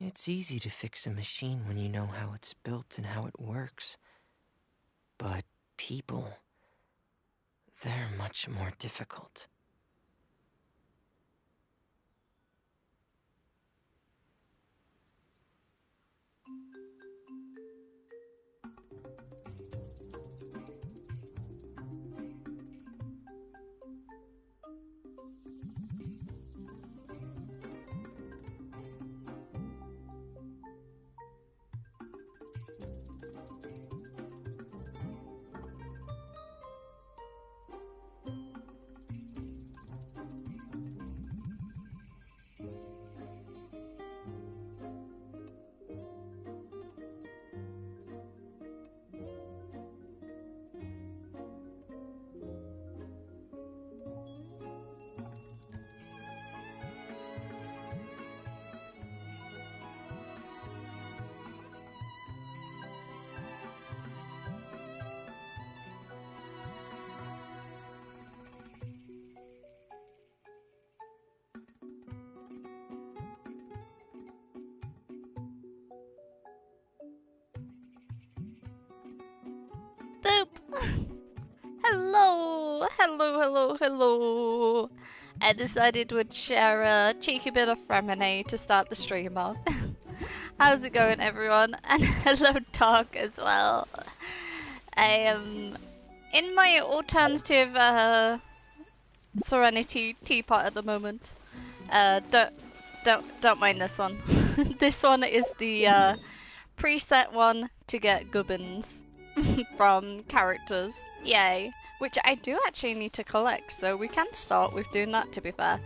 It's easy to fix a machine when you know how it's built and how it works. But people, they're much more difficult. Boop! Hello! Hello, hello, hello! I decided we'd share a cheeky bit of Remini to start the stream off. How's it going, everyone? And hello, Doc, as well. I am in my alternative Serenity teapot at the moment. Don't mind this one. This one is the preset one to get gubbins from characters. Yay. Which I do actually need to collect, so we can start with doing that, to be fair.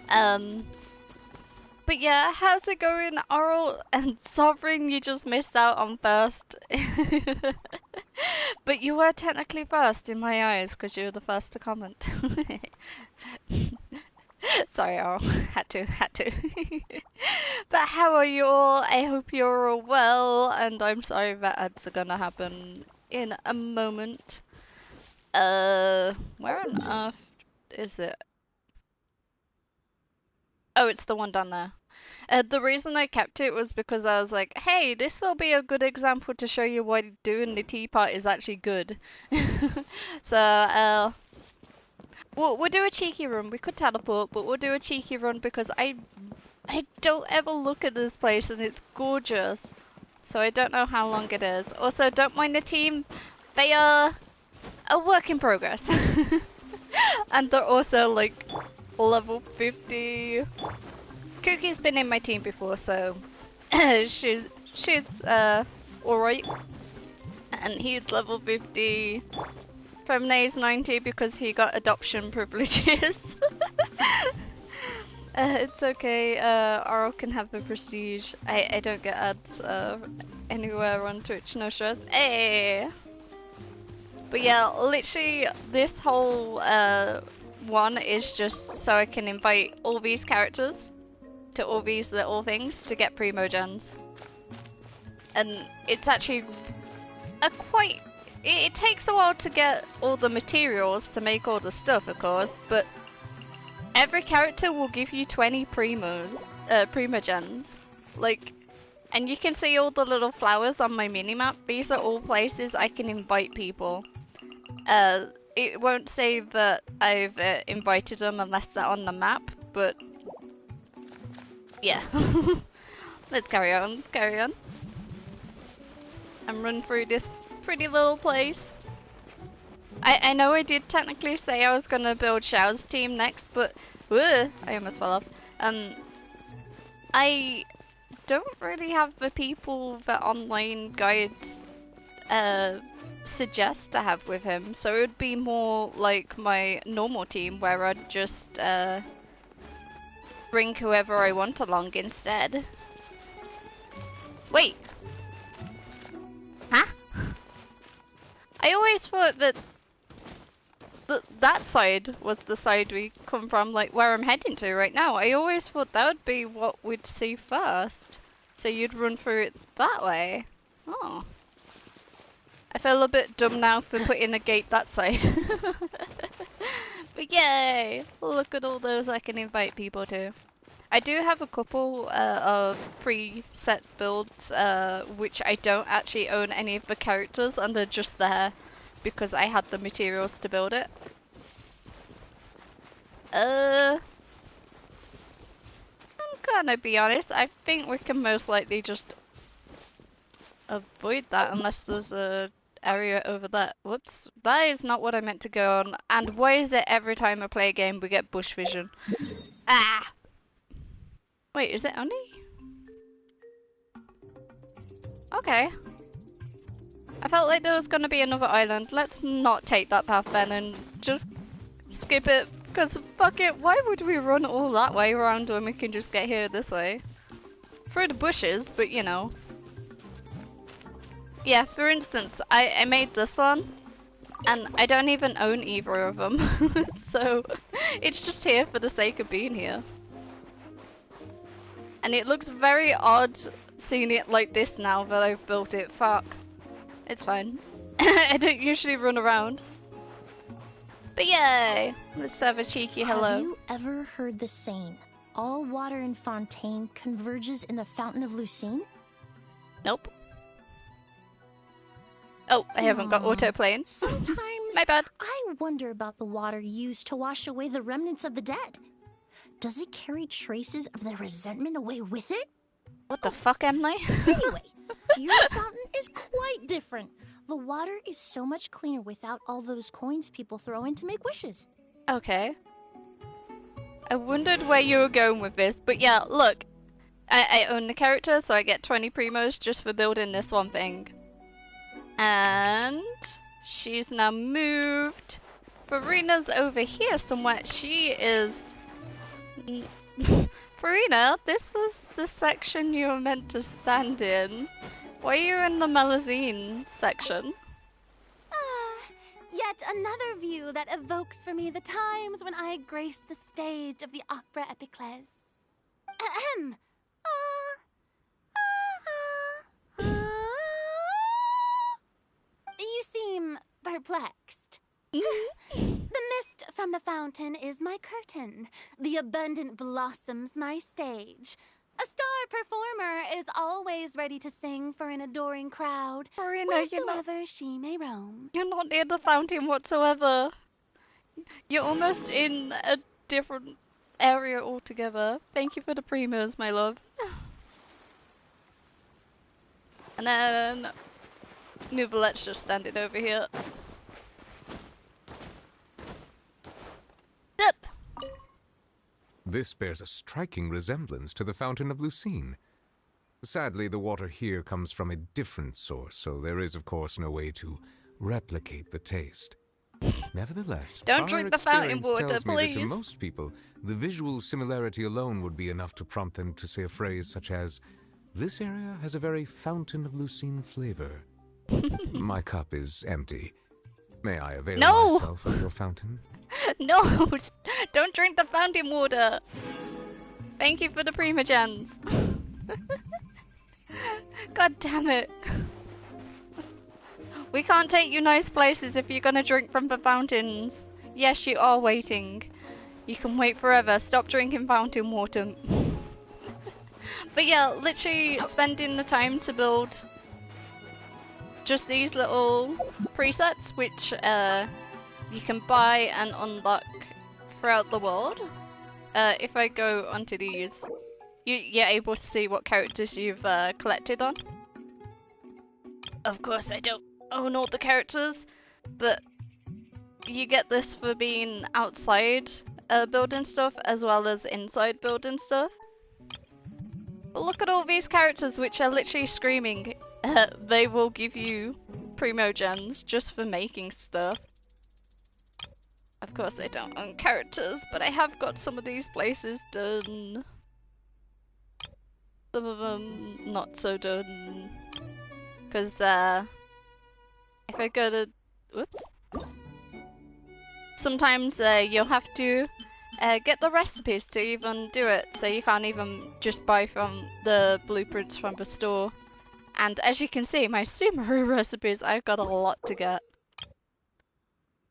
But yeah, how's it going, Oral and Sovereign? You just missed out on first. But you were technically first in my eyes, because you were the first to comment. Sorry, Oral. Had to. But how are you all? I hope you're all well, and I'm sorry that ads are gonna happen in a moment. Where on earth is it? Oh, it's the one down there. The reason I kept it was because I was like, hey, this will be a good example to show you why doing the teapot is actually good. So, we'll do a cheeky run. We could teleport, but we'll do a cheeky run because I don't ever look at this place and it's gorgeous. So I don't know how long it is. Also, don't mind the team. They are a work in progress. And they're also like level 50. Cookie's been in my team before, so she's alright. And he's level 50. Femne's 90 because he got adoption privileges. It's okay, Aro can have the prestige. I don't get ads anywhere on Twitch, no stress. Hey! But yeah, literally this whole one is just so I can invite all these characters to all these little things to get primogens. And it's actually a quite... It takes a while to get all the materials to make all the stuff, of course, but every character will give you 20 primogens. Like, and you can see all the little flowers on my minimap. These are all places I can invite people. It won't say that I've invited them unless they're on the map, but yeah. Let's carry on, and run through this pretty little place. I know I did technically say I was gonna build Xiao's team next, but I almost fell off. I don't really have the people that online guides suggest to have with him, so it would be more like my normal team where I'd just bring whoever I want along instead. Wait! Huh? I always thought that that side was the side we come from, like where I'm heading to right now. I always thought that would be what we'd see first. So you'd run through it that way. Oh. I feel a bit dumb now for putting a gate that side. But yay! Look at all those I can invite people to. I do have a couple of preset builds, which I don't actually own any of the characters, and they're just there because I had the materials to build it. I'm gonna be honest, I think we can most likely just avoid that unless there's a area over there. Whoops, that is not what I meant to go on. And why is it every time I play a game we get bush vision? Ah! Wait, is it only? Okay. I felt like there was gonna be another island. Let's not take that path then and just skip it. Because fuck it, why would we run all that way around when we can just get here this way? Through the bushes, but you know. Yeah, for instance, I made this one, and I don't even own either of them. So, it's just here for the sake of being here. And it looks very odd seeing it like this now that I've built it. Fuck. It's fine. I don't usually run around. But yay! Let's have a cheeky hello. Have you ever heard the saying, all water in Fontaine converges in the Fountain of Lucine? Nope. Oh, I haven't got auto playing. Sometimes My bad. I wonder about the water used to wash away the remnants of the dead. Does it carry traces of their resentment away with it? What the fuck, Emily? Anyway, your fountain is quite different. The water is so much cleaner without all those coins people throw in to make wishes. Okay. I wondered where you were going with this, but yeah, look. I own the character, so I get 20 primos just for building this one thing. And she's now moved. Farina's over here somewhere. She is... Farina, this was the section you were meant to stand in. Why are you in the Malazine section? Yet another view that evokes for me the times when I graced the stage of the opera Epiclese. Ahem. You seem perplexed. The mist from the fountain is my curtain. The abundant blossoms my stage. A star performer is always ready to sing for an adoring crowd, Farina, wheresoever she may roam. you're not near the fountain whatsoever. You're almost in a different area altogether. Thank you for the primos, my love. And then... Nuvalet's just standing over here. Up! This bears a striking resemblance to the Fountain of Lucine. Sadly, the water here comes from a different source, so there is, of course, no way to replicate the taste. Nevertheless, Don't drink the fountain water, tells me that to please. most people, the visual similarity alone would be enough to prompt them to say a phrase such as, "This area has a very Fountain of Lucine flavor." My cup is empty. May I avail myself of your fountain? No! Don't drink the fountain water! Thank you for the primogens. God damn it. We can't take you nice places if you're gonna drink from the fountains. Yes, you are waiting. You can wait forever. Stop drinking fountain water. But yeah, literally spending the time to build just these little presets, which you can buy and unlock throughout the world. If I go onto these, you're able to see what characters you've collected on. Of course, I don't own all the characters, but you get this for being outside building stuff as well as inside building stuff. But look at all these characters which are literally screaming. They will give you primogens just for making stuff. Of course I don't own characters, but I have got some of these places done. Some of them not so done. Because if I go to... Whoops. Sometimes you'll have to get the recipes to even do it, so you can't even just buy from the blueprints from the store. And as you can see, my Sumeru recipes, I've got a lot to get.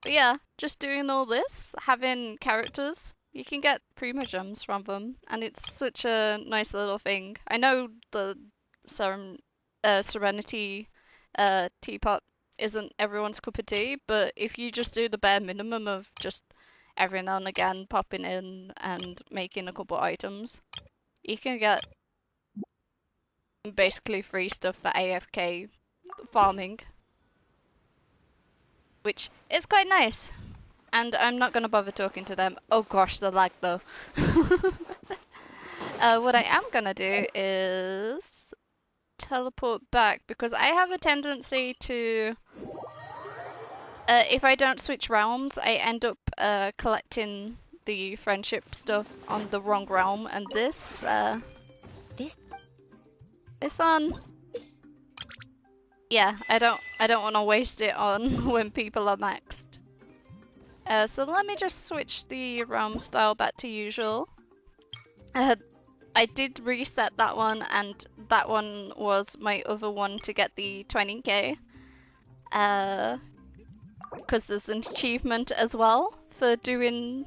But yeah, just doing all this, having characters You can get Prima gems from them, and it's such a nice little thing. I know the Serenity teapot isn't everyone's cup of tea, but if you just do the bare minimum of just every now and again popping in and making a couple items, you can get basically free stuff for AFK farming, which is quite nice. And I'm not gonna bother talking to them. Oh gosh, the lag though. What I am gonna do is teleport back, because I have a tendency to, if I don't switch realms, I end up collecting the friendship stuff on the wrong realm, and this one, yeah, I don't want to waste it on when people are maxed. So let me just switch the realm style back to usual. I did reset that one, and that one was my other one to get the 20k. Because there's an achievement as well for doing,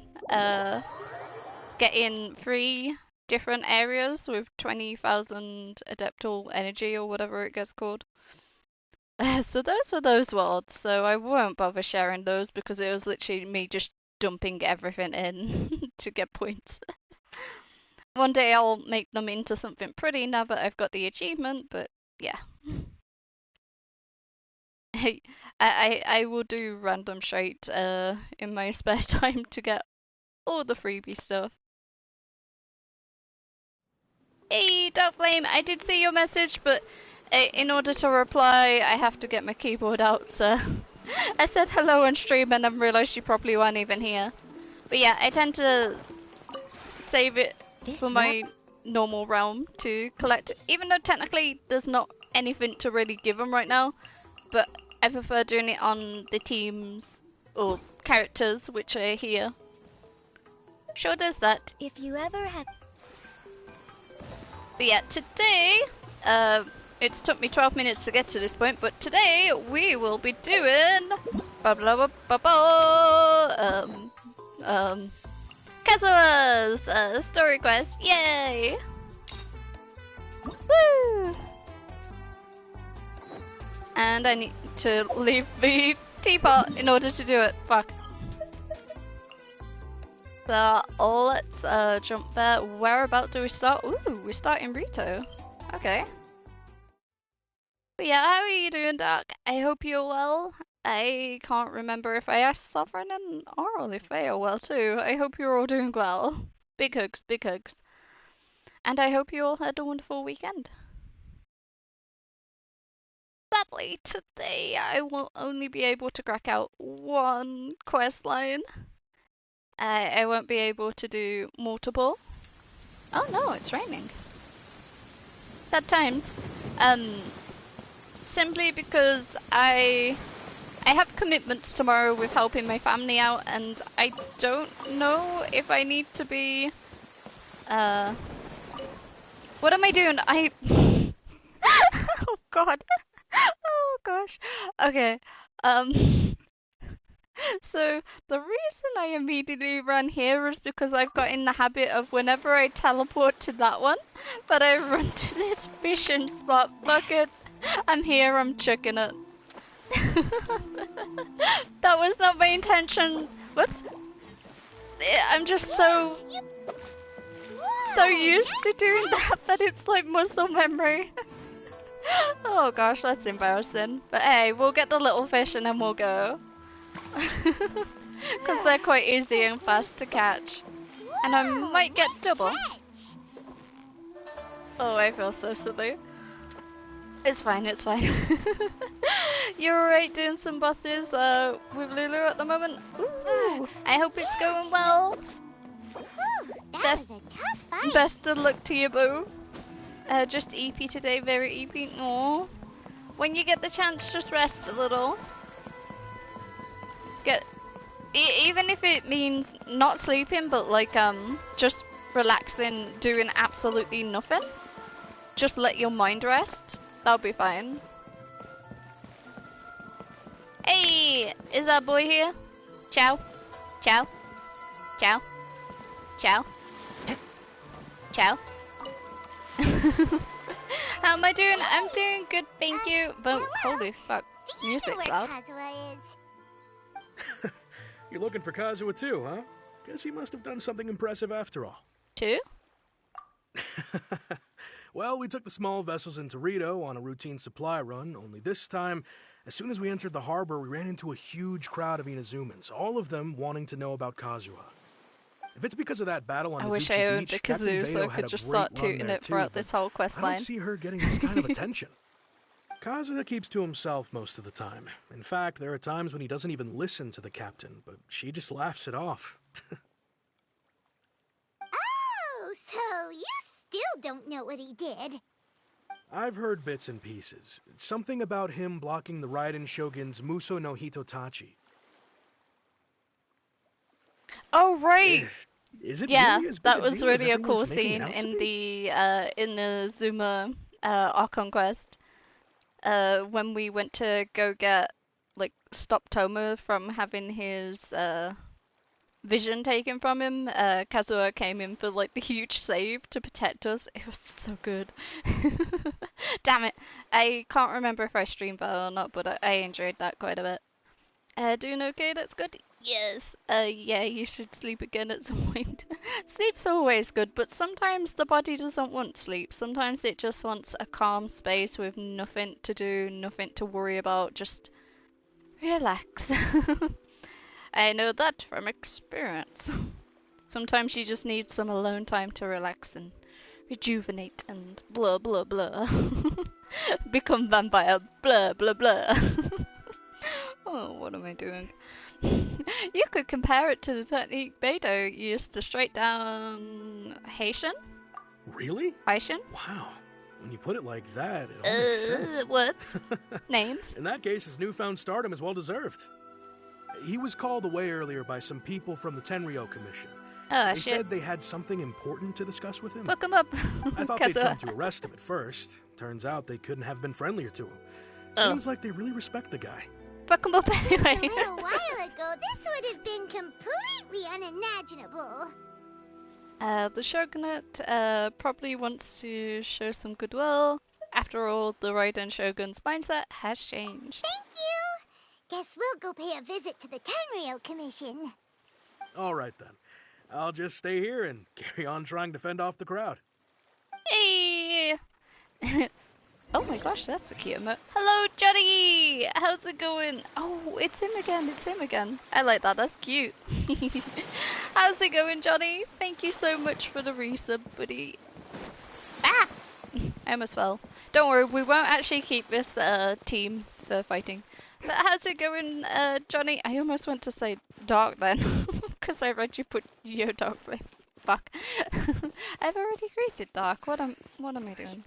getting 3 different areas with 20,000 adeptal energy or whatever it gets called. So those were those worlds, so I won't bother sharing those because it was literally me just dumping everything in to get points. One day I'll make them into something pretty now that I've got the achievement, but yeah. I will do random shite in my spare time to get all the freebie stuff. Hey, Dark Flame, I did see your message, but in order to reply, I have to get my keyboard out, so I said hello on stream and then realised you probably weren't even here. But yeah, I tend to save it for my normal realm to collect, even though technically there's not anything to really give them right now, but I prefer doing it on the teams or characters which are here. Sure does that. If you ever had... But yeah, today, it's took me 12 minutes to get to this point, but today we will be doing Kazuha's story quest. Yay! Woo! And I need to leave the teapot in order to do it. Fuck. So let's jump there. Whereabout do we start? Ooh, we start in Rito. Okay. But yeah, how are you doing, Dark? I hope you're well. I can't remember if I asked Sovereign and Oral if they are well too. I hope you're all doing well. Big hugs, big hugs. And I hope you all had a wonderful weekend. Sadly, today I will only be able to crack out one quest line. I won't be able to do multiple. Oh no, it's raining. Sad times. Simply because I have commitments tomorrow with helping my family out, and I don't know if I need to be. What am I doing? Oh god. Oh gosh. Okay. So the reason I immediately ran here is because I've got in the habit of whenever I teleport to that one, that I run to this mission spot. Fuck it. I'm here, I'm chucking it. That was not my intention. Whoops. I'm just so used to doing that it's like muscle memory. Oh gosh, that's embarrassing. But hey, we'll get the little fish and then we'll go. Because they're quite easy and fast to catch. And I might get double. Oh, I feel so silly. It's fine, it's fine. You're alright doing some bosses with Lulu at the moment? Ooh, I hope it's going well. Best of luck to you, boo. Just EP today, very EP. Aww. When you get the chance, just rest a little. Even if it means not sleeping, but like just relaxing, doing absolutely nothing. Just let your mind rest. That'll be fine. Hey, is that boy here? Ciao, ciao, ciao. Ciao. Ciao. How am I doing? I'm doing good, thank you. But holy fuck, music's loud. Kazuha is? You're looking for Kazuha too, huh? Guess he must have done something impressive after all. Two? Well, we took the small vessels into Rito on a routine supply run, only this time, as soon as we entered the harbor, we ran into a huge crowd of Inazumans, all of them wanting to know about Kazuha. If it's because of that battle on I wish Azuchi I owned Beach, a Captain kazoo so I Beto had could a just great start run tooting there it throughout too, this whole but quest I line. don't see her getting this kind of attention. Kazuha keeps to himself most of the time. In fact, there are times when he doesn't even listen to the captain, but she just laughs it off. Oh, so you still don't know what he did? I've heard bits and pieces. Something about him blocking the Raiden Shogun's Muso no Hitotachi. Oh right! Is it Yeah, really as big that a was deal as really a cool everyone's making it scene out to in be? the Zuma Archon quest. When we went to go get stop Toma from having his vision taken from him, Kazuha came in for the huge save to protect us. It was so good. Damn it! I can't remember if I streamed that or not, but I enjoyed that quite a bit. Doing okay? That's good. Yes. Yeah, you should sleep again at some point. Sleep's always good, but sometimes the body doesn't want sleep. Sometimes it just wants a calm space with nothing to do, nothing to worry about. Just relax. I know that from experience. Sometimes you just need some alone time to relax and rejuvenate and blah blah blah. Become vampire, blah blah blah. Oh, what am I doing? You could compare it to the technique Beto used to straight down Haitian? Really? Haitian? Wow. When you put it like that, it all makes sense. What? Names? In that case, his newfound stardom is well deserved. He was called away earlier by some people from the Tenryo Commission. Oh, They shit. said they had something important to discuss with him. Fuck him up. I thought they'd come Kazuha. to arrest him at first. Turns out they couldn't have been friendlier to him. Oh. Seems like they really respect the guy. Fuck him up Just a anyway. little while ago, this would have been completely unimaginable. The Shogunate probably wants to show some goodwill. After all, the Raiden Shogun's mindset has changed. Thank you. Guess we'll go pay a visit to the Tenryo Commission. All right then. I'll just stay here and carry on trying to fend off the crowd. Hey! Oh my gosh, that's a cute emote. Hello, Johnny! How's it going? Oh, it's him again, it's him again. I like that, that's cute. How's it going, Johnny? Thank you so much for the resub, buddy. Ah! I almost fell. Don't worry, we won't actually keep this team for fighting. But how's it going, Johnny? I almost went to say Dark then, because I read you put Yo Dark Flame. Fuck. I've already greeted Dark. What am I doing?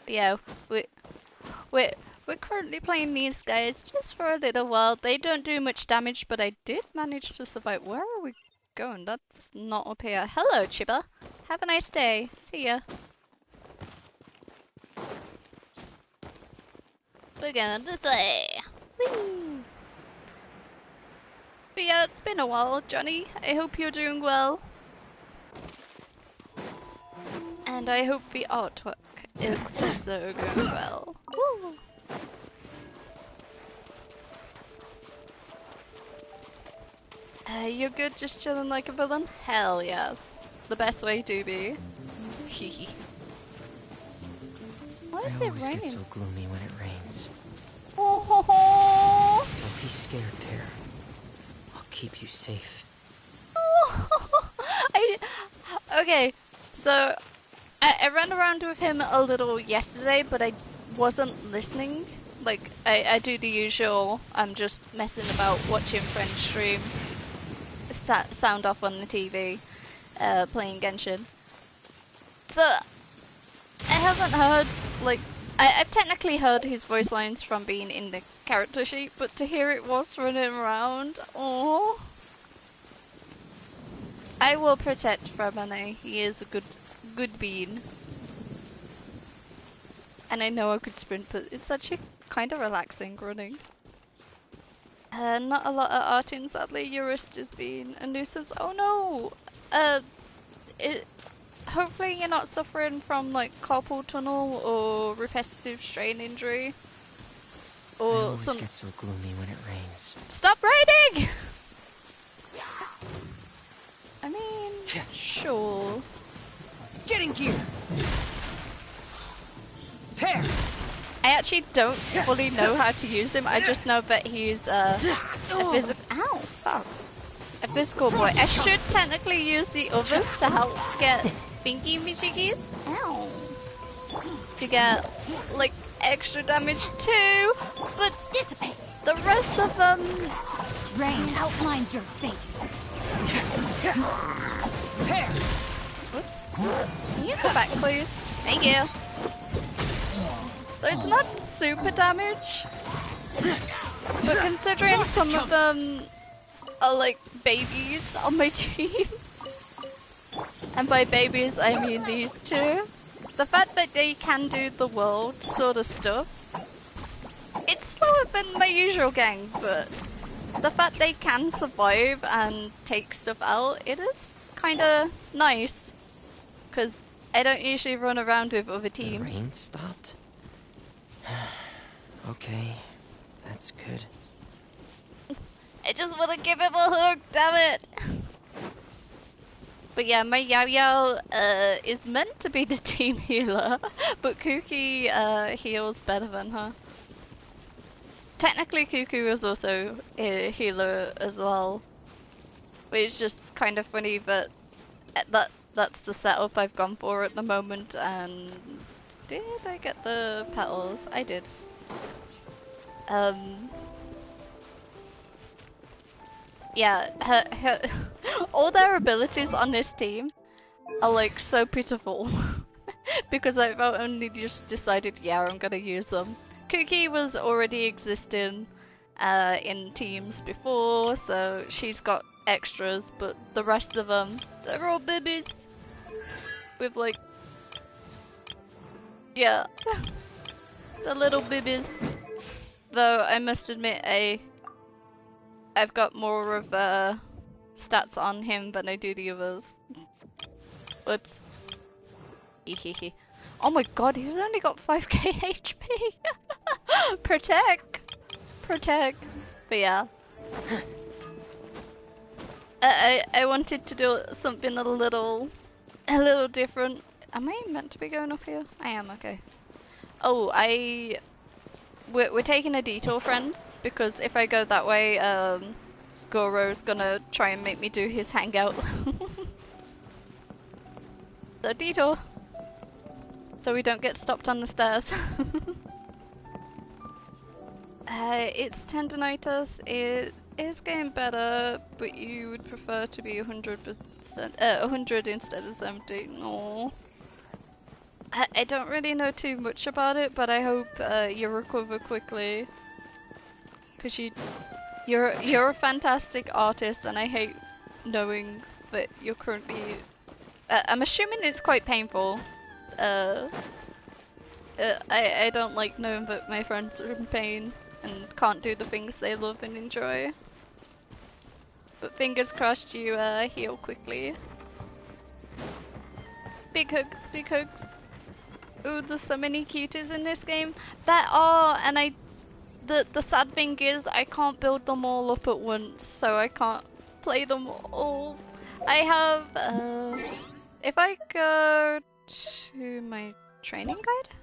But yeah, we're currently playing these guys just for a little while. They don't do much damage, but I did manage to survive. Where are we going? That's not up here. Hello, Chiba. Have a nice day. See ya. We're going this way. Whee! But yeah, it's been a while, Johnny. I hope you're doing well. And I hope the artwork is also going well. Woo! You're good just chilling like a villain? Hell yes. The best way to be. Hehe. Why is I it always get raining? so gloomy when it rains. Oh, ho, ho. Don't be scared, Pear. I'll keep you safe. Okay, so I ran around with him a little yesterday, but I wasn't listening. Like, I do the usual, I'm just messing about, watching friends stream, sound off on the TV, playing Genshin. So, I haven't heard, like, I've technically heard his voice lines from being in the character sheet, but to hear it whilst running around, oh. I will protect Ramane. He is a good being. And I know I could sprint, but it's actually kind of relaxing running. Not a lot of arting, sadly. Your wrist is being a nuisance. Oh no! Hopefully you're not suffering from like carpal tunnel or repetitive strain injury. I Or always some. get so gloomy when it rains. Stop raining! I mean, sure. Get in gear! Pair! I actually don't fully know how to use him. I just know that he's a physical. Ow! Fuck. A physical boy. I should technically use the others to help get thingy majiggies. Ow! To get like extra damage too, but Dissipate. the rest of them. Rain outlines your fate. Pair! Can you use the back, please? Thank you. So it's not super damage, but considering some of them are like babies on my team, and by babies I mean these two, the fact that they can do the world sort of stuff, it's slower than my usual gang, but the fact they can survive and take stuff out, it is kind of nice, because I don't usually run around with other The teams. rain stopped? Okay, that's good. I just want to give him a hug, damn it! But yeah, my Yao Yao is meant to be the team healer, but Kuki heals better than her. Technically Kuku is also a healer as well, but it's just kind of funny that that's the setup I've gone for at the moment. And did I get the petals? I did. Yeah, all their abilities on this team are like so pitiful because I've only just decided, yeah, I'm gonna use them. Cookie was already existing in teams before, so she's got extras, but the rest of them, they're all babies with like, yeah, the little babies. Though I must admit, I've got more of stats on him than I do the others. Whoops. Hehehe. Oh my god, he's only got 5k HP! Protect! But yeah. I wanted to do something a little different. Am I meant to be going up here? I am, okay. Oh, we're taking a detour, friends, because if I go that way, Goro's gonna try and make me do his hangout. So detour! So we don't get stopped on the stairs. It's tendonitis. It is getting better, but you would prefer to be 100%, 100 instead of 70. No. I don't really know too much about it, but I hope you recover quickly. Cause you're a fantastic artist, and I hate knowing that you're currently. I'm assuming it's quite painful. I don't like knowing that my friends are in pain and can't do the things they love and enjoy. But fingers crossed you heal quickly. Big hugs, big hugs. Ooh, there's so many cuties in this game. There are, and the sad thing is I can't build them all up at once, so I can't play them all. I have, if I go to my training guide,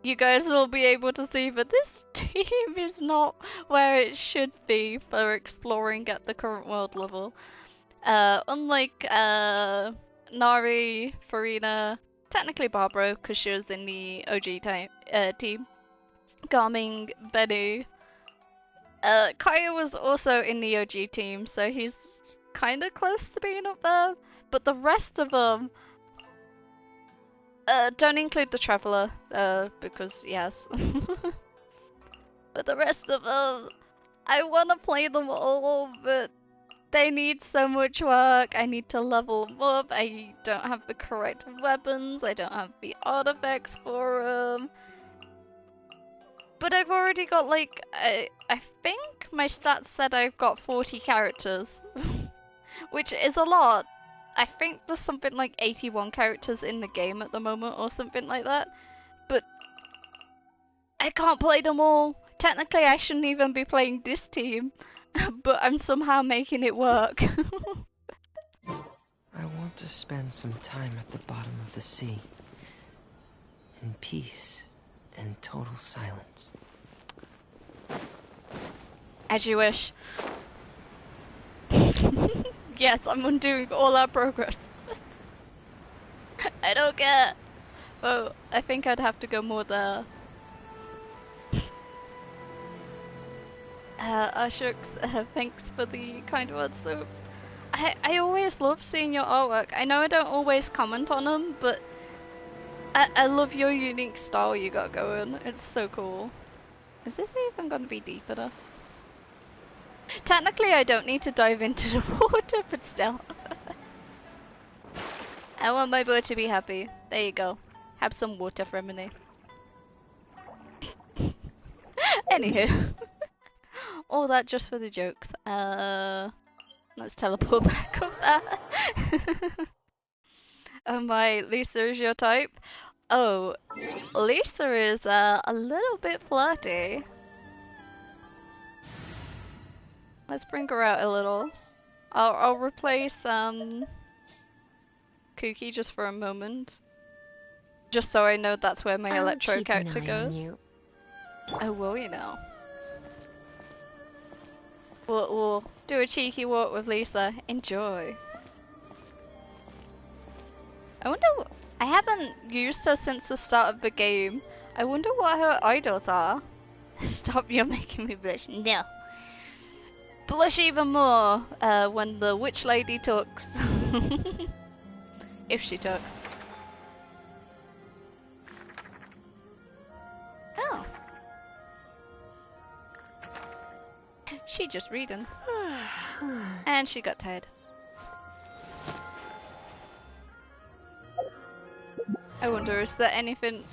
you guys will be able to see that this team is not where it should be for exploring at the current world level. Unlike Nari, Farina, technically Barbara, because she was in the OG team, Garming, Benny. Kaya was also in the OG team, so he's kind of close to being up there. But the rest of them, don't include the Traveler, because yes. But the rest of them, I want to play them all, but they need so much work. I need to level them up. I don't have the correct weapons. I don't have the artifacts for them. But I've already got like, I think my stats said I've got 40 characters, which is a lot. I think there's something like 81 characters in the game at the moment or something like that. But I can't play them all. Technically I shouldn't even be playing this team, but I'm somehow making it work. I want to spend some time at the bottom of the sea. In peace and total silence. As you wish. Yes, I'm undoing all our progress. I don't care. Oh, I think I'd have to go more there. Ashux, thanks for the kind words, Soaps. I always love seeing your artwork. I know I don't always comment on them, but I love your unique style you got going. It's so cool. Is this even going to be deep enough? Technically, I don't need to dive into the water, but still. I want my bird to be happy. There you go. Have some water for me. Anywho. All that just for the jokes. Let's teleport back up there. Oh my, Lisa is your type? Oh, Lisa is a little bit flirty. Let's bring her out a little. I'll replace Cookie just for a moment. Just so I know that's where my Electro character goes. Oh, will you now? We'll do a cheeky walk with Lisa. Enjoy. I wonder. I haven't used her since the start of the game. I wonder what her idols are. Stop! You're making me blush. No. Blush even more when the witch lady talks. If she talks. Oh. She just reading. And she got tired. I wonder, is there anything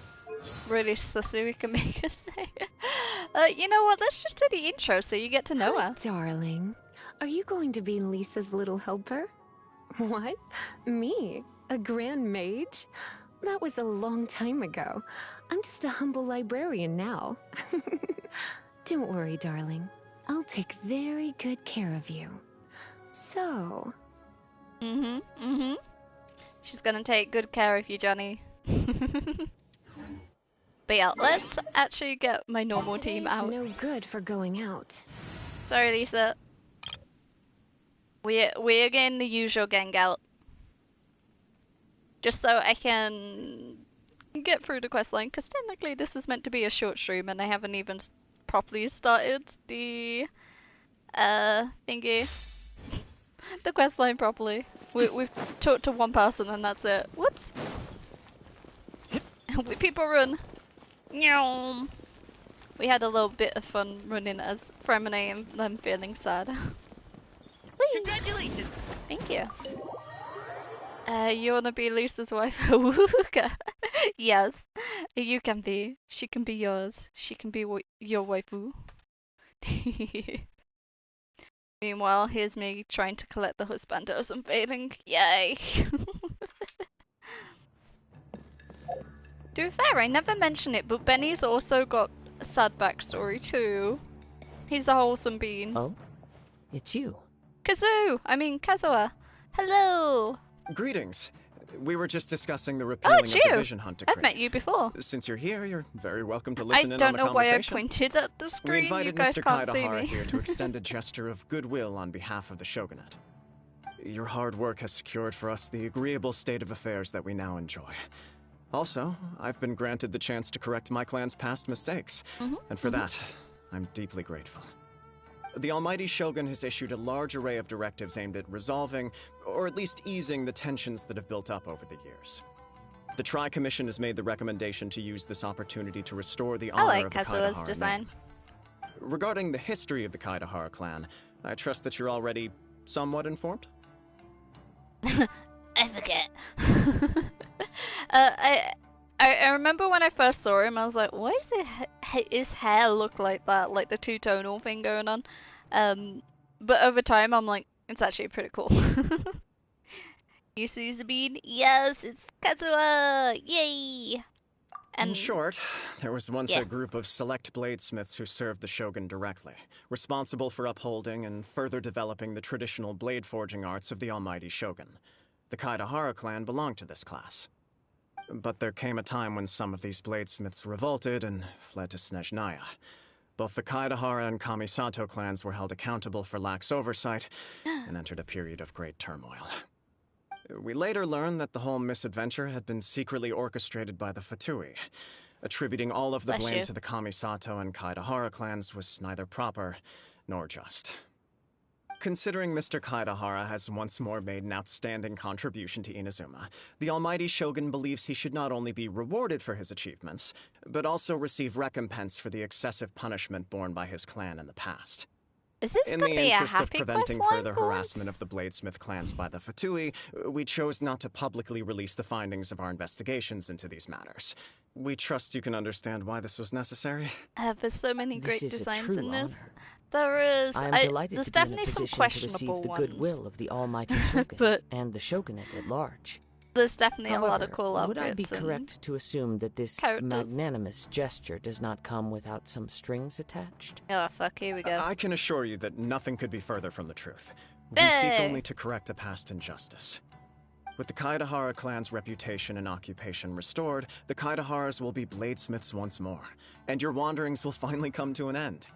really sussy we can make her say? You know what, let's just do the intro so you get to know her. Darling, are you going to be Lisa's little helper? What? Me? A grand mage? That was a long time ago. I'm just a humble librarian now. Don't worry, darling. I'll take very good care of you. So... She's gonna take good care of you, Johnny. But yeah, let's actually get my normal team out. no good for going out. Sorry, Lisa. We're getting the usual gang out. Just so I can get through the questline, because technically this is meant to be a short stream and I haven't even properly started the thingy. The questline properly. We've talked to one person and that's it. Whoops. People run. Meow. We had a little bit of fun running as Fremine and I'm feeling sad. Congratulations! Thank you. You wanna be Lisa's wife? Yes, you can be. She can be yours. She can be your waifu. Meanwhile, here's me trying to collect the husbandos and failing. Yay! To be fair, I never mentioned it, but Benny's also got a sad backstory too. He's a wholesome bean. Oh? It's you. Kazuha. Hello! Greetings. We were just discussing the repealing of the Vision Hunt decree. I've met you before. Since you're here, you're very welcome to listen in on the I don't know why I conversation. pointed at the screen. We invited You guys Mr. can't see Kaidahara me. here to extend a gesture of goodwill on behalf of the Shogunate. Your hard work has secured for us the agreeable state of affairs that we now enjoy. Also, I've been granted the chance to correct my clan's past mistakes, and for that, I'm deeply grateful. The Almighty Shogun has issued a large array of directives aimed at resolving, or at least easing, the tensions that have built up over the years. The Tri-Commission has made the recommendation to use this opportunity to restore the honor of the Kazuha's Kaidahara design. name. Regarding the history of the Kaidahara clan, I trust that you're already somewhat informed? I forget. I remember when I first saw him, I was like, why is his his hair look like that, like the two-tonal thing going on. But over time, I'm like, it's actually pretty cool. You see the bean? Yes, it's Kazuha! Yay! In short, there was once yeah. a group of select bladesmiths who served the shogun directly, responsible for upholding and further developing the traditional blade forging arts of the almighty shogun. The Kaidahara clan belonged to this class. But there came a time when some of these bladesmiths revolted and fled to Snezhnaya. Both the Kaidahara and Kamisato clans were held accountable for lax oversight and entered a period of great turmoil. We later learned that the whole misadventure had been secretly orchestrated by the Fatui. Attributing all of the blame to the Kamisato and Kaidahara clans was neither proper nor just. Considering Mr. Kaidahara has once more made an outstanding contribution to Inazuma, the almighty shogun believes he should not only be rewarded for his achievements, but also receive recompense for the excessive punishment borne by his clan in the past. Is this in gonna the be interest a of happy preventing quest line further for harassment of the Bladesmith clans by the Fatui, we chose not to publicly release the findings of our investigations into these matters. We trust you can understand why this was necessary. There's so many This great is a designs true in this. honor. There is. I am delighted there's to be in a definitely some position to questionable receive the ones. goodwill of the almighty shogun But and the shogunate at large. there's definitely However, a lot of cool outfits. would I be and correct to assume that this characters. magnanimous gesture does not come without some strings attached? Oh fuck! Here we go. I can assure you that nothing could be further from the truth. We seek Hey! only to correct a past injustice. With the Kaidahara clan's reputation and occupation restored, the Kaidaharas will be bladesmiths once more, and your wanderings will finally come to an end.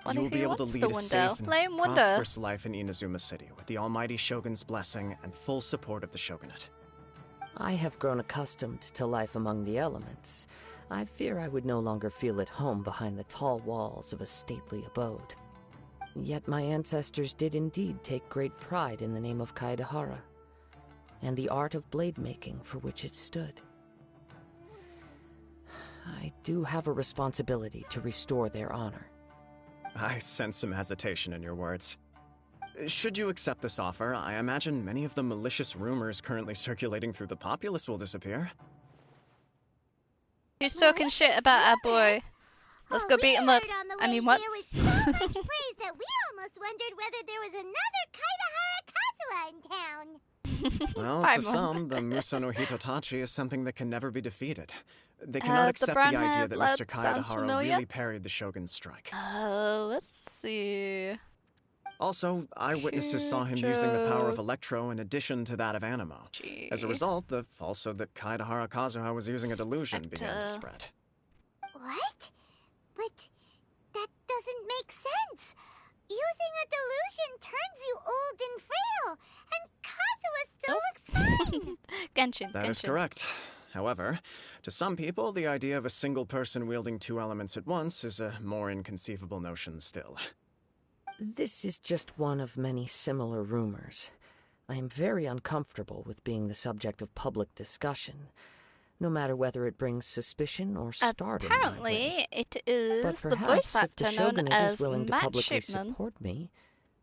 What You will if be he able to wants lead to a wonder? safe and Let him wonder. prosperous life in Inazuma City with the almighty shogun's blessing and full support of the shogunate. I have grown accustomed to life among the elements. I fear I would no longer feel at home behind the tall walls of a stately abode. Yet my ancestors did indeed take great pride in the name of Kaidahara, and the art of blade making for which it stood. I do have a responsibility to restore their honor. I sense some hesitation in your words. Should you accept this offer, I imagine many of the malicious rumors currently circulating through the populace will disappear. Who's talking shit about our boy? Let's go beat him up. I mean, what? There was so much praise that we almost wondered whether there was another Kaidahara Kazuha in town. Well, Hi, to Mom. some, the Muso no Hitotachi is something that can never be defeated. They cannot accept the brown-haired idea that lad Mr. sounds Kaidahara familiar. really parried the shogun's strike. Let's see. Also, eyewitnesses saw him using the power of Electro in addition to that of Animo. As a result, the falsehood that Kaidahara Kazuha was using a delusion began to spread. What? But that doesn't make sense. Using a delusion turns you old and frail, and Kazuha still looks fine. Genshin. That is Genshin. correct. However, to some people, the idea of a single person wielding two elements at once is a more inconceivable notion still. This is just one of many similar rumors. I am very uncomfortable with being the subject of public discussion, no matter whether it brings suspicion or stardom my way. Apparently, it is But the voice perhaps if the actor known shogunate as is willing to Matt publicly Shipman. support me,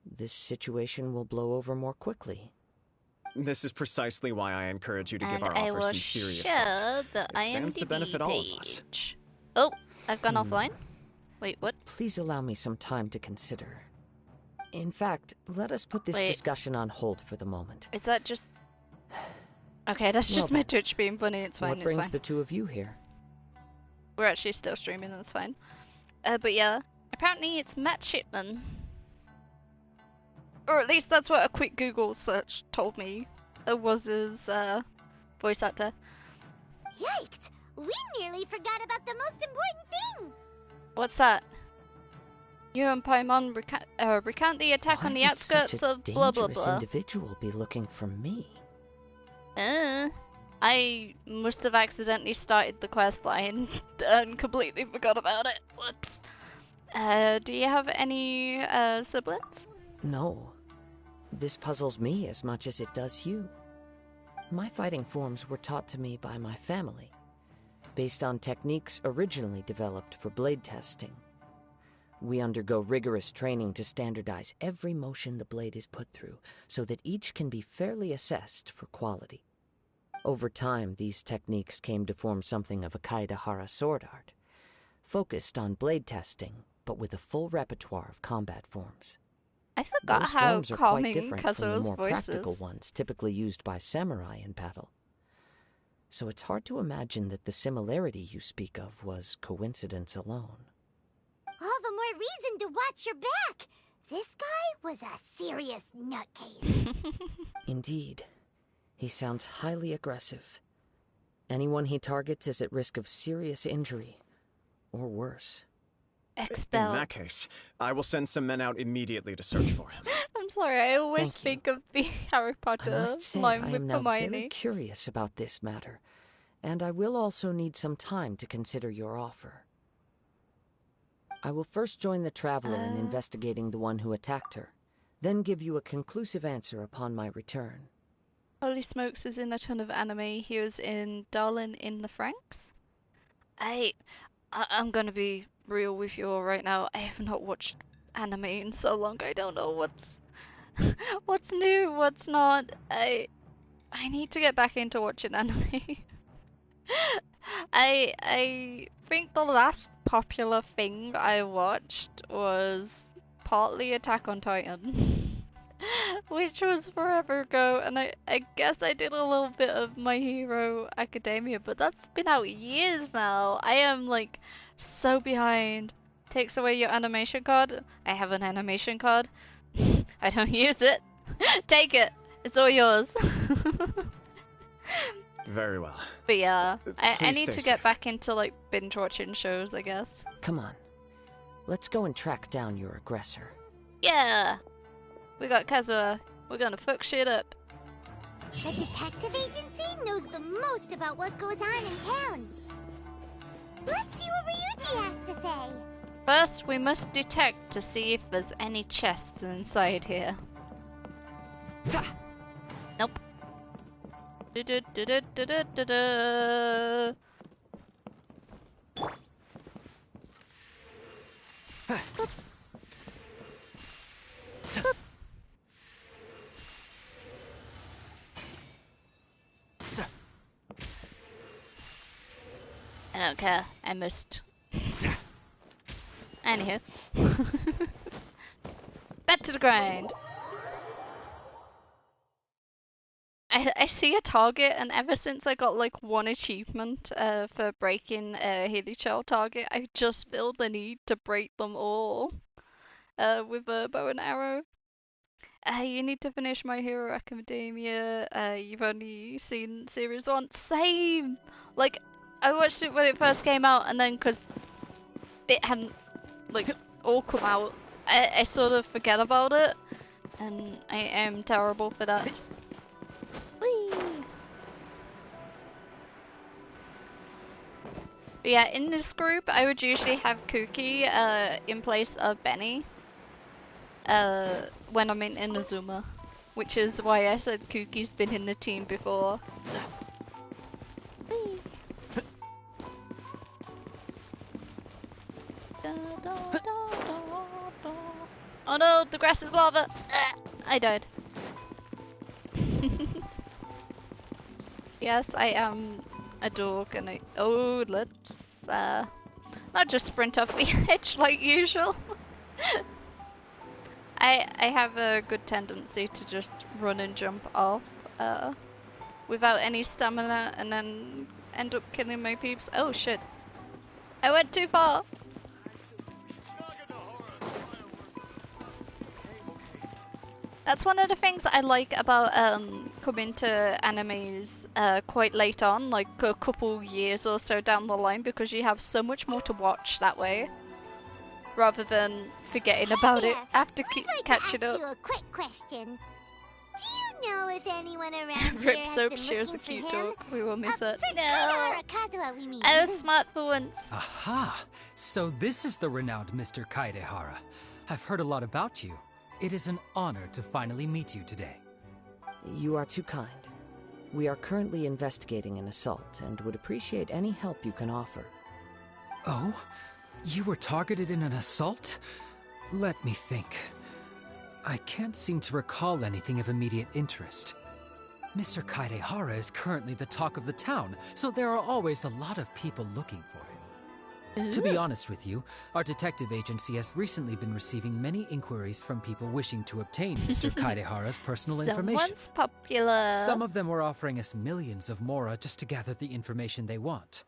this situation will blow over more quickly. This is precisely why I encourage you to give And our I offer will some serious share thought. the It stands to IMDb benefit all of us. page. Oh, I've gone offline. Wait, what? Please allow me some time to consider. In fact, let us put this Wait. discussion on hold for the moment. Is that just... Okay, that's Well just my then, Twitch being funny. It's fine, What it's brings fine. the two of you here? We're actually still streaming, that's fine. But yeah, apparently it's Matt Shipman. Or at least that's what a quick Google search told me. Was his voice actor. Yikes! We nearly forgot about the most important thing. What's that? You and Paimon recount the attack Why on the would outskirts such a of blah blah dangerous blah. individual be looking for me? I must have accidentally started the quest line and completely forgot about it. Whoops. Do you have any siblings? No. This puzzles me as much as it does you. My fighting forms were taught to me by my family, based on techniques originally developed for blade testing. We undergo rigorous training to standardize every motion the blade is put through, so that each can be fairly assessed for quality. Over time, these techniques came to form something of a Kaidahara sword art, focused on blade testing, but with a full repertoire of combat forms. I forgot Those how forms are quite calming different from the Kazuha's more voice practical is. ones typically used by samurai in battle. So it's hard to imagine that the similarity you speak of was coincidence alone. All the more reason to watch your back. This guy was a serious nutcase. Indeed. He sounds highly aggressive. Anyone he targets is at risk of serious injury, or worse. Expel. In that case, I will send some men out immediately to search for him. I'm sorry, I always Thank think of the Harry I Potter must say line I with am now very Hermione. curious about this matter, and I will also need some time to consider your offer. I will first join the Traveler in investigating the one who attacked her, then give you a conclusive answer upon my return. Holy Smokes is in a ton of anime. He was in Darling in the Franxx. I'm gonna be real with you all right now. I have not watched anime in so long. I don't know what's new, what's not. I need to get back into watching anime. I think the last popular thing I watched was partly Attack on Titan, which was forever ago, and I guess I did a little bit of My Hero Academia, but that's been out years now. I am like so behind. Takes away your animation card. I have an animation card. I don't use it. Take it. It's all yours. Very well. But yeah, I Please need stay to get safe. back into like binge watching shows, I guess. Come on. Let's go and track down your aggressor. Yeah! We got Kazuha. We're gonna fuck shit up. The detective agency knows the most about what goes on in town. Let's see what Ryuji has to say. First, we must detect to see if there's any chests inside here. Nope. Du-du-du-du-du-du-du. I don't care. I missed. Anywho. Back to the grind. I see a target, and ever since I got like one achievement for breaking a Healy Shell target, I just feel the need to break them all with a bow and arrow. You need to finish My Hero Academia. You've only seen series 1. Same! Like, I watched it when it first came out, and then because it hadn't like all come out, I sort of forget about it, and I am terrible for that. Whee! But yeah, in this group, I would usually have Kuki in place of Benny when I'm in Inazuma, which is why I said Kuki's been in the team before. Whee! Da, da, da, da, da. Oh no, the grass is lava! I died. Yes, I am a dog, and let's not just sprint off the edge like usual. I have a good tendency to just run and jump off without any stamina, and then end up killing my peeps. Oh shit! I went too far. That's one of the things I like about coming to animes quite late on, like a couple years or so down the line, because you have so much more to watch that way, rather than forgetting about it after catching up. I'd like to ask you a quick question. Do you know if anyone around here Rip has Soap been shares a looking cute for him? dog. We will miss it. For No. Kazuha Kazuha, we mean. I was smart for once. Aha! So this is the renowned Mr. Kaidehara. I've heard a lot about you. It is an honor to finally meet you today. You are too kind. We are currently investigating an assault and would appreciate any help you can offer. Oh? You were targeted in an assault? Let me think. I can't seem to recall anything of immediate interest. Mr. Kaidehara is currently the talk of the town, so there are always a lot of people looking for him. To be honest with you, our detective agency has recently been receiving many inquiries from people wishing to obtain Mr. Kaidehara's personal information. Someone's popular. Some of them were offering us millions of mora just to gather the information they want.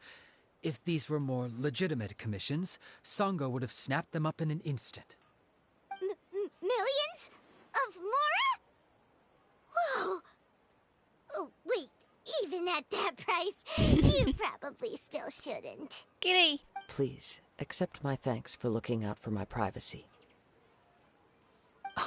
If these were more legitimate commissions, Sango would have snapped them up in an instant. Millions of mora? Whoa! Oh, wait. Even at that price, you probably still shouldn't. Kitty. Please, accept my thanks for looking out for my privacy.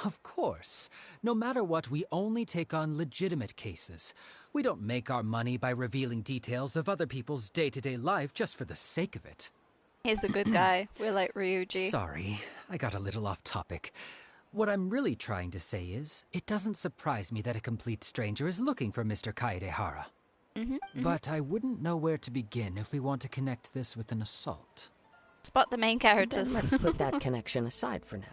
Of course. No matter what, we only take on legitimate cases. We don't make our money by revealing details of other people's day-to-day life just for the sake of it. He's a good guy. We're like Ryuji. Sorry, I got a little off topic. What I'm really trying to say is, it doesn't surprise me that a complete stranger is looking for Mr. Kaedehara. But I wouldn't know where to begin if we want to connect this with an assault. Spot the main characters. Then let's put that connection aside for now.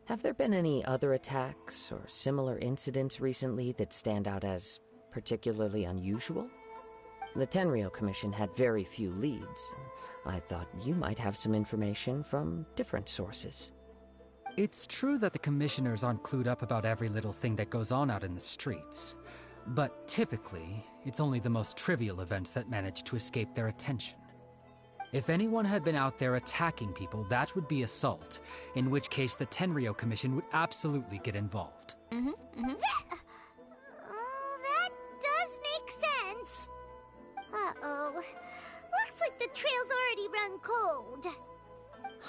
Have there been any other attacks or similar incidents recently that stand out as particularly unusual? The Tenryou Commission had very few leads. I thought you might have some information from different sources. It's true that the commissioners aren't clued up about every little thing that goes on out in the streets. But typically, it's only the most trivial events that manage to escape their attention. If anyone had been out there attacking people, that would be assault, in which case the Tenryou Commission would absolutely get involved. That does make sense. Uh-oh. Looks like the trail's already run cold.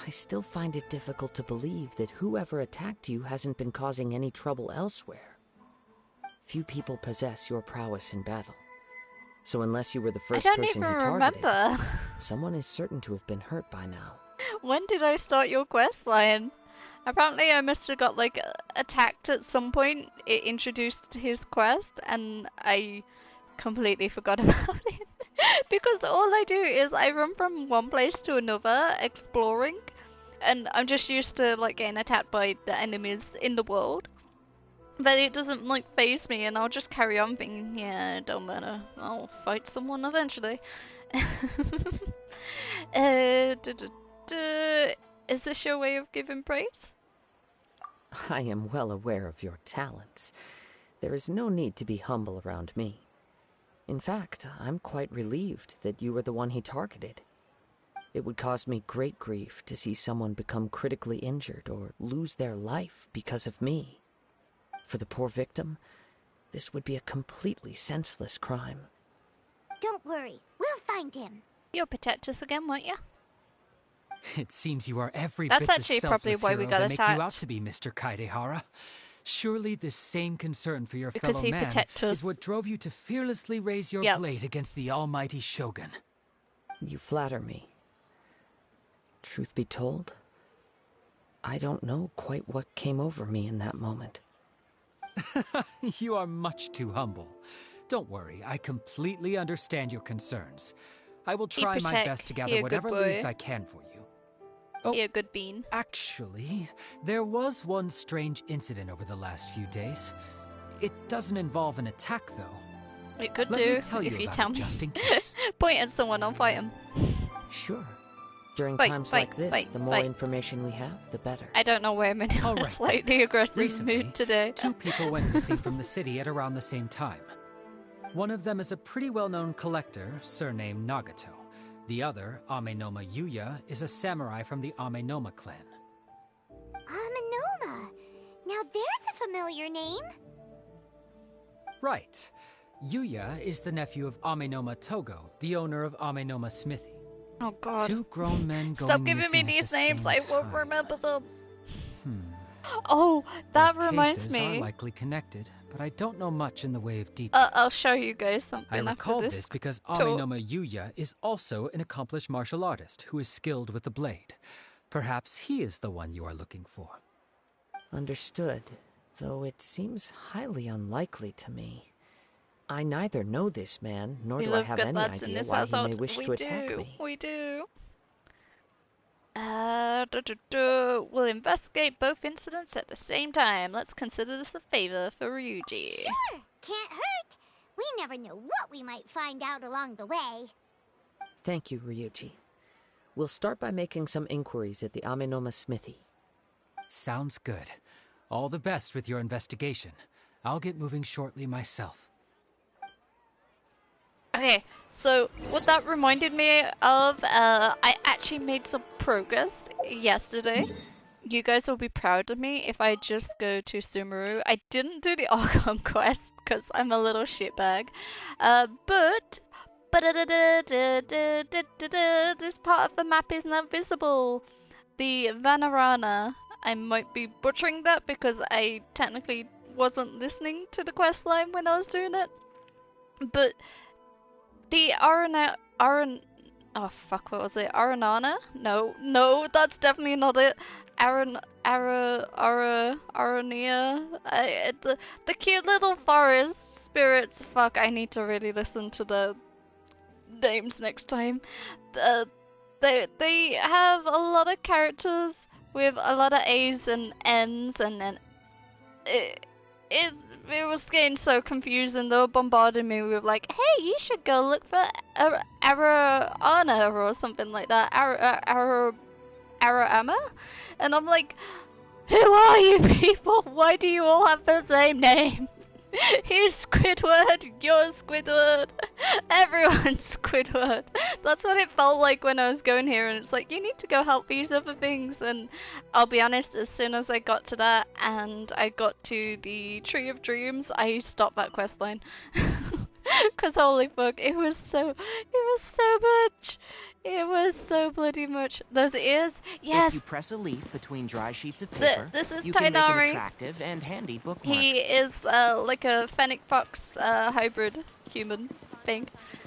I still find it difficult to believe that whoever attacked you hasn't been causing any trouble elsewhere. Few people possess your prowess in battle. So unless you were the first person who targeted, remember. someone is certain to have been hurt by now. When did I start your quest line? Apparently I must have got like attacked at some point. It introduced his quest and I completely forgot about it. Because all I do is I run from one place to another exploring, and I'm just used to like getting attacked by the enemies in the world. But it doesn't like faze me, and I'll just carry on thinking, yeah, it don't matter, I'll fight someone eventually. Is this your way of giving praise? I am well aware of your talents. There is no need to be humble around me. In fact, I'm quite relieved that you were the one he targeted. It would cause me great grief to see someone become critically injured or lose their life because of me. For the poor victim, this would be a completely senseless crime. Don't worry, we'll find him. You'll protect us again, won't you? It seems you are every That's bit the actually probably selfless why we hero got they make you out attacked. to be, Mr. Kaedehara. Surely this same concern for your Because fellow he man protects us. is what drove you to fearlessly raise your Yep. blade against the almighty Shogun. You flatter me. Truth be told, I don't know quite what came over me in that moment. You are much too humble. Don't worry, I completely understand your concerns. I will try my protect. best to He gather a good whatever boy. leads I can for you. Oh, Be a good bean. actually, there was one strange incident over the last few days. It doesn't involve an attack, though. It could Let do me tell if you you about tell it me. just in case. Point at someone, I'll fight him. Sure. During Fight, times fight, like this, fight, the more fight. information we have, the better. I don't know why I'm in All a right. slightly aggressive Recently, mood today. 2 people went missing from the city at around the same time. One of them is a pretty well-known collector, surnamed Nagato. The other, Amenoma Yuya, is a samurai from the Amenoma clan. Amenoma. Now there's a familiar name. Right. Yuya is the nephew of Amenoma Togo, the owner of Amenoma Smithy. Oh god. 2 grown men going Stop giving me missing at these the names, same I won't time. remember them. Hmm. Oh, that Their reminds cases me. are likely connected, but I don't know much in the way of details. I'll show you guys something I after recall this. this because talk. Amenoma Yuya is also an accomplished martial artist who is skilled with the blade. Perhaps he is the one you are looking for. Understood, though it seems highly unlikely to me. I neither know this man, nor We do I love have good any lads in idea this why he may household. wish to attack me. We do. We'll investigate both incidents at the same time. Let's consider this a favor for Ryuji. Sure, can't hurt. We never know what we might find out along the way. Thank you, Ryuji. we'll start by making some inquiries at the Amenoma smithy. Sounds good. All the best with your investigation. I'll get moving shortly myself. Okay, so what that reminded me of, I actually made some progress yesterday. You guys will be proud of me if I just go to Sumeru. I didn't do the Archon quest because I'm a little shitbag. But this part of the map is not visible. The Vanarana. I might be butchering that because I technically wasn't listening to the quest line when I was doing it. But the oh fuck, what was it? Aranana? No, that's definitely not it. Arania. The cute little forest spirits. Fuck, I need to really listen to the names next time. They have a lot of characters with a lot of A's and N's, and then it was getting so confusing. They were bombarding me with like, hey, you should go look for Arana or something like that. Arama? And I'm like, who are you people? Why do you all have the same name? Here's Squidward, you're Squidward, everyone's Squidward. That's what it felt like when I was going here, and it's like, you need to go help these other things. And I'll be honest, as soon as I got to that and I got to the Tree of Dreams, I stopped that quest line. Cause holy fuck, it was so much. It was so bloody much. Those ears, yes. If you press a leaf between dry sheets of paper, this is you can make an Tainari. attractive and handy bookmark. He is like a fennec fox hybrid human thing.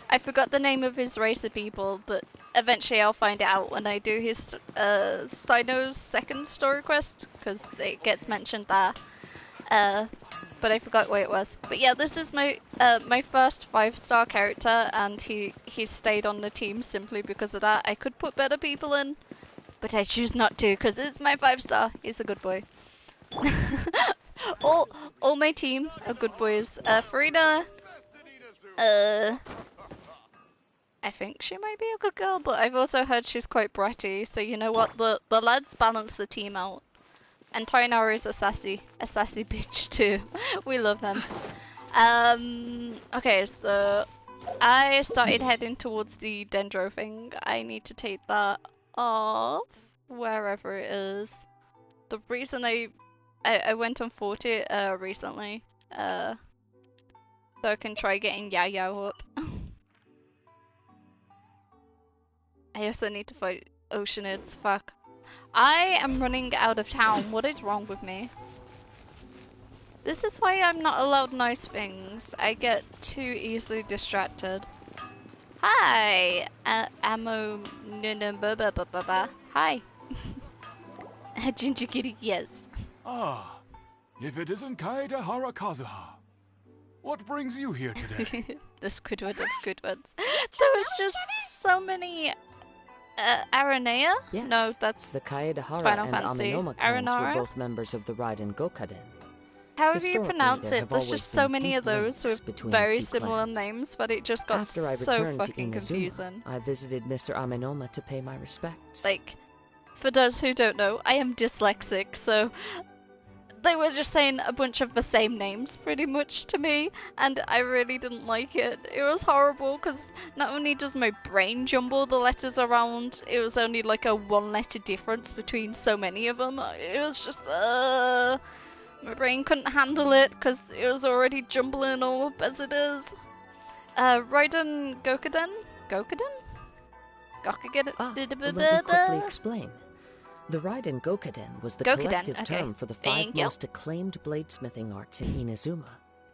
I forgot the name of his race of people, but eventually I'll find it out when I do his Sino's second story quest, because it gets mentioned there. But I forgot what it was. But yeah, this is my my first 5-star character, and he stayed on the team simply because of that. I could put better people in, but I choose not to because it's my 5-star. He's a good boy. all my team are good boys. Farina, I think she might be a good girl, but I've also heard she's quite bratty. So you know what, the lads balance the team out. And Tainara is a sassy bitch too. We love him. Okay, so I started heading towards the Dendro thing. I need to take that off wherever it is. The reason I went on 40 recently, so I can try getting Yao up. I also need to fight Oceanids. Fuck. I am running out of town. What is wrong with me? This is why I'm not allowed nice things. I get too easily distracted. Hi! Ammo... Hi! Ginger Kitty, yes. Ah, if it isn't Kaede Kazuha. What brings you here today? The Squidward of Squidwards. There was just so many... Aranea? Yes. No, that's the Kaedahara Final and Fantasy. Amenoma clans Aranara? were both members of the Raiden Gokaden. However you Historically, pronounce there it, have there's always just so been many deep of those links with between very the two similar clans. names, but it just got After I so returned to fucking Inazuma, confusing. I visited Mr. Amenoma to pay my respects. Like, for those who don't know, I am dyslexic, so they were just saying a bunch of the same names pretty much to me, and I really didn't like it. It was horrible because not only does my brain jumble the letters around, it was only like a 1-letter difference between so many of them. It was just my brain couldn't handle it because it was already jumbling all up as it is. Raiden Gokaden? Let me quickly explain. The Raiden Gokaden was the collective term for the 5 most acclaimed bladesmithing arts in Inazuma.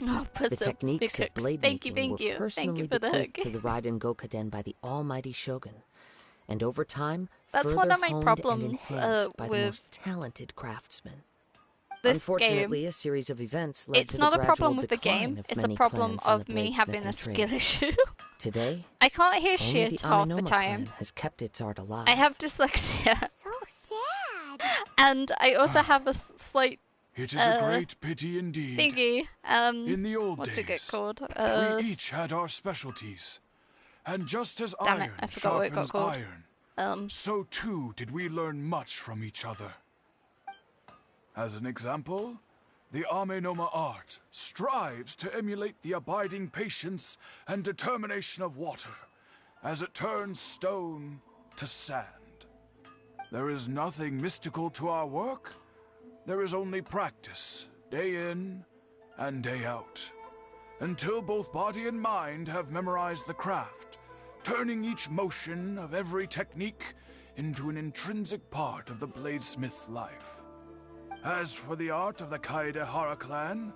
Oh, the techniques of blade making were personally bequeathed to the Raiden Gokaden by the almighty Shogun, and over time, that's further one of my honed problems and enhanced by the with most talented craftsmen. This Unfortunately, game, a series of events led it's to not the a problem gradual with the decline game, of it's a many problem clans in of the me having a bladesmithing skill trade. issue. Today, I can't hear only shit the half the Amenoma time. clan has kept its art alive. I have dyslexia. So sad. And I also have a slight It is a great pity indeed. thingy. In the old what's days, it get called? we each had our specialties. And just as Damn it, iron I forgot what it got sharpens called. iron, So too did we learn much from each other. As an example, the Amenoma art strives to emulate the abiding patience and determination of water as it turns stone to sand. There is nothing mystical to our work. There is only practice, day in and day out, until both body and mind have memorized the craft, turning each motion of every technique into an intrinsic part of the bladesmith's life. As for the art of the Kaedehara clan,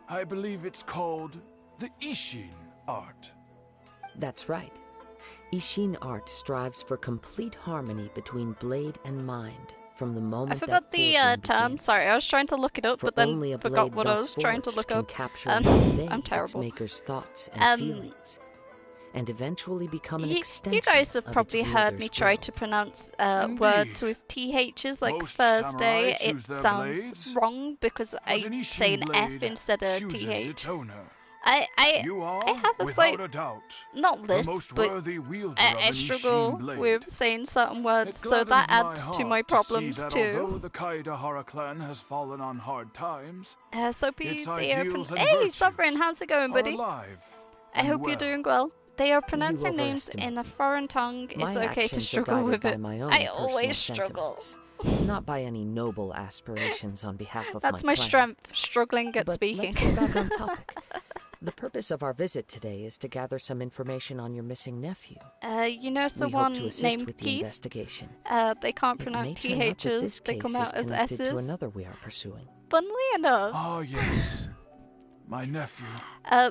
I believe it's called the Ishin art. That's right. Ishin art strives for complete harmony between blade and mind from the moment I forgot the term. Sorry, I was trying to look it up, but then forgot what I was trying to look up. I'm terrible. Its maker's thoughts and feelings, and eventually become an extension. You guys have of probably its heard wielder's me try will. to pronounce words with THs, like Most Thursday. samurai choose It their sounds blades, wrong because I but an say Ishin an F blade instead of chooses its TH. owner. I You are, have a without slight, a doubt, not the list, most but worthy wielder I of an struggle Ishin blade. with saying certain words, It so gladdens that my adds to my heart problems see that too. Although the Kaedehara clan has fallen on hard times, Soapy, its they are ideals and Hey, virtues Sovereign, how's it going, are buddy? alive I and hope well. you're doing well. They are pronouncing names overestimate in a foreign tongue. My It's okay to actions are struggle guided with by it. my own I personal always struggle. sentiments, not by any noble aspirations on behalf of That's my my clan. strength, struggling at But speaking. let's get back on topic. The purpose of our visit today is to gather some information on your missing nephew. You know We someone hope to assist named with the Keith? investigation. They can't It may pronounce turn out that THs, this they case come is out as connected to S's. another we are pursuing. Funnily enough, Ah, yes. My nephew.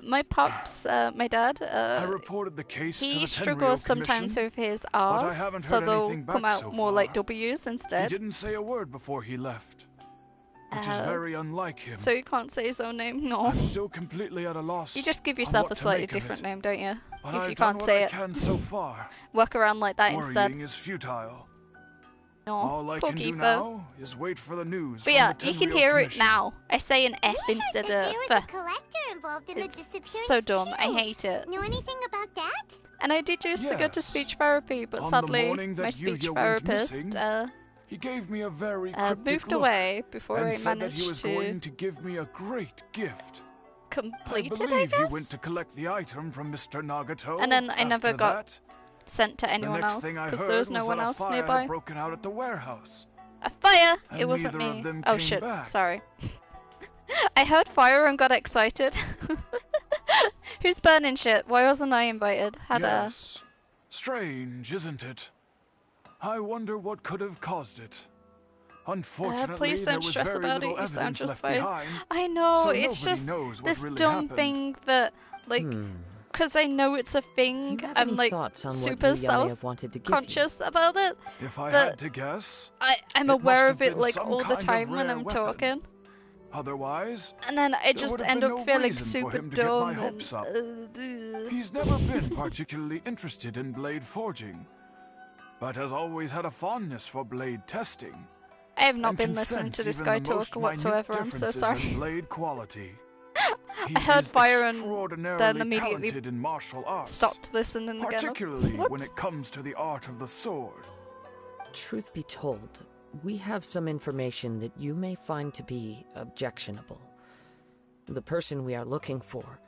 my pops, my dad, I reported the case to he the Tenryo struggles sometimes Commission, with his but I R's, haven't so heard they'll anything come back out so more like far. W's He instead. didn't say a word before he left, which is very unlike him. So you can't say his own name? No. I'm still completely at a loss. You just give on yourself what a to slightly make of different it. name, don't you? But If I've you done can't what say I it. can so far. Work around like that instead. Worrying is futile. No, All I poor can do Keeper. now is wait for the news. But from yeah, the you can Tenryo hear it Commission. now. I say an F We instead heard that of there was F. a collector involved in the disappearance So dumb. I too. hate it. Know anything about that? And I did used to go to Yes. speech therapy, but On the sadly, morning that my speech Yuya went therapist missing, He gave me a very cryptic moved look away before and I said that he managed was to going to give me a great gift. complete I it, I believe he guess? went to collect the item from Mr. Nagato. And then I never After got that, sent to the anyone next else thing I because heard there was was no one that a else fire nearby. had broken out at the warehouse. A fire! And It wasn't neither me. of them Oh came shit, back. sorry. I heard fire and got excited. Who's burning shit? Why wasn't I invited? Yes. Strange, isn't it? I wonder what could have caused it. Unfortunately, please there don't was stress very about it. little You sound evidence just left fine. behind. I know, so it's nobody just knows what this really dumb happened. thing that, like, because I know it's a Do thing, you have I'm any like thoughts on what super Yuya may have wanted to give you? self-conscious about it. If I that had to guess, I'm it aware must of have it been like some all the kind of time when rare I'm weapon. talking. Otherwise, And then I there just would have end been up no feeling reason for super him to get my dumb and hopes up. ugh. He's never been particularly interested in blade forging, but has always had a fondness for blade testing. I have not and been can listening sense to this even guy the most talk whatsoever, minute I'm so differences sorry. in blade quality. He I heard is fire and extraordinarily then immediately talented in martial arts, stopped listening again. particularly when Whoops. it comes to the art of the sword. Truth be told, we have some information that you may find to be objectionable. The person we are looking for,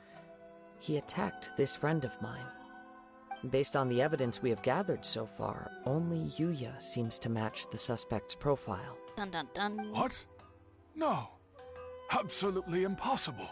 he attacked this friend of mine. Based on the evidence we have gathered so far, only Yuya seems to match the suspect's profile. Dun dun dun. What? No. Absolutely impossible.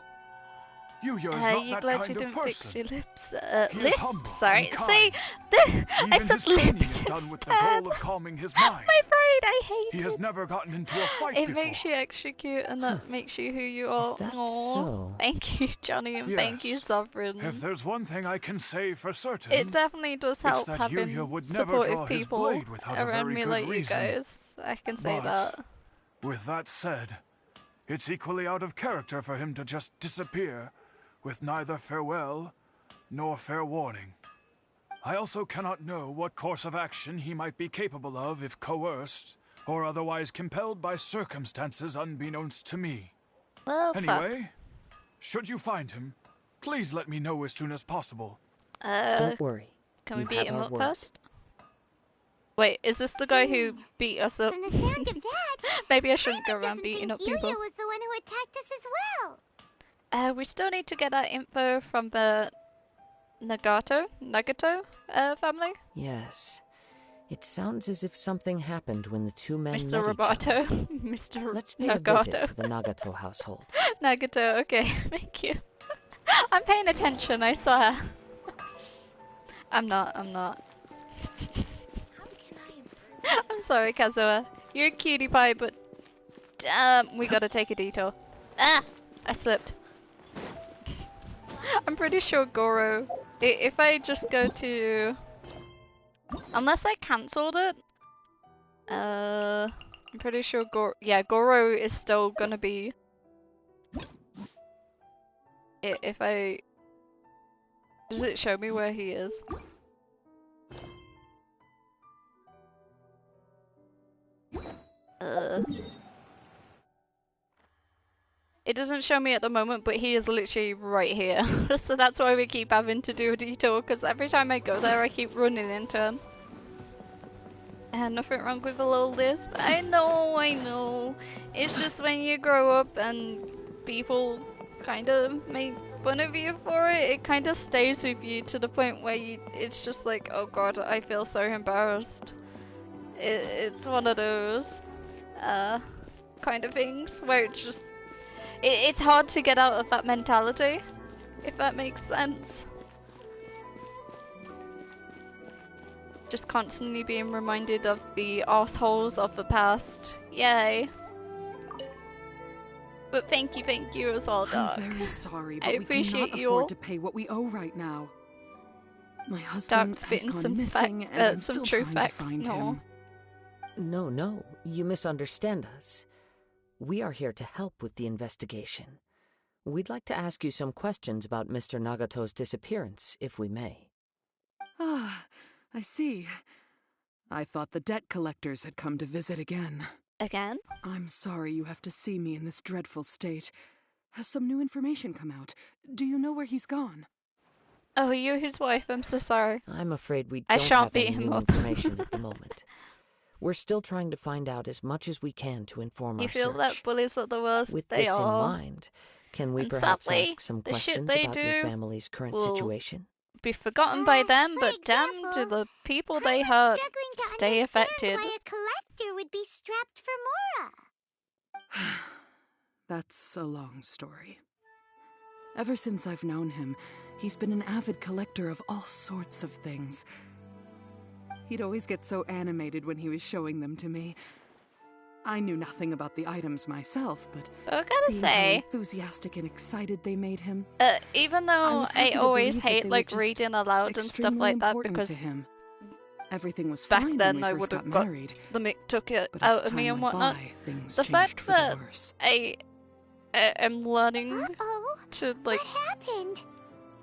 Yuya is You not glad that you kind of didn't fix person. your lips? He is Lips? humble Sorry. and See, kind. I Even said his training lips is done with the instead. goal of calming his mind. My brain, I hate He it. has never gotten into a fight It before. makes you extra cute, and that makes you who you are. that Aw. so? Thank you, Johnny, and thank you, Yes. Sovereign. If there's one thing I can say for certain, It definitely does it's help that having Yuya would never supportive draw his people blade without a around very me good like reason. you guys. I can say But that. with that said, it's equally out of character for him to just disappear with neither farewell nor fair warning. I also cannot know what course of action he might be capable of if coerced or otherwise compelled by circumstances unbeknownst to me. Well, Anyway, should you find him, please let me know as soon as possible. fuck. Don't worry. Can we you beat have him our up word. first? Wait, is this the guy who beat us up? From the sound of that, Maybe I shouldn't go Paimon around doesn't beating think up people. Yuya was the one who attacked us as well. We still need to get that info from the Nagato family. Yes. It sounds as if something happened when the two men Mr. met each other. Roboto. Mr. Let's pay a visit to the Nagato household. Nagato, okay, thank you. I'm paying attention, I swear. I'm not. I'm sorry, Kazuha. You're a cutie pie, but we gotta take a detour. Ah! I slipped. I'm pretty sure Goro... If I just go to... Unless I cancelled it... I'm pretty sure Goro is still gonna be... If I... Does it show me where he is? It doesn't show me at the moment, but he is literally right here. So that's why we keep having to do a detour, because every time I go there I keep running into him. And nothing wrong with a little lisp. I know. It's just when you grow up and people kind of make fun of you for it, it kind of stays with you to the point where it's just like, oh god, I feel so embarrassed. It's one of those kind of things where it's just it's hard to get out of that mentality, if that makes sense. Just constantly being reminded of the assholes of the past. Yay. But thank you as well, Dark. I'm very sorry, but I we appreciate cannot you afford all. to pay what we owe right now. My husband Dark's has spitting gone some missing, and I'm some still true trying facts. to find No. him. No, you misunderstand us. We are here to help with the investigation. We'd like to ask you some questions about Mr. Nagato's disappearance, if we may. Ah, I see. I thought the debt collectors had come to visit again. Again? I'm sorry you have to see me in this dreadful state. Has some new information come out? Do you know where he's gone? Oh, you're his wife. I'm so sorry. I'm afraid we I don't shan't have beat any him new up. information at the moment. We're still trying to find out as much as we can to inform You our feel search. that bullies are the worst? With They this are. in mind, can we And perhaps sadly, ask some the shit questions they about your do family's current will situation? be forgotten by them, For but damn example, to the people they I'm hurt struggling to stay understand affected. why a collector would be strapped for Mora. That's a long story. Ever since I've known him, he's been an avid collector of all sorts of things. He'd always get so animated when he was showing them to me. I knew nothing about the items myself, but I gotta seeing how say, enthusiastic and excited they made him, even I though was I happy to always believe that hate they like were just reading aloud and stuff extremely like that important because to him. Everything was back fine then when we I first would got have got married, the Mick took it but as out of time me and went whatnot. by, things The changed fact for that the worse. I am learning Uh-oh. to like What happened?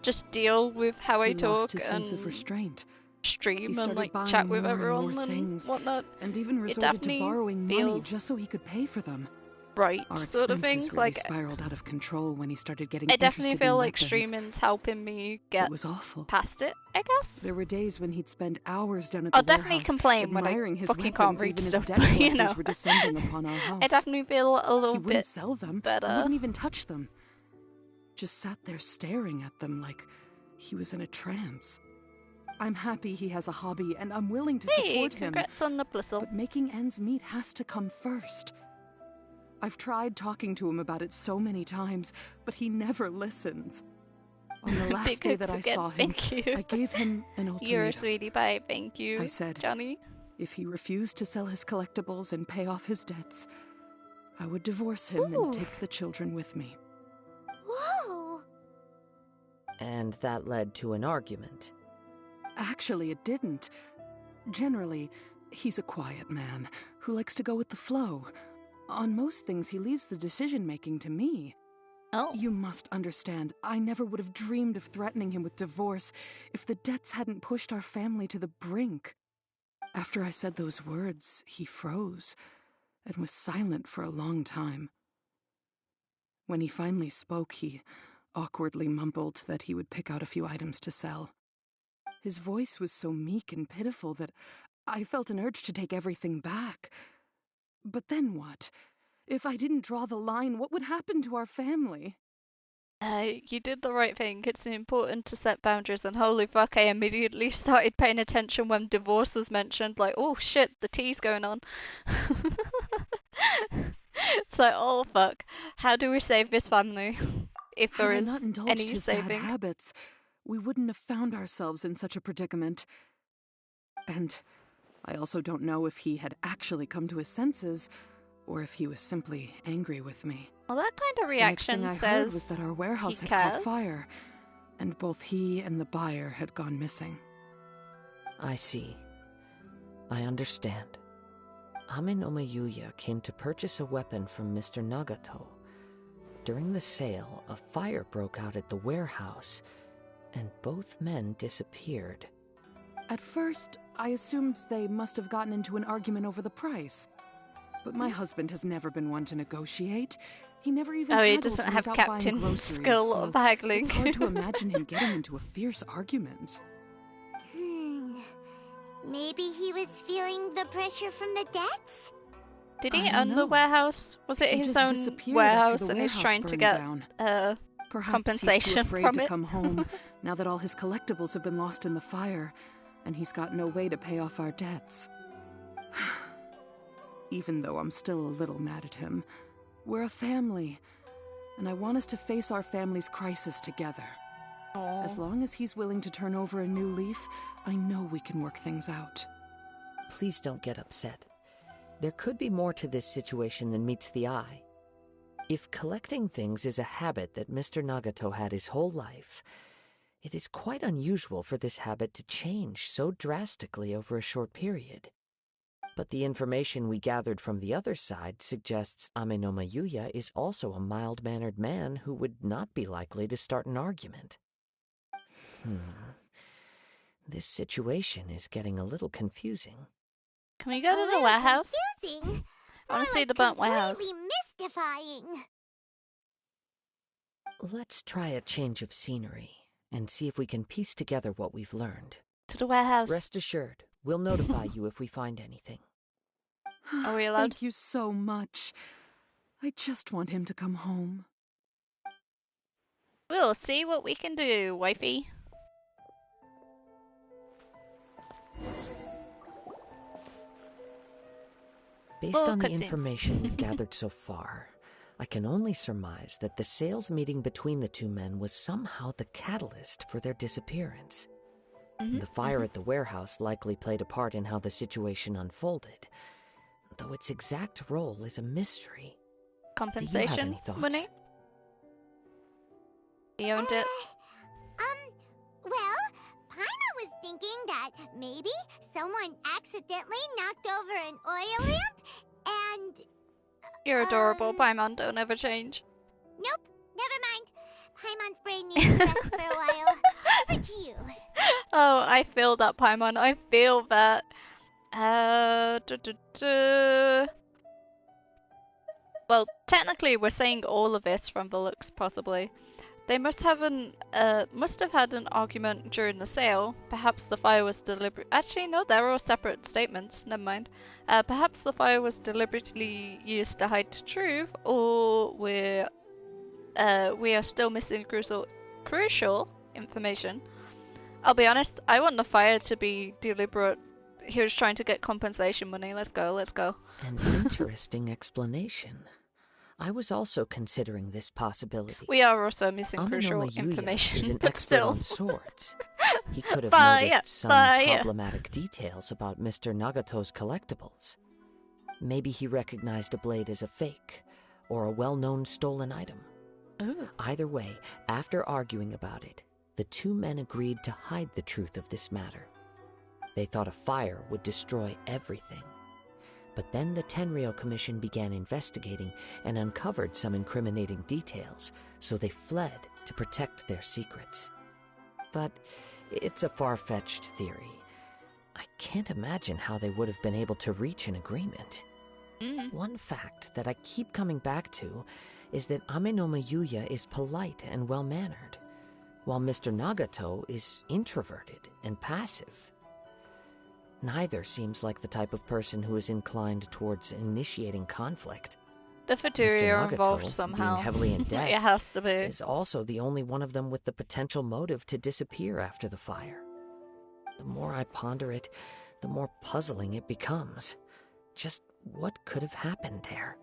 just deal with how I He lost talk his sense of and restraint. He stream and started like buying chat with more and more everyone and things, whatnot. and even It resorted to definitely borrowing money feels just so he could pay for them. right Our sort of expenses thing. really Like spiraled out of control when he started getting I interested definitely feel in like weapons. streaming's helping me get It was awful. past it, I guess. There were days when he'd spend hours down at I'll the definitely warehouse complain when I admiring his fucking weapons, can't read even stuff, as debt but you collectors know. were descending upon our house. I definitely feel a little He bit wouldn't sell them, better. wouldn't even touch them. Just sat there staring at them like he was in a trance. I'm happy he has a hobby, and I'm willing to Hey, support him. congrats on the blizzle. But making ends meet has to come first. I've tried talking to him about it so many times, but he never listens. On the last day that I again, saw him, thank you. I gave him an ultimatum. You're a sweetie pie, thank you. I said, Johnny. if he refused to sell his collectibles and pay off his debts, I would divorce him Ooh. and take the children with me. Whoa. And that led to an argument. Actually, it didn't. Generally, he's a quiet man who likes to go with the flow. On most things, he leaves the decision-making to me. Oh. You must understand, I never would have dreamed of threatening him with divorce if the debts hadn't pushed our family to the brink. After I said those words, he froze and was silent for a long time. When he finally spoke, he awkwardly mumbled that he would pick out a few items to sell. His voice was so meek and pitiful that I felt an urge to take everything back. But then what? If I didn't draw the line, what would happen to our family? You did the right thing. It's important to set boundaries, and holy fuck, I immediately started paying attention when divorce was mentioned. Like, oh shit, the tea's going on. It's like, oh fuck, how do we save this family? If there Had is I not indulged any his saving. bad habits, we wouldn't have found ourselves in such a predicament. And I also don't know if he had actually come to his senses, or if he was simply angry with me. Well, that kind of The reaction next thing I heard says was that our warehouse he had caught cares. fire, and both he and the buyer had gone missing. I see. I understand. Ame no Yuya came to purchase a weapon from Mr. Nagato. During the sale, a fire broke out at the warehouse, and both men disappeared. At first, I assumed they must have gotten into an argument over the price. But my husband has never been one to negotiate. He never even Oh, he haggles doesn't when have he's out buying captain groceries, skill so of haggling. it's hard to imagine him getting into a fierce argument. Maybe he was feeling the pressure from the debts? Did he I don't own the know. warehouse? Was it He his just own disappeared warehouse after the and he's warehouse trying to burned get down. Perhaps compensation he's too afraid from to it? come home now that all his collectibles have been lost in the fire, and he's got no way to pay off our debts. Even though I'm still a little mad at him, we're a family, and I want us to face our family's crisis together. Aww. As long as he's willing to turn over a new leaf, I know we can work things out. Please don't get upset. There could be more to this situation than meets the eye. If collecting things is a habit that Mr. Nagato had his whole life, it is quite unusual for this habit to change so drastically over a short period. But the information we gathered from the other side suggests Ame no Yuya is also a mild-mannered man who would not be likely to start an argument. This situation is getting a little confusing. Can we go to the warehouse? Confusing. I want to see More the burnt warehouse. completely mystifying. Let's try a change of scenery and see if we can piece together what we've learned. To the warehouse. Rest assured, we'll notify you if we find anything. Are we allowed? Thank you so much. I just want him to come home. We'll see what we can do, wifey. Based on the cutscenes. information we've gathered so far, I can only surmise that the sales meeting between the two men was somehow the catalyst for their disappearance. The fire at the warehouse likely played a part in how the situation unfolded, though its exact role is a mystery. Compensation any thoughts? money? He owned it. Well, Paimon was thinking that maybe someone accidentally knocked over an oil lamp and... You're adorable, Paimon. Don't ever change. Nope, never mind. Paimon's brain needs to rest for a while. Over to you. Oh, I feel that, Paimon. I feel that. Well, technically, we're saying all of this from the looks, possibly. They must have had an argument during the sale. Perhaps the fire was deliberate. Actually, no, they're all separate statements. Never mind. Perhaps the fire was deliberately used to hide the truth, or we are still missing crucial information. I'll be honest. I want the fire to be deliberate. He was trying to get compensation money. Let's go. Let's go. An interesting explanation. I was also considering this possibility. We are also missing Ame no crucial Yuya information, is an but expert still. on swords. He could have Fire, noticed some fire. problematic details about Mr. Nagato's collectibles. Maybe he recognized a blade as a fake, or a well-known stolen item. Ooh. Either way, after arguing about it, the two men agreed to hide the truth of this matter. They thought a fire would destroy everything. But then the Tenryou Commission began investigating and uncovered some incriminating details, so they fled to protect their secrets. But it's a far-fetched theory. I can't imagine how they would have been able to reach an agreement. One fact that I keep coming back to is that Ame no Yuya is polite and well-mannered, while Mr. Nagato is introverted and passive. Neither seems like the type of person who is inclined towards initiating conflict. The Futuri Mr. are involved Nagato, somehow. being heavily in debt, It has to be. is also the only one of them with the potential motive to disappear after the fire. The more I ponder it, the more puzzling it becomes. Just what could have happened there?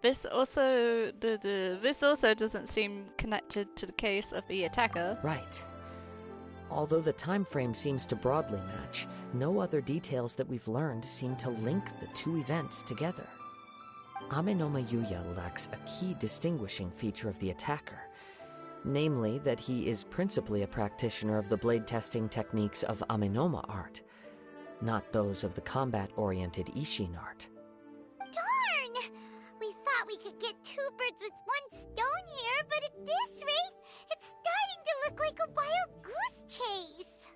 This also this also doesn't seem connected to the case of the attacker. Right. Although the time frame seems to broadly match, no other details that we've learned seem to link the two events together. Amenoma Yuya lacks a key distinguishing feature of the attacker, namely that he is principally a practitioner of the blade testing techniques of Amenoma art, not those of the combat-oriented Ishin art. Darn! We thought we could get 2 birds with 1 stone here, but at this rate, it's starting to look like a wild goose chase.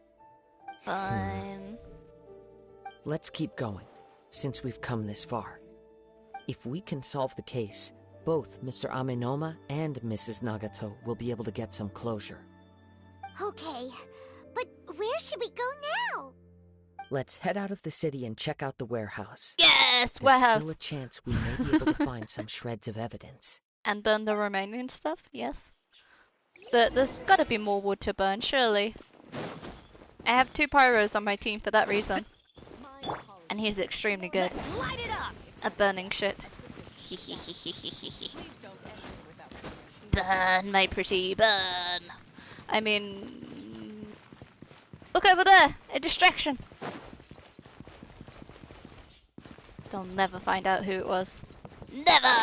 Fine. Let's keep going, since we've come this far. If we can solve the case, both Mr. Amenoma and Mrs. Nagato will be able to get some closure. Okay, but where should we go now? Let's head out of the city and check out the warehouse. Yes, There's warehouse. still a chance we may be able to find some shreds of evidence. And burn the remaining stuff, yes. There's gotta be more wood to burn, surely. I have 2 pyros on my team for that reason. And he's extremely good at burning shit. Burn, my pretty, burn. I mean... Look over there! A distraction! They'll never find out who it was. Never!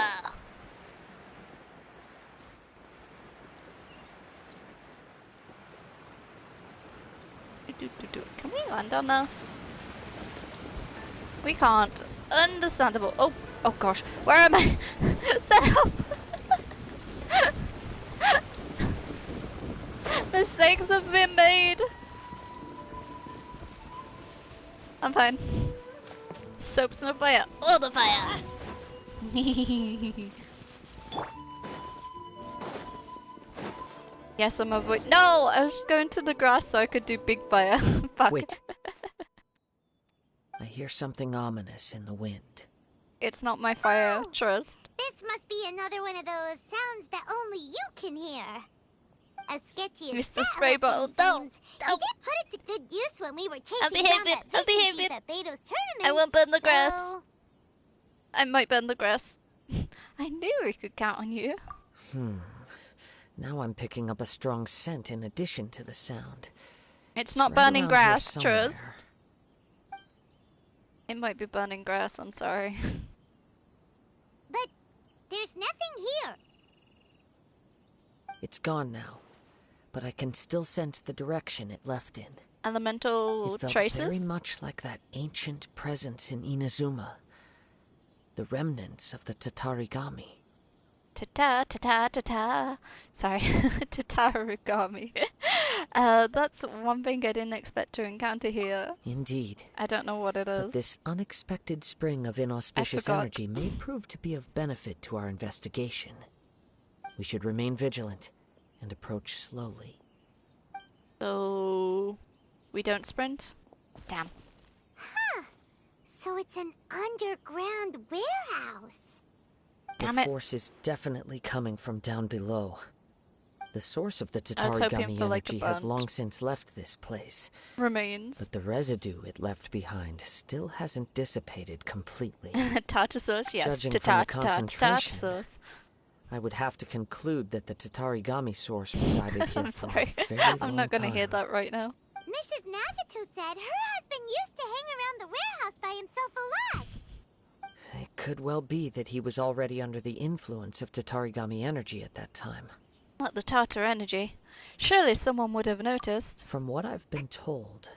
Can we land on there? We can't. Understandable. Oh, oh gosh. Where am I? Set up! Mistakes have been made. I'm fine. Soap's no fire. Oh, the fire! Yes, I'm avoiding. No! I was going to the grass so I could do big fire. Fuck. Wait. I hear something ominous in the wind. It's not my fire, trust. This must be another one of those sounds that only you can hear. As sketchy as Use the that spray whole bottle. thing No, seems, no. we did put it to good use when we were I'll chasing behave down it. that I'll vision behave thief it. at Beto's tournament. I won't burn the grass. so- I might burn the grass. I knew we could count on you. Now I'm picking up a strong scent in addition to the sound. It's not right burning around here grass, somewhere. trust. It might be burning grass, I'm sorry. But there's nothing here. It's gone now, but I can still sense the direction it left in. Elemental It felt traces? very much like that ancient presence in Inazuma. The remnants of the Tatarigami. Ta-ta, ta-ta, ta-ta. Sorry, Tatarigami. That's one thing I didn't expect to encounter here. Indeed. I don't know what it But is. this unexpected spring of inauspicious forgot. energy may prove to be of benefit to our investigation. We should remain vigilant and approach slowly. So... we don't sprint? Damn. Huh. So it's an underground warehouse. Damn The it. force is definitely coming from down below. The source of the I was hoping Tatarigami for, like, a energy has burnt long since left this place, remains. but the residue it left behind still hasn't dissipated completely. Tartar sauce, yes. Judging from the Tartar concentration, sauce. I would have to conclude that the Tatarigami source resided here I'm for sorry. a very long I'm not gonna time. hear that right now. Mrs. Nagato said her husband used to hang around the warehouse by himself a lot. It could well be that he was already under the influence of Tatarigami energy at that time. Not the Tartar energy. Surely someone would have noticed. From what I've been told,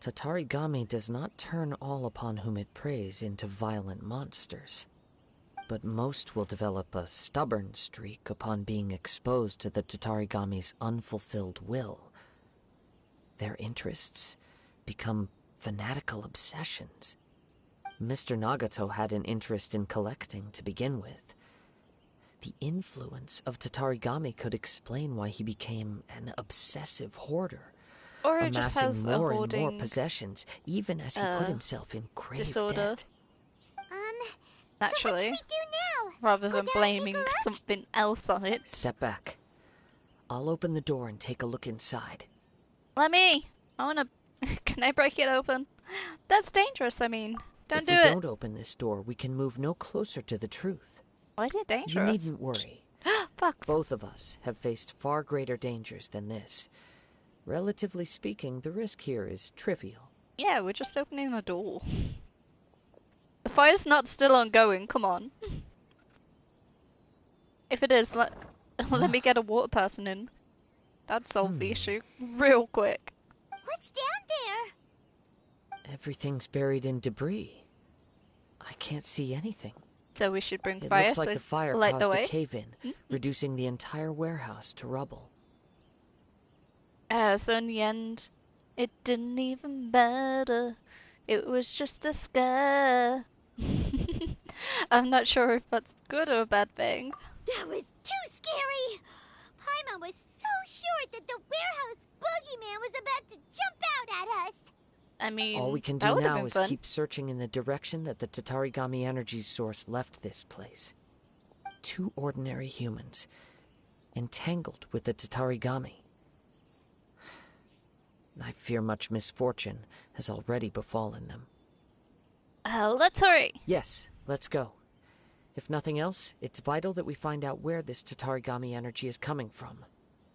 Tatarigami does not turn all upon whom it preys into violent monsters. But most will develop a stubborn streak upon being exposed to the Tatarigami's unfulfilled will. Their interests become fanatical obsessions. Mr. Nagato had an interest in collecting to begin with. The influence of Tatarigami could explain why he became an obsessive hoarder, Or he just has amassing a more and more hoarding possessions, even as he put himself in grave disorder. debt. Naturally, so what should we do now? rather Go than down and take a blaming look? something else on it. Step back. I'll open the door and take a look inside. Let me! I wanna... Can I break it open? That's dangerous, I mean. Don't do if it! we don't open this door, we can move no closer to the truth. Why is it You dangerous? needn't worry. Fuck. Both of us have faced far greater dangers than this. Relatively speaking, the risk here is trivial. Yeah, we're just opening the door. The fire's not still ongoing, come on. If it is, let me get a water person in. That'd solve the issue real quick. What's down there? Everything's buried in debris. I can't see anything. So we should bring It fire looks like so the fire light the caused way. a cave-in, reducing the entire warehouse to rubble. So in the end, it didn't even matter. It was just a scare. I'm not sure if that's good or a bad thing. That was too scary! Paimon was so sure that the warehouse boogeyman was about to jump out at us! I mean, All we can that do would've now been is fun. keep searching in the direction that the Tatarigami energy source left this place. 2 ordinary humans, entangled with the Tatarigami. I fear much misfortune has already befallen them. Let's hurry! Yes, let's go. If nothing else, it's vital that we find out where this Tatarigami energy is coming from.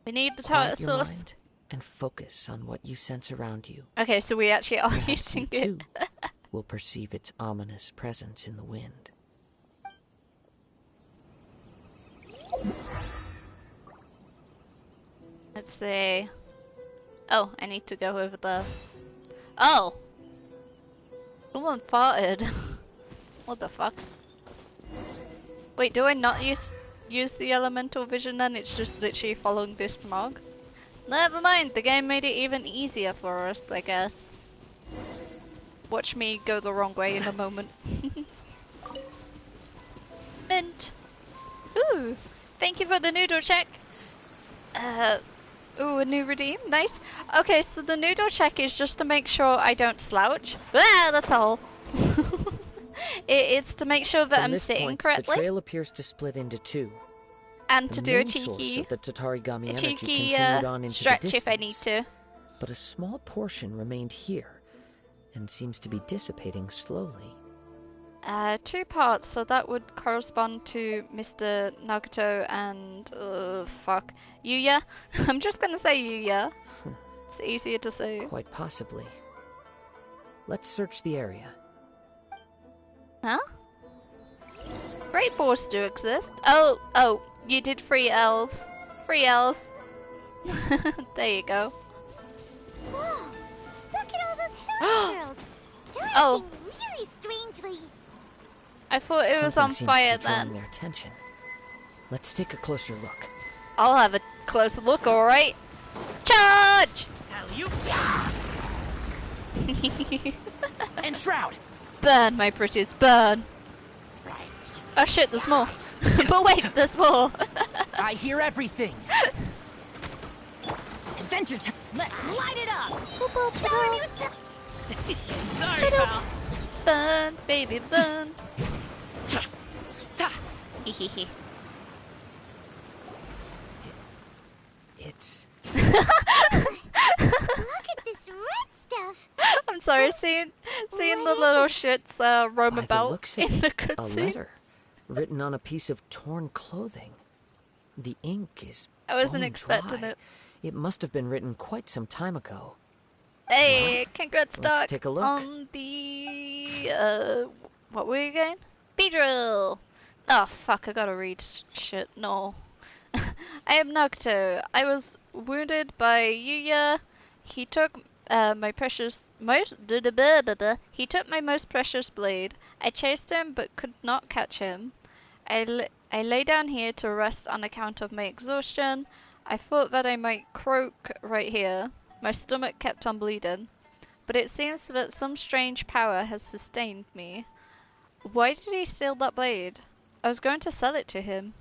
We need the Quiet target your source. mind and focus on what you sense around you. Okay, so we actually are Perhaps using you, it. too, will perceive its ominous presence in the wind. Let's see. Oh, I need to go over there. Oh! Someone farted. What the fuck? Wait, do I not use the elemental vision then? It's just literally following this smog? Never mind, the game made it even easier for us, I guess. Watch me go the wrong way in a moment. Mint! Ooh! Thank you for the noodle check! Ooh, a new redeem, nice. Okay, so the noodle check is just to make sure I don't slouch. Ah, that's all. It's to make sure that From I'm this sitting point, correctly. the trail appears to split into 2. And The to do a main source cheeky, of the Tatarigami a energy cheeky continued on into stretch the distance, if I need to. but a small portion remained here, and seems to be dissipating slowly. 2 parts, so that would correspond to Mr. Nagato and, fuck, Yuya? I'm just gonna say Yuya. It's easier to say. Quite possibly. Let's search the area. Huh? Great balls do exist. Oh, you did 3 L's. 3 L's. There you go. Whoa! Look at all those hair curls! They're Oh. acting really strangely. I thought it was Something on seems fire to be drawing then. their attention. Let's take a closer look. I'll have a closer look, alright? Charge! And Shroud! Burn, my pretties, burn! Oh shit, there's more. But wait, there's more. I hear everything! Adventure time. Let's light it up. Shower me with the... Sorry, pal! Burn, baby, burn. Hehehe. It's... Look at this red stuff! I'm sorry, seeing the little shits roam By the about looks of in it, the a cutscene. letter written on a piece of torn clothing. The ink is I wasn't bone expecting dry. it. It must have been written quite some time ago. Hey, congrats, Let's Doc, take a look. on the, what were you again? B-drill! Oh, fuck, I gotta read shit, no. I am Nocto. I was wounded by Yuya. He took my most precious blade. I chased him, but could not catch him. I lay down here to rest on account of my exhaustion. I thought that I might croak right here. My stomach kept on bleeding. But it seems that some strange power has sustained me. Why did he steal that blade? I was going to sell it to him.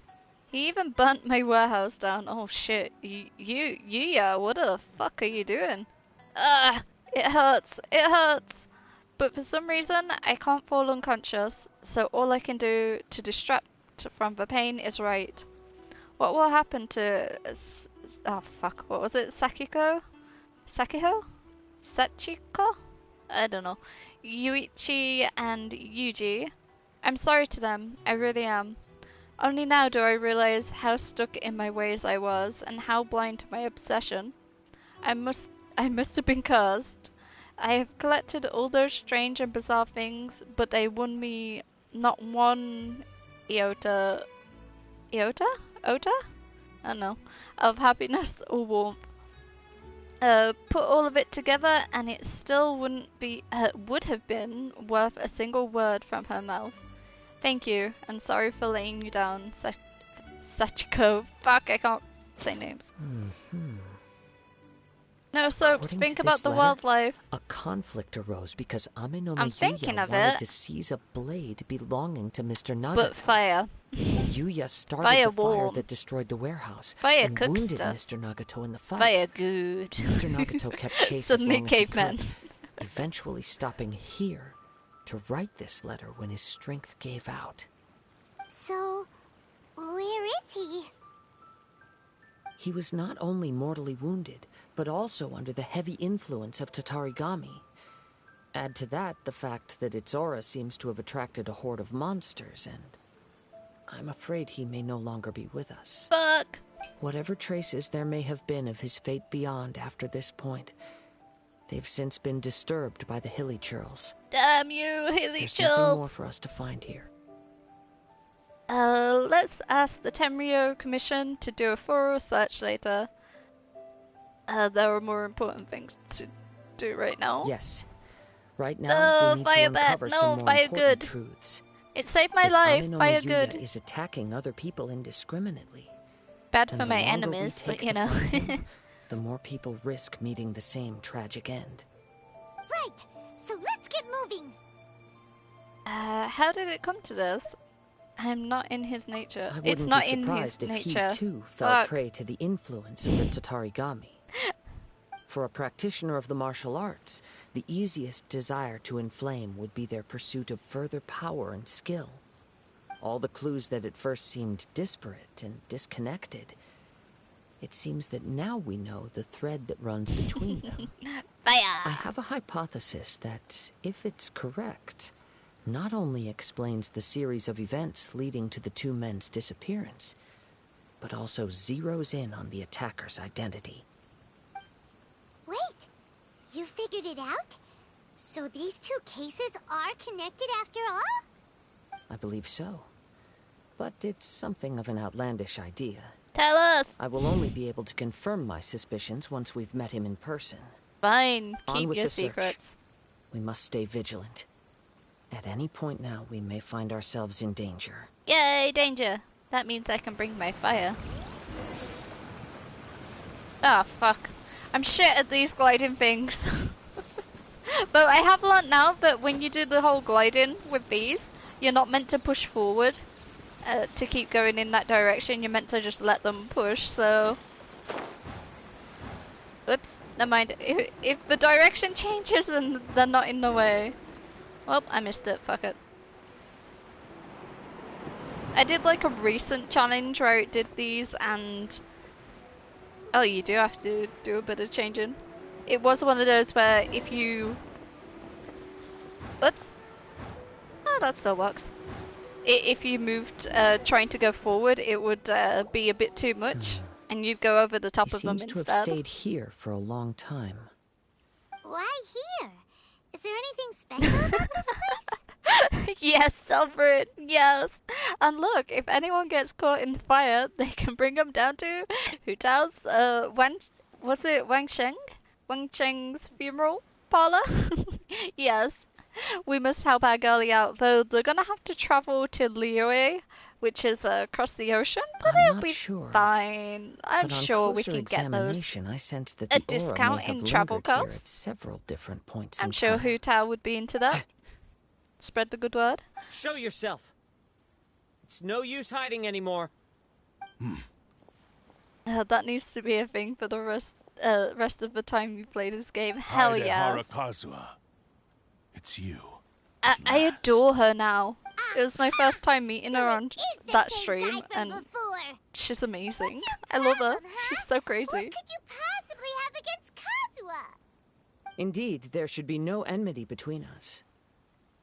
He even burnt my warehouse down. Oh shit. Yuya, what the fuck are you doing? It hurts. It hurts. But for some reason, I can't fall unconscious, so all I can do to distract from the pain is write. What will happen to... oh, fuck. What was it? Sakiho? Sachiko? I don't know. Yuichi and Yuji. I'm sorry to them. I really am. Only now do I realize how stuck in my ways I was, and how blind to my obsession. I must have been cursed. I have collected all those strange and bizarre things, but they won me not one iota? Ota? I don't know. Of happiness or warmth. Put all of it together and it still would have been worth a single word from her mouth. Thank you, and sorry for letting you down, Sachiko. Fuck, I can't say names. No, Soaps, think about the wildlife. A conflict arose because Ame no I'm thinking Yuya of wanted it. to seize a blade belonging to Mr. Nagato. But fire. Yuya started Fire the fire warm. that destroyed the warehouse Fire and cooks wounded stuff. Mr. Nagato in the fight. Fire good. Mr. Nagato kept chase as Suddenly long as he caveman. could, eventually stopping here to write this letter when his strength gave out. So, where is he? He was not only mortally wounded, but also under the heavy influence of Tatarigami. Add to that the fact that its aura seems to have attracted a horde of monsters, and I'm afraid he may no longer be with us. Fuck! Whatever traces there may have been of his fate beyond after this point, they've since been disturbed by the hilly churls. Damn you, hilly There's nothing churls! more for us to find here. Let's ask the Tenryo Commission to do a thorough search later. There are more important things to do right now. Yes. Right now, we need to fire bad. uncover No, some more fire important good. truths. It saved my If life. Ame no Fire Yuya good. is attacking other people indiscriminately, Bad then for the my longer we enemies, take but you to know. find him, the more people risk meeting the same tragic end. Right, so let's get moving. How did it come to this? I'm not in his nature. I It's wouldn't not be in his surprised if nature. he too fell Fuck. prey to the influence of the Tatarigami. For a practitioner of the martial arts, the easiest desire to inflame would be their pursuit of further power and skill. All the clues that at first seemed disparate and disconnected, it seems that now we know the thread that runs between them. Fire! I have a hypothesis that, if it's correct, not only explains the series of events leading to the two men's disappearance, but also zeroes in on the attacker's identity. Wait, you figured it out? So these two cases are connected after all? I believe so. But it's something of an outlandish idea. Tell us! I will only be able to confirm my suspicions once we've met him in person. Fine, On keep with your the search. secrets. We must stay vigilant. At any point now, we may find ourselves in danger. Yay, danger! That means I can bring my fire. Ah, fuck. I'm shit at these gliding things. But I have learnt now that when you do the whole gliding with these, you're not meant to push forward to keep going in that direction. You're meant to just let them push, so... Oops, never mind. If the direction changes, then they're not in the way. Well, I missed it. Fuck it. I did like a recent challenge where it did these and... Oh, you do have to do a bit of changing. It was one of those where if you... Oops. Oh, that still works. If you moved trying to go forward, it would be a bit too much. And you'd go over the top He of them seems to instead. have stayed here for a long time. Why here? Is there anything special about this place? Yes, Selfrid, yes. And look, if anyone gets caught in fire, they can bring them down to Hu Tao's, was it Wang Sheng? Wang Sheng's funeral parlor? Yes. We must help our girlie out, though they're gonna have to travel to Liyue, which is across the ocean, but I'm it'll not be sure. fine. I'm But on sure we closer can get those. examination, I sense that A the aura discount may have in travel lingered here costs? at several different points I'm in sure time. Hu Tao would be into that. Spread the good word. Show yourself. It's no use hiding anymore. That needs to be a thing for the rest rest of the time you play this game. Hell yeah. Kazuha. It's you. I adore her now. It was my first time meeting her on that stream, and she's amazing. I love her. She's so crazy. What could you possibly have against Kazuha? Indeed, there should be no enmity between us.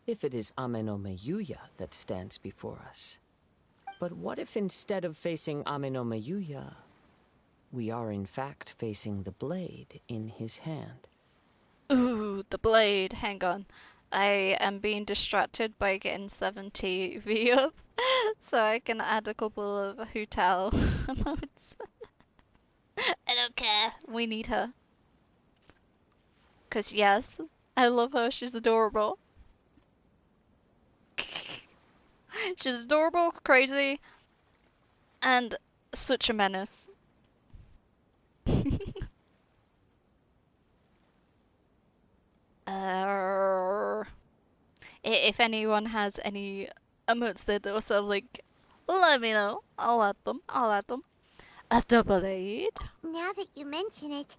If it is Amenome Yuya that stands before us. But what if instead of facing Amenome Yuya, we are in fact facing the blade in his hand? Ooh, the blade. Hang on. I am being distracted by getting 70V up, so I can add a couple of hotel emotes. I don't care. We need her. Cause yes, I love her. She's adorable. She's adorable, crazy, and such a menace. If anyone has any emotes that also link, let me know. I'll add them. A double blade. Now that you mention it,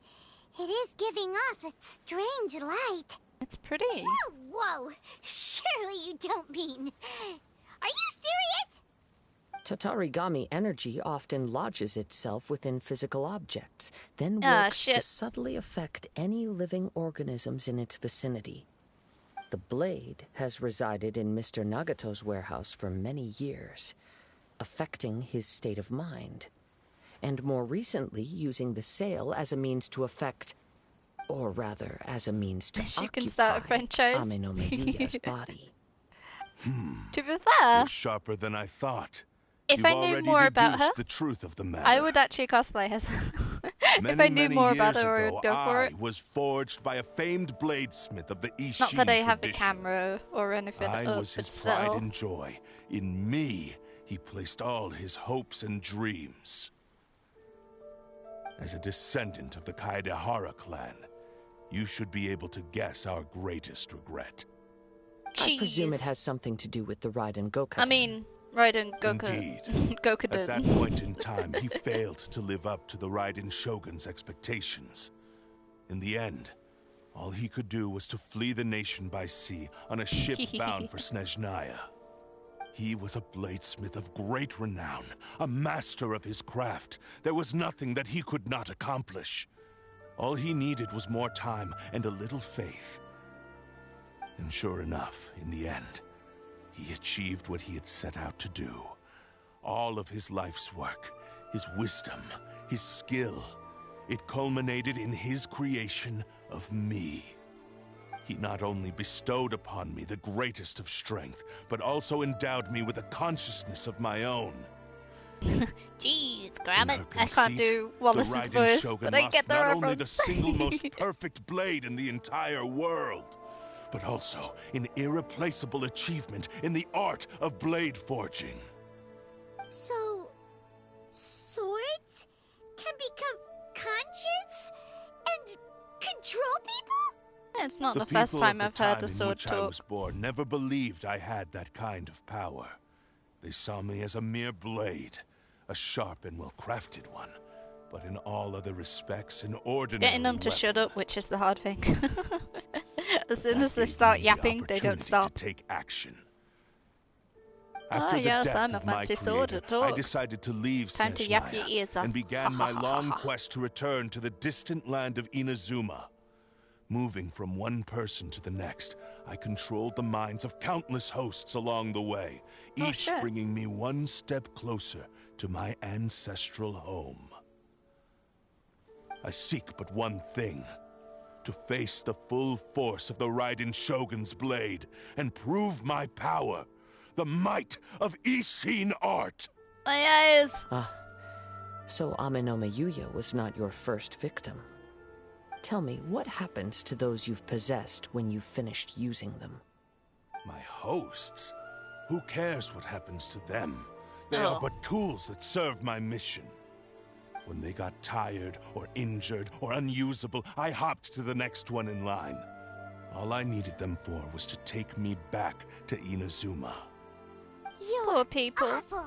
it is giving off a strange light. It's pretty. Whoa! Surely you don't mean... Are you serious? Tatarigami energy often lodges itself within physical objects, then works to subtly affect any living organisms in its vicinity. The blade has resided in Mr. Nagato's warehouse for many years, affecting his state of mind, and more recently using the sale as a means to affect, or rather as a means to occupy Amenome Yuya's body. To be fair, you're sharper than I thought. If I knew more about her, the truth of the matter. I would actually cosplay her. If I knew more about her, I would go for it. I was forged by a famed bladesmith of the Ishin Not that I have the tradition. camera or anything. I was his pride and joy. In me, he placed all his hopes and dreams. As a descendant of the Kaedehara clan, you should be able to guess our greatest regret. I presume it has something to do with the Raiden Gokuden. I mean, Raiden Indeed. Gokuden. At that point in time, he failed to live up to the Raiden Shogun's expectations. In the end, all he could do was to flee the nation by sea on a ship bound for Snezhnaya. He was a bladesmith of great renown, a master of his craft. There was nothing that he could not accomplish. All he needed was more time and a little faith. And sure enough, in the end, he achieved what he had set out to do. All of his life's work, his wisdom, his skill, it culminated in his creation of me. He not only bestowed upon me the greatest of strength, but also endowed me with a consciousness of my own. Jeez, grab it. I can't do Wallace's voice, but I get the not reference. only the single most perfect blade in the entire world, but also an irreplaceable achievement in the art of blade forging. So, swords can become conscious and control people? It's not the first time I've heard the sword talk. I was born never believed I had that kind of power. They saw me as a mere blade, a sharp and well-crafted one, but in all other respects an ordinary Getting them to weapon. shut up, which is the hard thing. As soon as they start yapping, they don't stop. To take action. After After I'm a of my fancy sword creator, at all. I decided to leave Time to yap your Snezhnaya ears off. and began my long quest to return to the distant land of Inazuma. Moving from one person to the next, I controlled the minds of countless hosts along the way, each bringing me one step closer to my ancestral home. I seek but one thing: to face the full force of the Raiden Shogun's blade and prove my power, the might of Ishin art. My eyes! So Amenome Yuya was not your first victim. Tell me, what happens to those you've possessed when you've finished using them? My hosts? Who cares what happens to them? They are but tools that serve my mission. When they got tired, or injured, or unusable, I hopped to the next one in line. All I needed them for was to take me back to Inazuma. Poor people. Awful.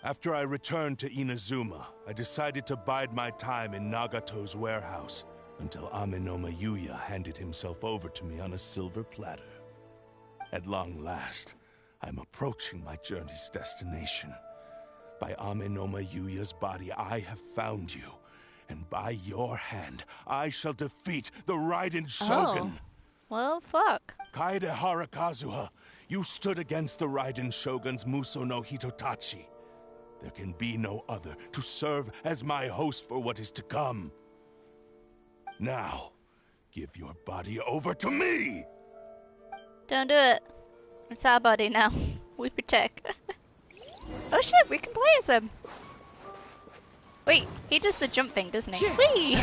After I returned to Inazuma, I decided to bide my time in Nagato's warehouse until Amenoma Yuya handed himself over to me on a silver platter. At long last, I'm approaching my journey's destination. By Amenoma Yuya's body, I have found you. And by your hand, I shall defeat the Raiden Shogun. Oh. Well, fuck. Kaedehara Kazuha, you stood against the Raiden Shogun's Muso no Hitotachi. There can be no other to serve as my host for what is to come. Now, give your body over to me! Don't do it. It's our body now. We protect. Oh shit, we can play as him. Wait, he does the jump thing, doesn't he? Whee!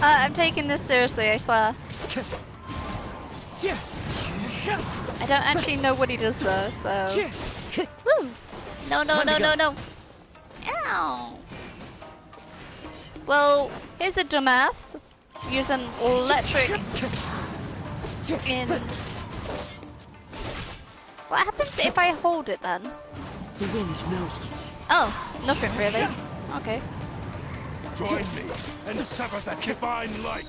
I'm taking this seriously, I swear. I don't actually know what he does though, so... Woo! No, no, no, no, no! Ow! Well, here's a dumbass using electric in... What happens if I hold it then? The wind knows me. Oh, nothing really. Okay. Join me and sever that divine light!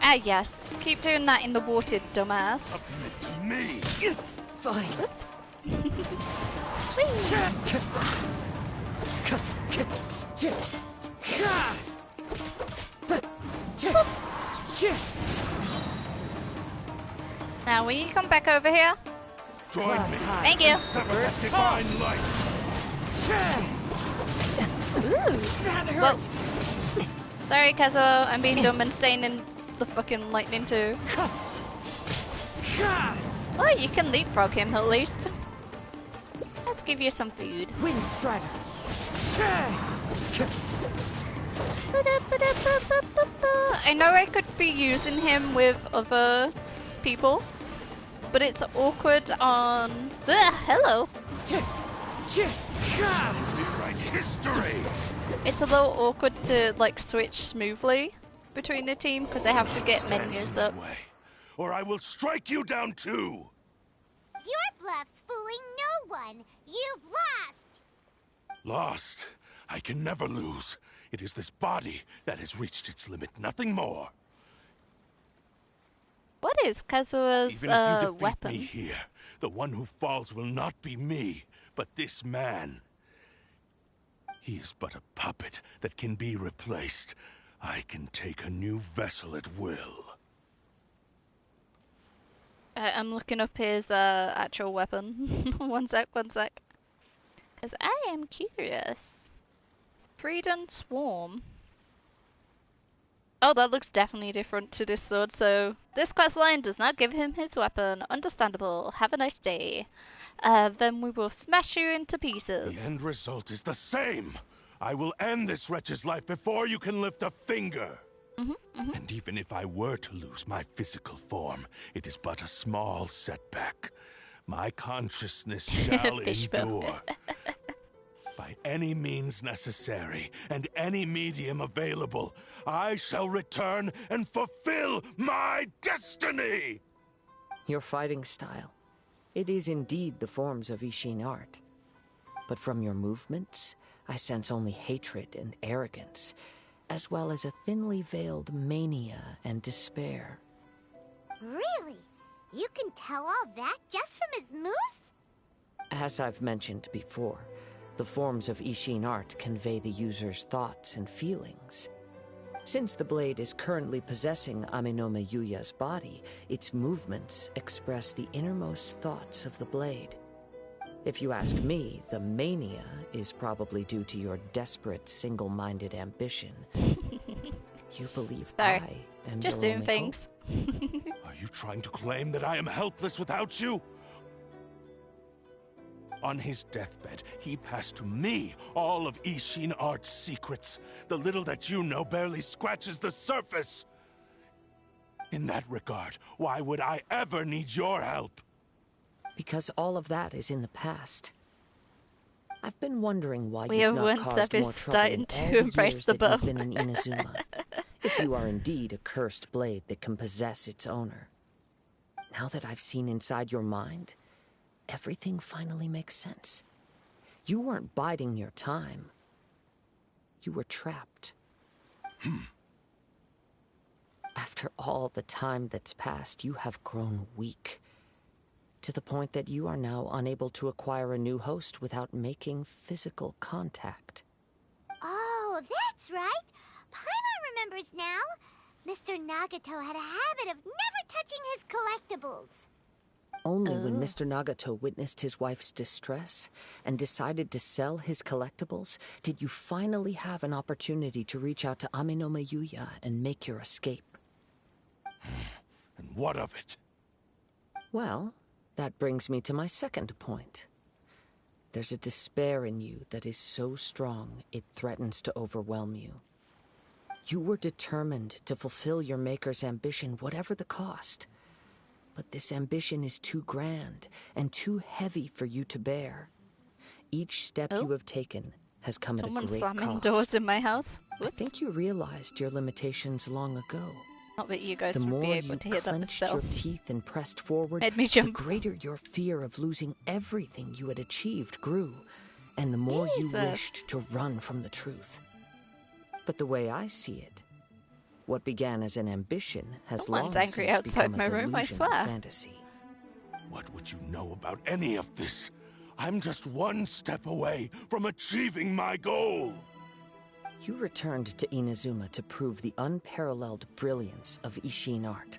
Ah yes, keep doing that in the water, dumbass. Submit to me! It's fine. Oops. Now will you come back over here? Join me. Thank you. Sever that divine light! Ooh. That Well, hurts. sorry, Kazuha, I'm being dumb and staying in the fucking lightning too. Well, you can leapfrog him at least. Let's give you some food. Wind Strider. I know I could be using him with other people, but it's awkward on... hello! Rewrite history! It's a little awkward to like switch smoothly between the team because I have to get menus up. Or I will strike you down too! Your bluff's fooling no one. You've lost. Lost? I can never lose. It is this body that has reached its limit, nothing more. What is Kazuha's Even if you defeat weapon? me here, the one who falls will not be me, but this man. He is but a puppet that can be replaced. I can take a new vessel at will. I'm looking up his actual weapon. One sec. Because I am curious. Freedom Swarm. Oh, that looks definitely different to this sword, so... This quest line does not give him his weapon. Understandable. Have a nice day. Then we will smash you into pieces. The end result is the same! I will end this wretch's life before you can lift a finger! And even if I were to lose my physical form, it is but a small setback. My consciousness shall endure. By any means necessary, and any medium available, I shall return and fulfill my destiny! Your fighting style. It is indeed the forms of Ishin art. But from your movements, I sense only hatred and arrogance, as well as a thinly veiled mania and despair. Really? You can tell all that just from his moves? As I've mentioned before, the forms of Ishin art convey the user's thoughts and feelings. Since the blade is currently possessing Amenoma Yuya's body, its movements express the innermost thoughts of the blade. If you ask me, the mania is probably due to your desperate, single-minded ambition. You believe Sorry. I am Just your doing only things. Are you trying to claim that I am helpless without you? On his deathbed, he passed to me all of Ishin Art's secrets. The little that you know barely scratches the surface. In that regard, why would I ever need your help? Because all of that is in the past. I've been wondering why We you've are not one caused step more is trouble in starting to all the embrace years the that bow. you've been in Inazuma. If you are indeed a cursed blade that can possess its owner. Now that I've seen inside your mind, everything finally makes sense. You weren't biding your time. You were trapped. After all the time that's passed, you have grown weak. To the point that you are now unable to acquire a new host without making physical contact. Oh, that's right. Paimon remembers now. Mr. Nagato had a habit of never touching his collectibles. Only when Mr. Nagato witnessed his wife's distress and decided to sell his collectibles did you finally have an opportunity to reach out to Amenoma Yuya and make your escape. And what of it? Well, that brings me to my second point. There's a despair in you that is so strong it threatens to overwhelm you. You were determined to fulfill your maker's ambition, whatever the cost. But this ambition is too grand and too heavy for you to bear. Each step you have taken has come at a great slamming cost. doors in my house. I think you realized your limitations long ago. Not that you guys The would be more able you to hear that clenched still. your teeth and pressed forward, Made me the jump. greater your fear of losing everything you had achieved grew, and the more you Jesus. wished to run from the truth. But the way I see it, what began as an ambition has long Someone's angry since outside become my a room, I delusion of swear. fantasy. What would you know about any of this? I'm just one step away from achieving my goal. You returned to Inazuma to prove the unparalleled brilliance of Ishin art.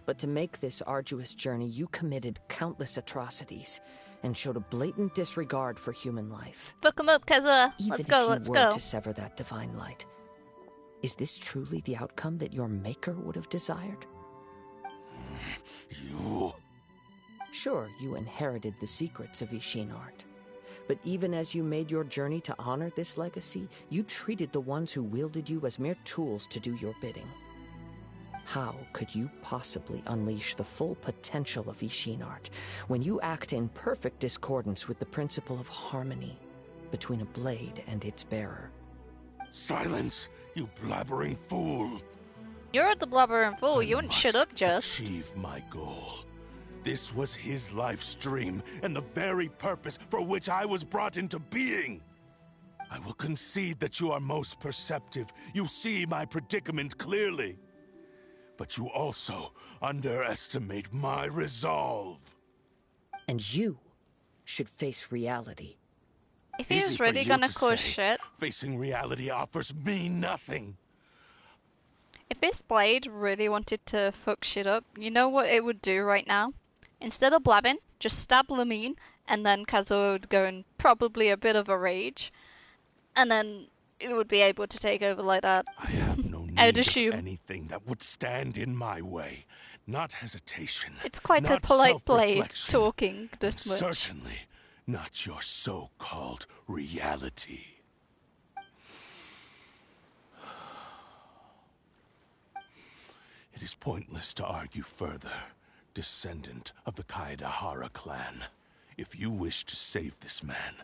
But to make this arduous journey, you committed countless atrocities and showed a blatant disregard for human life. Fuck him up, Kazuha. Even Let's go, if let's you were go. to sever that divine light, is this truly the outcome that your maker would have desired? You... Sure, you inherited the secrets of Ishin art. But even as you made your journey to honor this legacy, you treated the ones who wielded you as mere tools to do your bidding. How could you possibly unleash the full potential of Ishin art when you act in perfect discordance with the principle of harmony between a blade and its bearer? Silence, you blabbering fool! You're the blubbering fool. You wouldn't must shut up, just. achieve my goal. This was his life's dream, and the very purpose for which I was brought into being. I will concede that you are most perceptive. You see my predicament clearly. But you also underestimate my resolve. And you should face reality. If he Easy was for really you gonna to cause say. shit, Facing reality offers me nothing. if this blade really wanted to fuck shit up, you know what it would do right now? Instead of blabbing, just stab Lamine, and then Kazuha would go in probably a bit of a rage, and then it would be able to take over like that. I have no need I'd of assume. anything that would stand in my way. Not hesitation. It's quite a not polite blade self-reflection, talking this and much. certainly not your so-called reality. It is pointless to argue further, descendant of the Kaedahara clan. If you wish to save this man,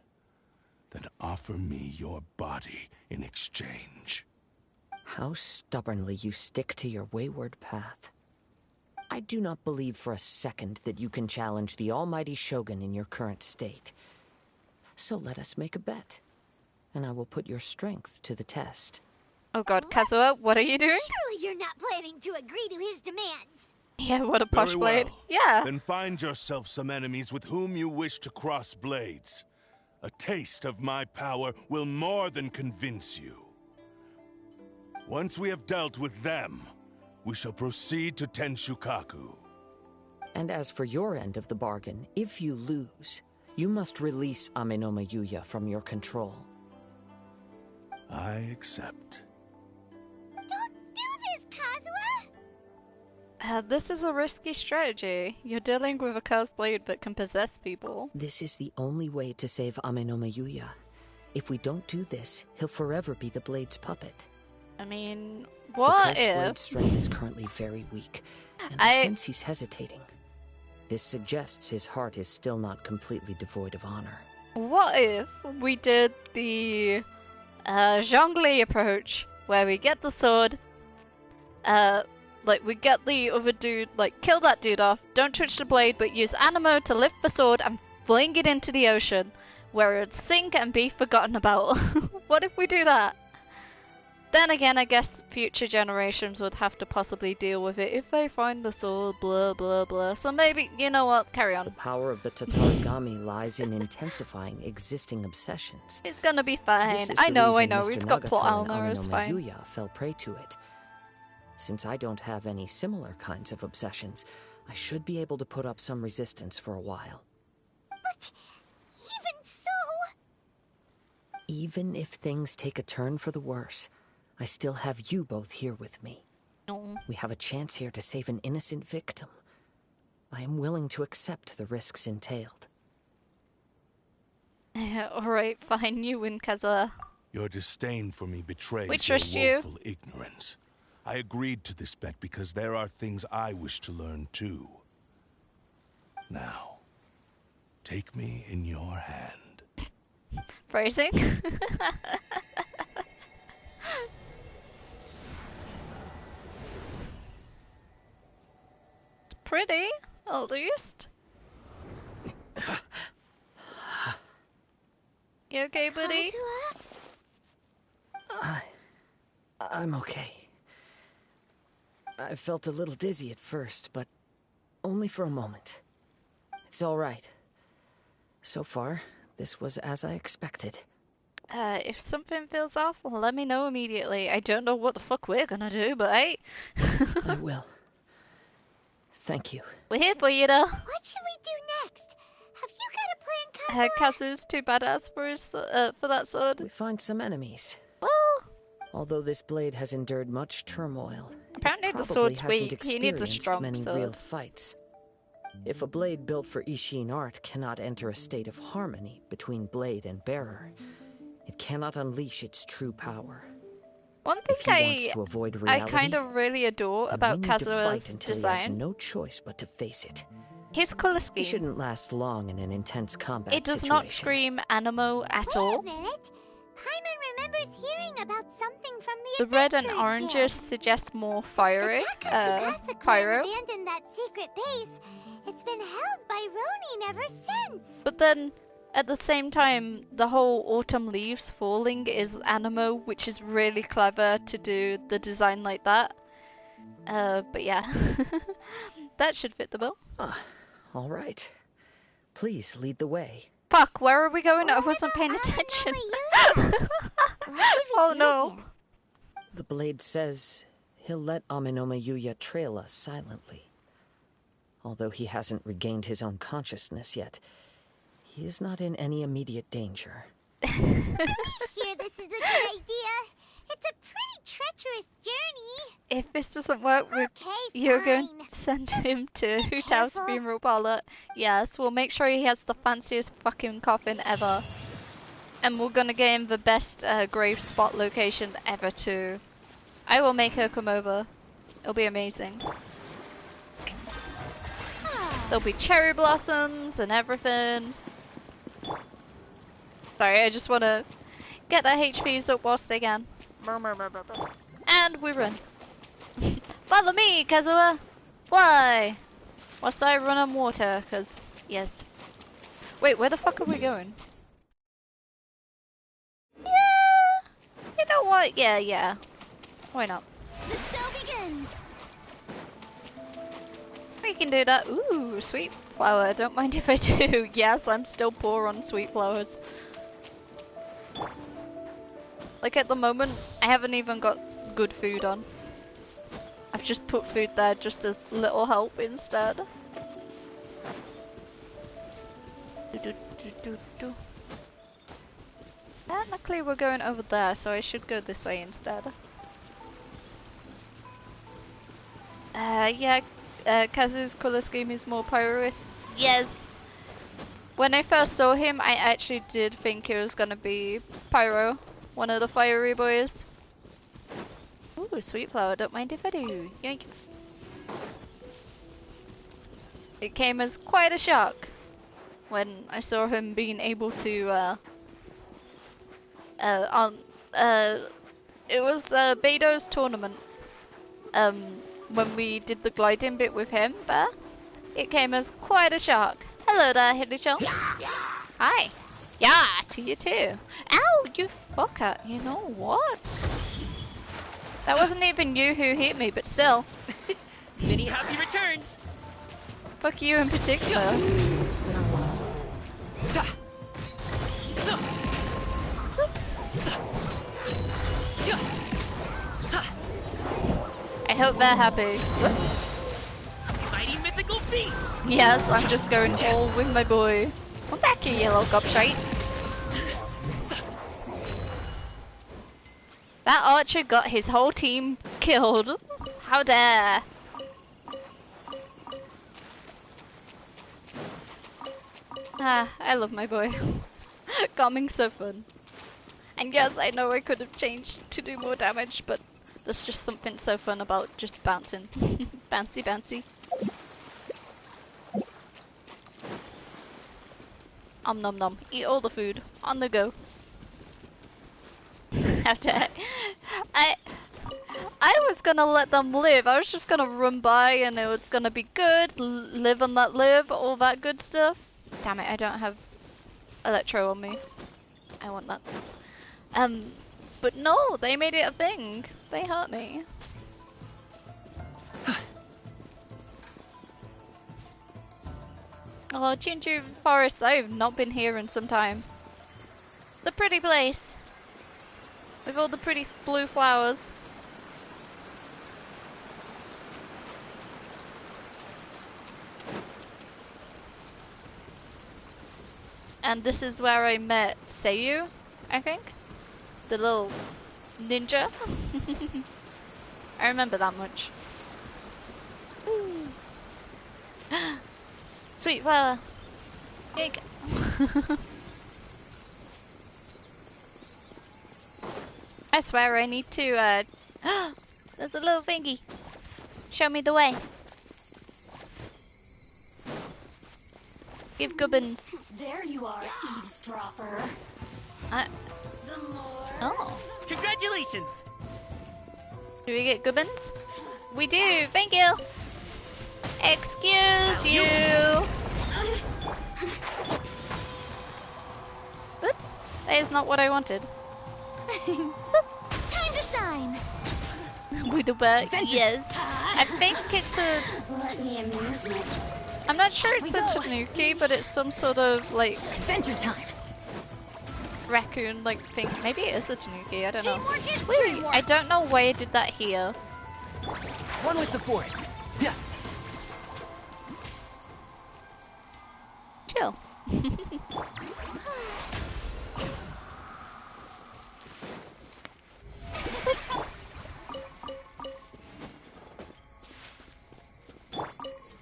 then offer me your body in exchange. How stubbornly you stick to your wayward path. I do not believe for a second that you can challenge the almighty Shogun in your current state. So let us make a bet, and I will put your strength to the test. Oh god, Kazuha, what are you doing? Surely you're not planning to agree to his demands. Yeah, what a posh Very blade. well. Yeah. Then find yourself some enemies with whom you wish to cross blades. A taste of my power will more than convince you. Once we have dealt with them, we shall proceed to Tenshukaku. And as for your end of the bargain, if you lose, you must release Amenoma Yuya from your control. I accept. Don't do this, Kazuha! This is a risky strategy. You're dealing with a cursed blade that can possess people. This is the only way to save Amenoma Yuya. If we don't do this, he'll forever be the Blade's puppet. I mean, The what cursed Blade's if... strength is currently very weak, and I sense he's hesitating. This suggests his heart is still not completely devoid of honor. What if we did the Zhongli approach, where we get the sword, Like, we get the other dude, like, kill that dude off, don't touch the blade, but use Animo to lift the sword and fling it into the ocean, where it'd sink and be forgotten about. What if we do that? Then again, I guess future generations would have to possibly deal with it if they find the sword, blah blah blah. So maybe, you know what, carry on. The power of the Tatarigami lies in intensifying existing obsessions. It's gonna be fine. This is I the know, reason it's Mr. got Nagato plot and armor, it's Ame no fine. Mayuya fell prey to it. Since I don't have any similar kinds of obsessions, I should be able to put up some resistance for a while. But even so... Even if things take a turn for the worse, I still have you both here with me. No. We have a chance here to save an innocent victim. I am willing to accept the risks entailed. Alright, fine, you win, Kazuha. Your disdain for me betrays We your trust you. woeful ignorance. I agreed to this bet because there are things I wish to learn too. Now, take me in your hand. Phrasing? It's pretty, at least. You okay, buddy? I'm okay. I felt a little dizzy at first, but only for a moment. It's all right. So far, this was as I expected. If something feels off, let me know immediately. I don't know what the fuck we're gonna do, but hey. I will. Thank you. We're here for you, though. What should we do next? Have you got a plan, Kazuha? Kazu's too badass for his, for that sword. We find some enemies. Well, although this blade has endured much turmoil, apparently the probably sword's hasn't weak. He needs a experienced strong many sword. real fights. If a blade built for Ishin art cannot enter a state of harmony between blade and bearer, it cannot unleash its true power. One If thing he wants to avoid reality, kind of really adore then about we need to fight Kazuha's until he has design, no choice but to face it. his color He scheme. shouldn't last long in an intense combat It does situation. not scream Animo at all. Wait a minute. Paimon remembers hearing about something from the The red and Adventurers oranges Guild. suggest more fiery, The Takasukasa clan pyro. abandoned that secret base. It's been held by Ronin ever since. But then, at the same time, the whole autumn leaves falling is Animo, which is really clever to do the design like that. But yeah, that should fit the bill. All right. Please lead the way. Fuck, where are we going? I wasn't paying attention. Oh no. The blade says he'll let Ame no Mayuya trail us silently. Although he hasn't regained his own consciousness yet, he is not in any immediate danger. Are you sure this is a good idea? It's a pretty treacherous journey. If this doesn't work, you're going to send him to Hutao's funeral parlor. Yes, we'll make sure he has the fanciest fucking coffin ever. And we're gonna get him the best grave spot location ever too. I will make her come over. It'll be amazing. There'll be cherry blossoms and everything. Sorry, I just wanna get that HPs up whilst I can. And we run. Follow me, Kazuha! Fly! Whilst I run on water, cause, yes. Wait, where the fuck are we going? Yeah! You know what? Yeah. Why not? The show begins! We can do that. Ooh, sweet flower. Don't mind if I do. Yes, I'm still poor on sweet flowers. Like at the moment, I haven't even got good food on. I've just put food there just as little help instead. Technically we're going over there, so I should go this way instead. Yeah, Kazu's color scheme is more pyroist. Yes! When I first saw him, I actually did think it was gonna be Pyro, one of the fiery boys. Ooh, sweet flower, don't mind if I do. Yoink. It came as quite a shock when I saw him being able to, it was Beto's tournament. when we did the gliding bit with him, but it came as quite a shock. Hello there, Hilly-Chum. Hi. Yeah, to you too. Ow, you fucker. You know what? That wasn't even you who hit me, but still. Many happy returns. Fuck you in particular. I hope they're happy. Mighty mythical beast. Yes, I'm just going all with my boy. Come back here, you little gobshite. That archer got his whole team killed. How dare. Ah, I love my boy. Calming's so fun. And yes, I know I could have changed to do more damage, but there's just something so fun about just bouncing. Bouncy, bouncy. Om nom nom. Eat all the food. On the go. How dare I was gonna let them live. I was just gonna run by and it was gonna be good. Live and let live. All that good stuff. Damn it, I don't have Electro on me. I want that. But no, they made it a thing. They hurt me. Oh, Chinju Forest, I've not been here in some time. The pretty place. With all the pretty blue flowers. And this is where I met Seiyu, I think? The little ninja. I remember that much. Sweet flower. Here you go. I swear I need to, there's a little thingy. Show me the way. Give gubbins. There you are, eavesdropper. Oh. Congratulations! Do we get gubbins? We do, thank you! Excuse you! Oops, that is not what I wanted. Time to shine! With the bird, yes. I think it's a... Let me amuse myself. I'm not sure it's a tanuki, but it's some sort of, like... Adventure time! Raccoon-like thing. Maybe it is a tanuki, I don't know. Wait, I don't know why I did that here. One with the forest. Yeah. Chill.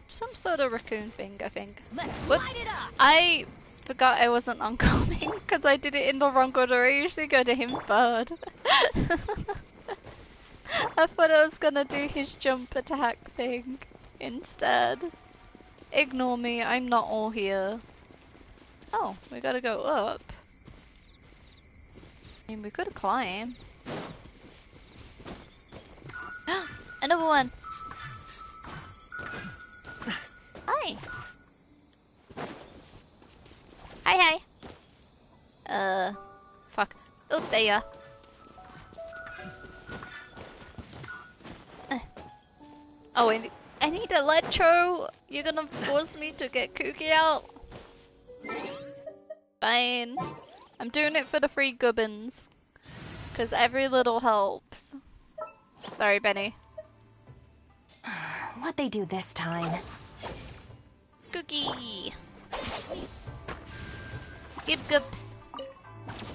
Some sort of raccoon thing, I think. Whoops. I forgot I wasn't oncoming because I did it in the wrong order. I usually go to him third. I thought I was gonna do his jump attack thing instead. Ignore me, I'm not all here. Oh, we gotta go up. I mean, we could climb. Another one! Hi! Hi, hi! Fuck. Oh, there you are. Oh, I need Electro! You're gonna force me to get Kooky out? Fine. I'm doing it for the free gubbins. Cause every little helps. Sorry, Benny. What'd they do this time? Cookie! Give gubbs.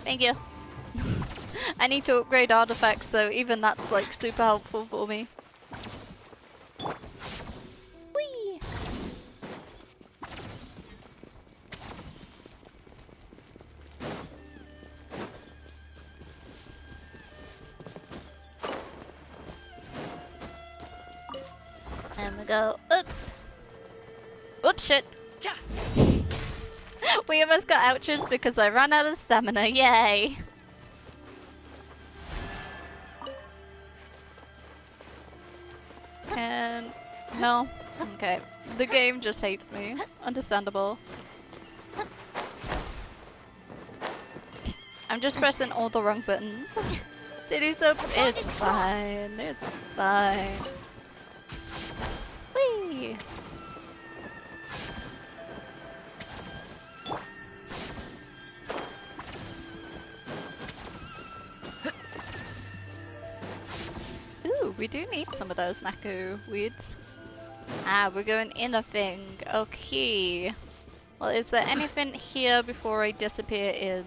Thank you. I need to upgrade artifacts, so even that's like super helpful for me. Whee! And we go up. Oops, shit. We almost got ouches because I ran out of stamina. Yay! No? Okay. The game just hates me. Understandable. I'm just pressing all the wrong buttons. City Soap, it's fine. It's fine. Whee! Ooh, we do need some of those Naku weeds. Ah, we're going in a thing. Okay. Well, is there anything here before I disappear in?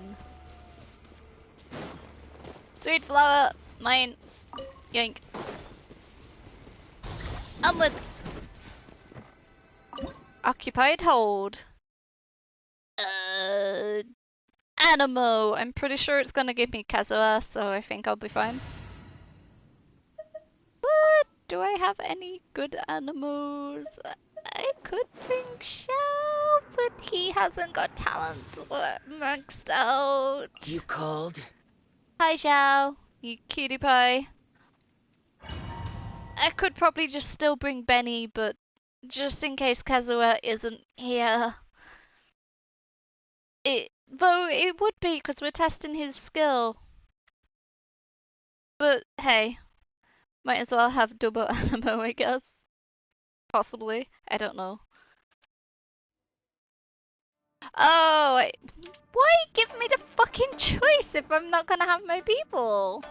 Sweet flower! Mine! Yank. Onwards! Occupied hold. Animo! I'm pretty sure it's gonna give me Kazuha, so I think I'll be fine. What? Do I have any good animals? I could bring Xiao, but he hasn't got talents maxed out. You called? Hi Xiao, you cutie pie. I could probably just still bring Benny, but just in case Kazuha isn't here. Though it would be, because we're testing his skill. But hey, might as well have double animo, I guess. Possibly, I don't know. Oh, why give me the fucking choice if I'm not gonna have my people?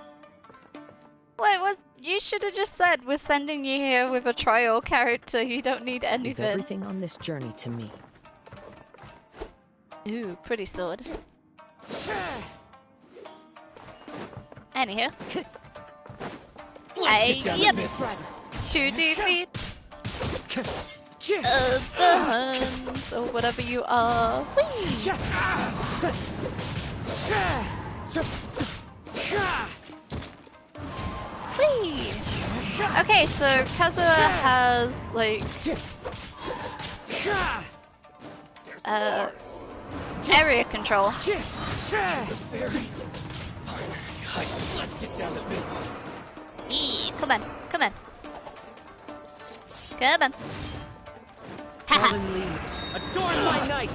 Wait, you should have just said we're sending you here with a trial character. You don't need anything. Leave everything on this journey to me. Ooh, pretty sword. Anywho. Yep. To defeat the Huns, or whatever you are. Whee! Whee! Okay, so Kazuha has, like, area control. Let's get down to business. Come on, come on. Come on. Fallen leaves, adorn my night.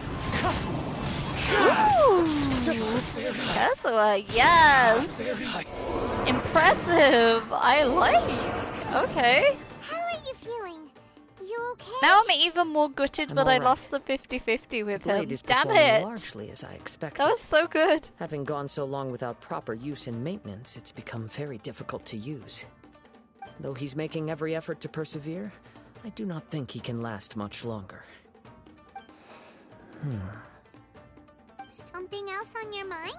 Ooh, Kazuha, yes. Impressive. I like. Okay. How are you feeling? You okay? Now I'm even more gutted that I alright. lost the 50-50 with The blade him. is Damn performing it. largely as I expected. That was so good. Having gone so long without proper use and maintenance, it's become very difficult to use. Though he's making every effort to persevere, I do not think he can last much longer. Something else on your mind?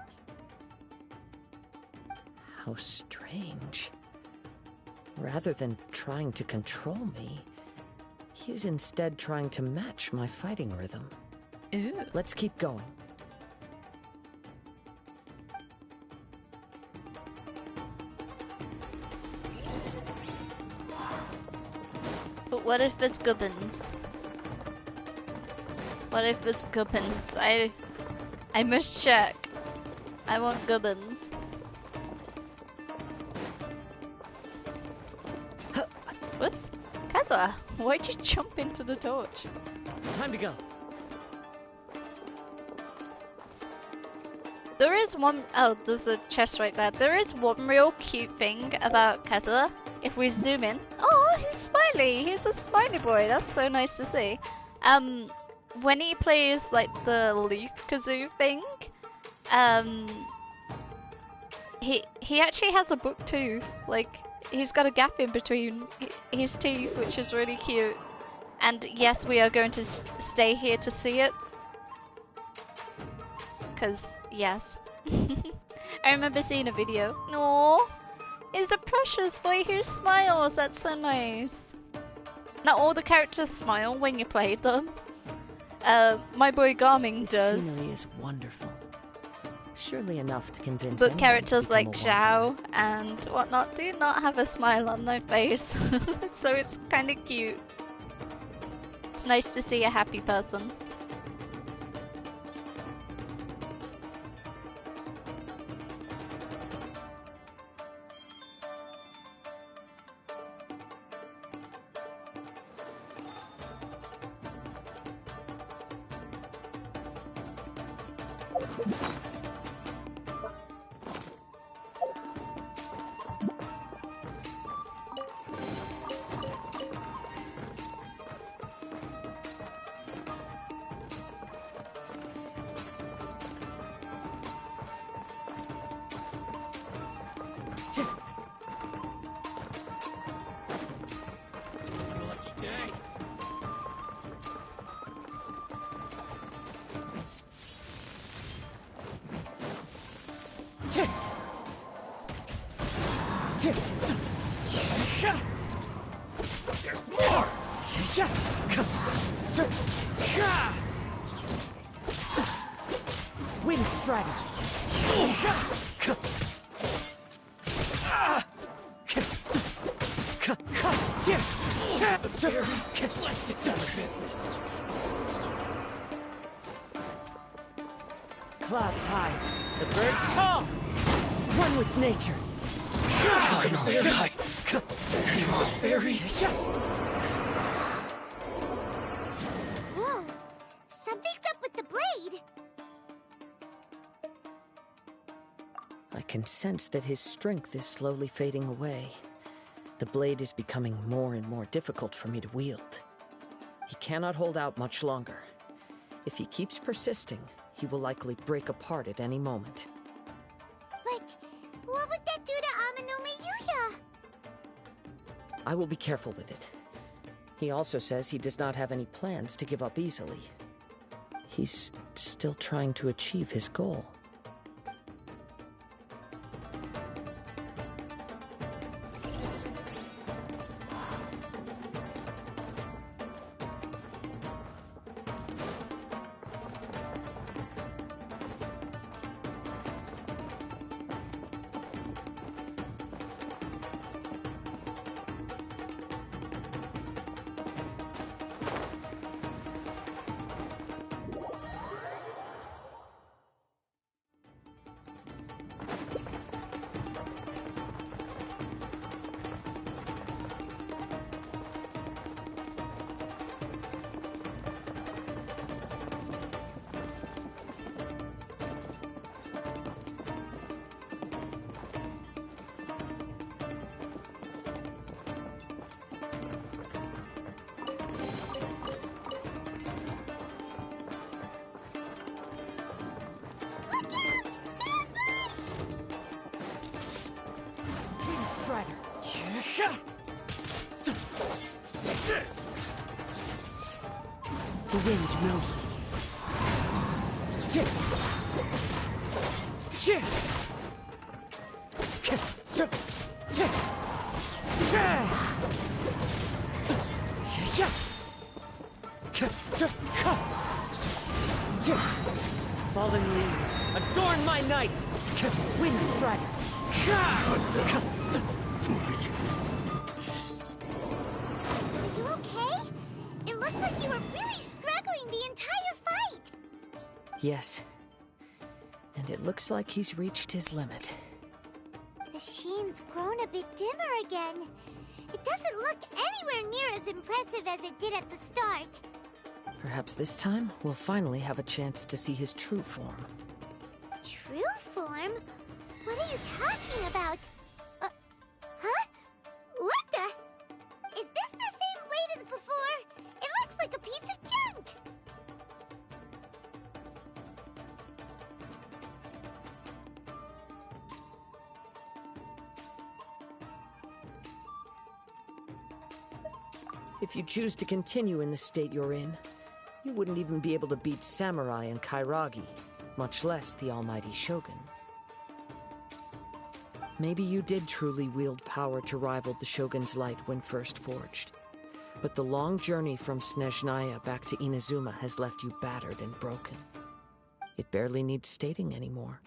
How strange. Rather than trying to control me, he is instead trying to match my fighting rhythm. Ooh. Let's keep going. But what if it's gubbins? What if it's gubbins? I must check. I want gubbins. Whoops. Kazuha, why'd you jump into the torch? Time to go. There is one. Oh, there's a chest right there. There is one real cute thing about Kazuha. If we zoom in. Oh, he's smiley. He's a smiley boy. That's so nice to see. When he plays like the leaf kazoo thing, he actually has a book tooth. Like, he's got a gap in between his teeth, which is really cute. And yes, we are going to stay here to see it. Cause yes. I remember seeing a video. No, he's a precious boy who smiles. That's so nice. Not all the characters smile when you play them. My boy Garming This does. scenery is wonderful. Surely enough to convince But anyone characters to like become a wanderer. Xiao and whatnot do not have a smile on their face. So it's kind of cute. It's nice to see a happy person. There's more! Wind Strider! Let's get down to business. Clouds high, the birds call! One with nature! Finally, you are very... Whoa! Something's up with the blade! I can sense that his strength is slowly fading away. The blade is becoming more and more difficult for me to wield. He cannot hold out much longer. If he keeps persisting, he will likely break apart at any moment. But what would that do to Amanome Yuya? I will be careful with it. He also says he does not have any plans to give up easily. He's still trying to achieve his goal. The wind knows me. Fallen leaves, adorn my night! Wind Strider! Are you okay? It looks like you were really struggling the entire fight! Yes. And it looks like he's reached his limit. The sheen's grown a bit dimmer again. It doesn't look anywhere near as impressive as it did at the start. Perhaps this time, we'll finally have a chance to see his true form. True form? What are you talking about? Huh? What the? Is this the same blade as before? It looks like a piece of junk! If you choose to continue in the state you're in, you wouldn't even be able to beat Samurai and Kairagi, much less the almighty Shogun. Maybe you did truly wield power to rival the Shogun's light when first forged. But the long journey from Snezhnaya back to Inazuma has left you battered and broken. It barely needs stating anymore.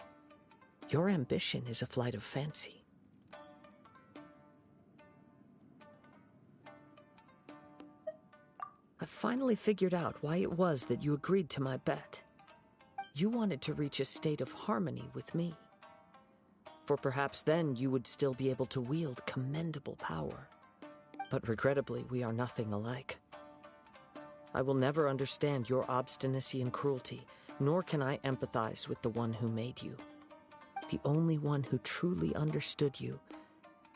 Your ambition is a flight of fancy. I finally figured out why it was that you agreed to my bet. You wanted to reach a state of harmony with me. For perhaps then you would still be able to wield commendable power. But regrettably, we are nothing alike. I will never understand your obstinacy and cruelty, Nor can I empathize with the one who made you. The only one who truly understood you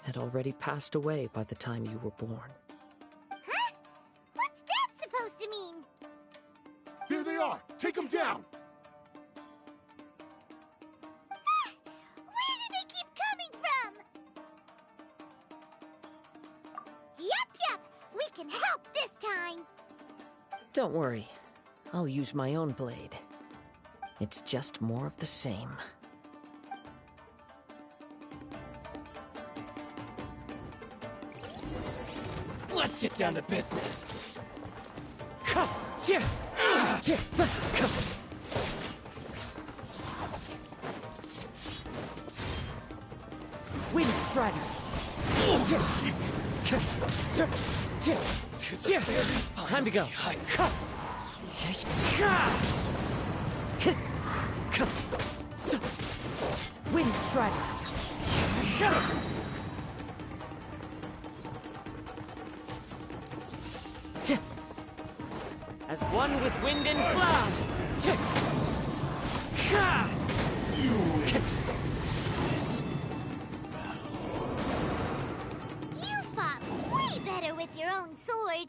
had already passed away by the time you were born. Huh? What's that supposed to mean? Here they are! Take them down! Where do they keep coming from? Yup, we can help this time. Don't worry, I'll use my own blade. It's just more of the same. Let's get down to business. Wind Strider! Time to go. Wind Strider! As one with wind and cloud! You fought way better with your own sword.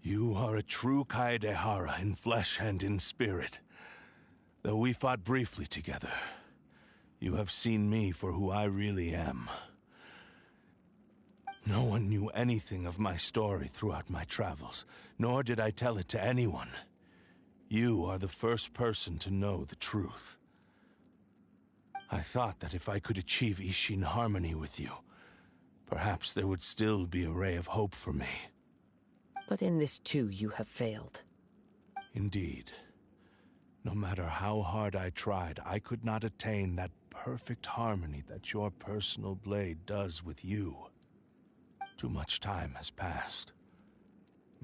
You are a true Kaedehara in flesh and in spirit. Though we fought briefly together, you have seen me for who I really am. No one knew anything of my story throughout my travels, nor did I tell it to anyone. You are the first person to know the truth. I thought that if I could achieve Ishin harmony with you, perhaps there would still be a ray of hope for me. But in this too, you have failed. Indeed. No matter how hard I tried, I could not attain that perfect harmony that your personal blade does with you. Too much time has passed.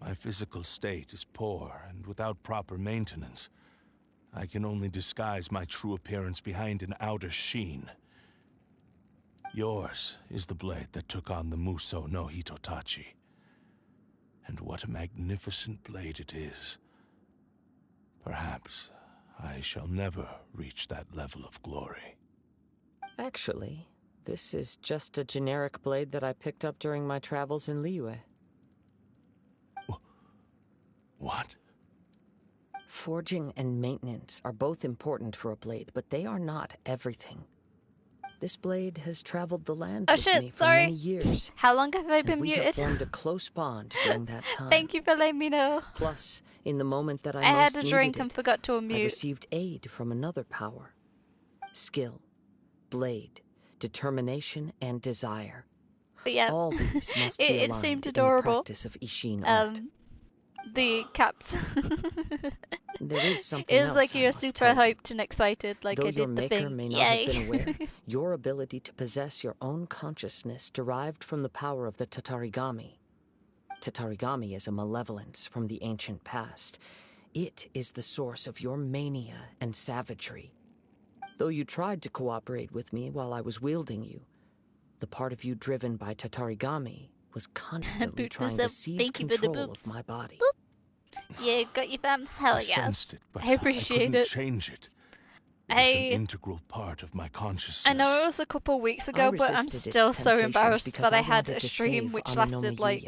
My physical state is poor, and without proper maintenance, I can only disguise my true appearance behind an outer sheen. Yours is the blade that took on the Muso no Hitotachi. And what a magnificent blade it is. Perhaps I shall never reach that level of glory. Actually, this is just a generic blade that I picked up during my travels in Liyue. What? Forging and maintenance are both important for a blade, but they are not everything. This blade has traveled the land with me for many years. How long have I been we muted? have formed a close bond during that time. Thank you for letting me know. Plus, in the moment that I had most a drink needed and it, forgot to unmute. I received aid from another power. Skill, blade, determination, and desire. But yeah, all these must be it aligned seemed in adorable. the practice of Ishin art. The caps. There is something It was else like I you're must super tell you. hyped and excited, like Though I your did the maker thing. may not Yay. have been aware, your ability to possess your own consciousness derived from the power of the Tatarigami. Tatarigami is a malevolence from the ancient past. It is the source of your mania and savagery. Though you tried to cooperate with me while I was wielding you, the part of you driven by Tatarigami was constantly trying to seize control of my body. Boop. Yeah, got you, fam. Hell I yes. sensed it, but I appreciate couldn't it. change it. It is an integral part of my consciousness. I know it was a couple weeks ago, but I'm still so embarrassed that I had a stream which lasted like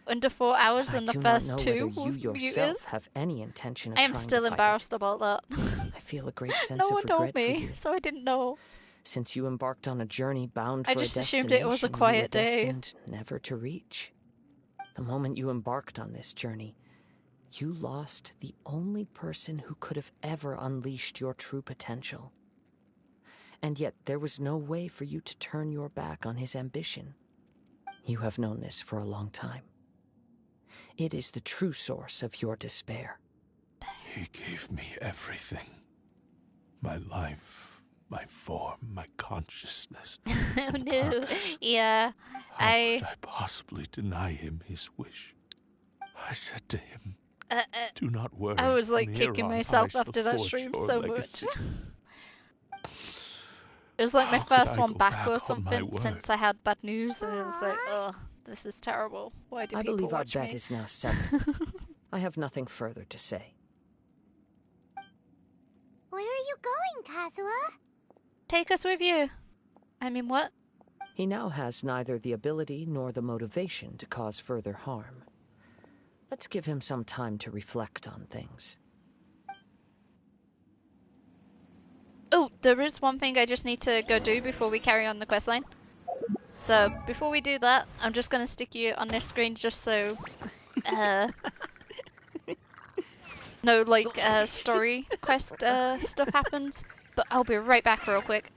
under 4 hours and the first two you yourself have any intention of I am trying still to fight embarrassed about that. I feel a great sense No of one regret told for me, you. so I didn't know. Since you embarked on a journey bound for I just a assumed destination it was a you were quiet day. destined never to reach. The moment you embarked on this journey, you lost the only person who could have ever unleashed your true potential. And yet there was no way for you to turn your back on his ambition. You have known this for a long time. It is the true source of your despair. He gave me everything. My life, my form, my consciousness. Oh no. Yeah. How could I possibly deny him his wish? I said to him, do not worry. I was like from here kicking on, myself I after shall that forge stream your so legacy. much. It was like my How could first I one go back back or on my something word? since I had bad news, and it was like, oh, this is terrible. Why do I people believe our watch bet me? is now settled. I have nothing further to say. Where are you going, Kazuha? Take us with you. I mean, what? He now has neither the ability nor the motivation to cause further harm. Let's give him some time to reflect on things. Oh, there is one thing I just need to go do before we carry on the questline. So, before we do that, I'm just gonna stick you on this screen just so, no, like, story quest, stuff happens. But I'll be right back real quick.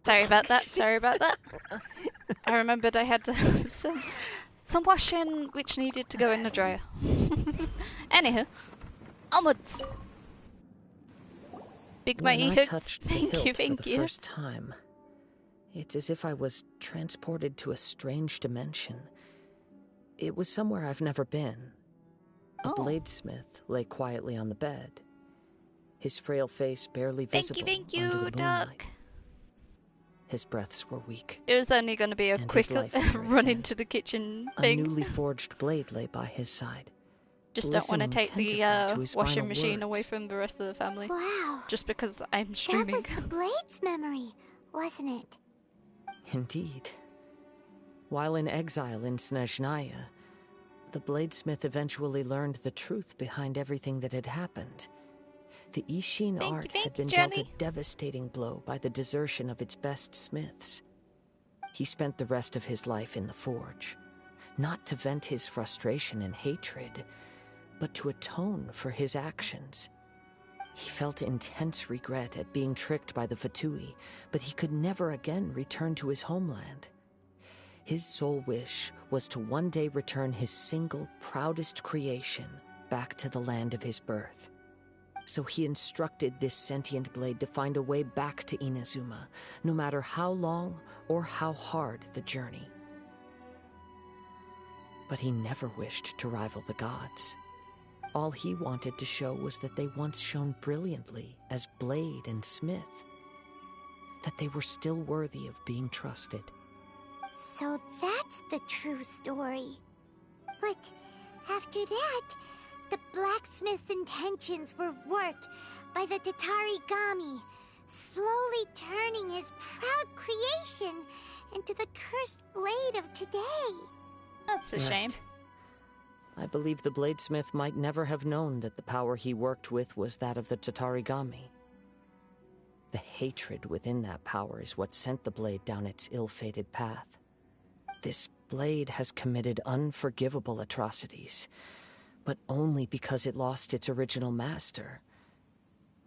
Sorry about that, sorry about that. I remembered I had some washing which needed to go in the dryer. Anywho, onwards! Big mighty When I hugs. touched the Thank hilt you, for thank the you. first time, it's as if I was transported to a strange dimension. It was somewhere I've never been. A bladesmith lay quietly on the bed, his frail face barely visible Thank under you, the Duck. moonlight. His breaths were weak. It was only going to be a and quick his life near its run end. into the kitchen A thing. newly forged blade lay by his side. Just don't want to listening take the attentively to his washing final machine away words. from the rest of the family. Wow. Just because I'm That streaming. was the Blade's memory, wasn't it? Indeed. While in exile in Snezhnaya, the bladesmith eventually learned the truth behind everything that had happened. The Ishin art had been dealt a devastating blow by the desertion of its best smiths. He spent the rest of his life in the forge, not to vent his frustration and hatred, but to atone for his actions. He felt intense regret at being tricked by the Fatui, but he could never again return to his homeland. His sole wish was to one day return his single, proudest creation back to the land of his birth. So he instructed this sentient blade to find a way back to Inazuma, no matter how long or how hard the journey. But he never wished to rival the gods. All he wanted to show was that they once shone brilliantly as blade and smith, that they were still worthy of being trusted. So that's the true story. But after that, the blacksmith's intentions were worked by the Tatarigami, slowly turning his proud creation into the cursed blade of today. That's a shame. I believe the bladesmith might never have known that the power he worked with was that of the Tatarigami. The hatred within that power is what sent the blade down its ill-fated path. This blade has committed unforgivable atrocities, but only because it lost its original master.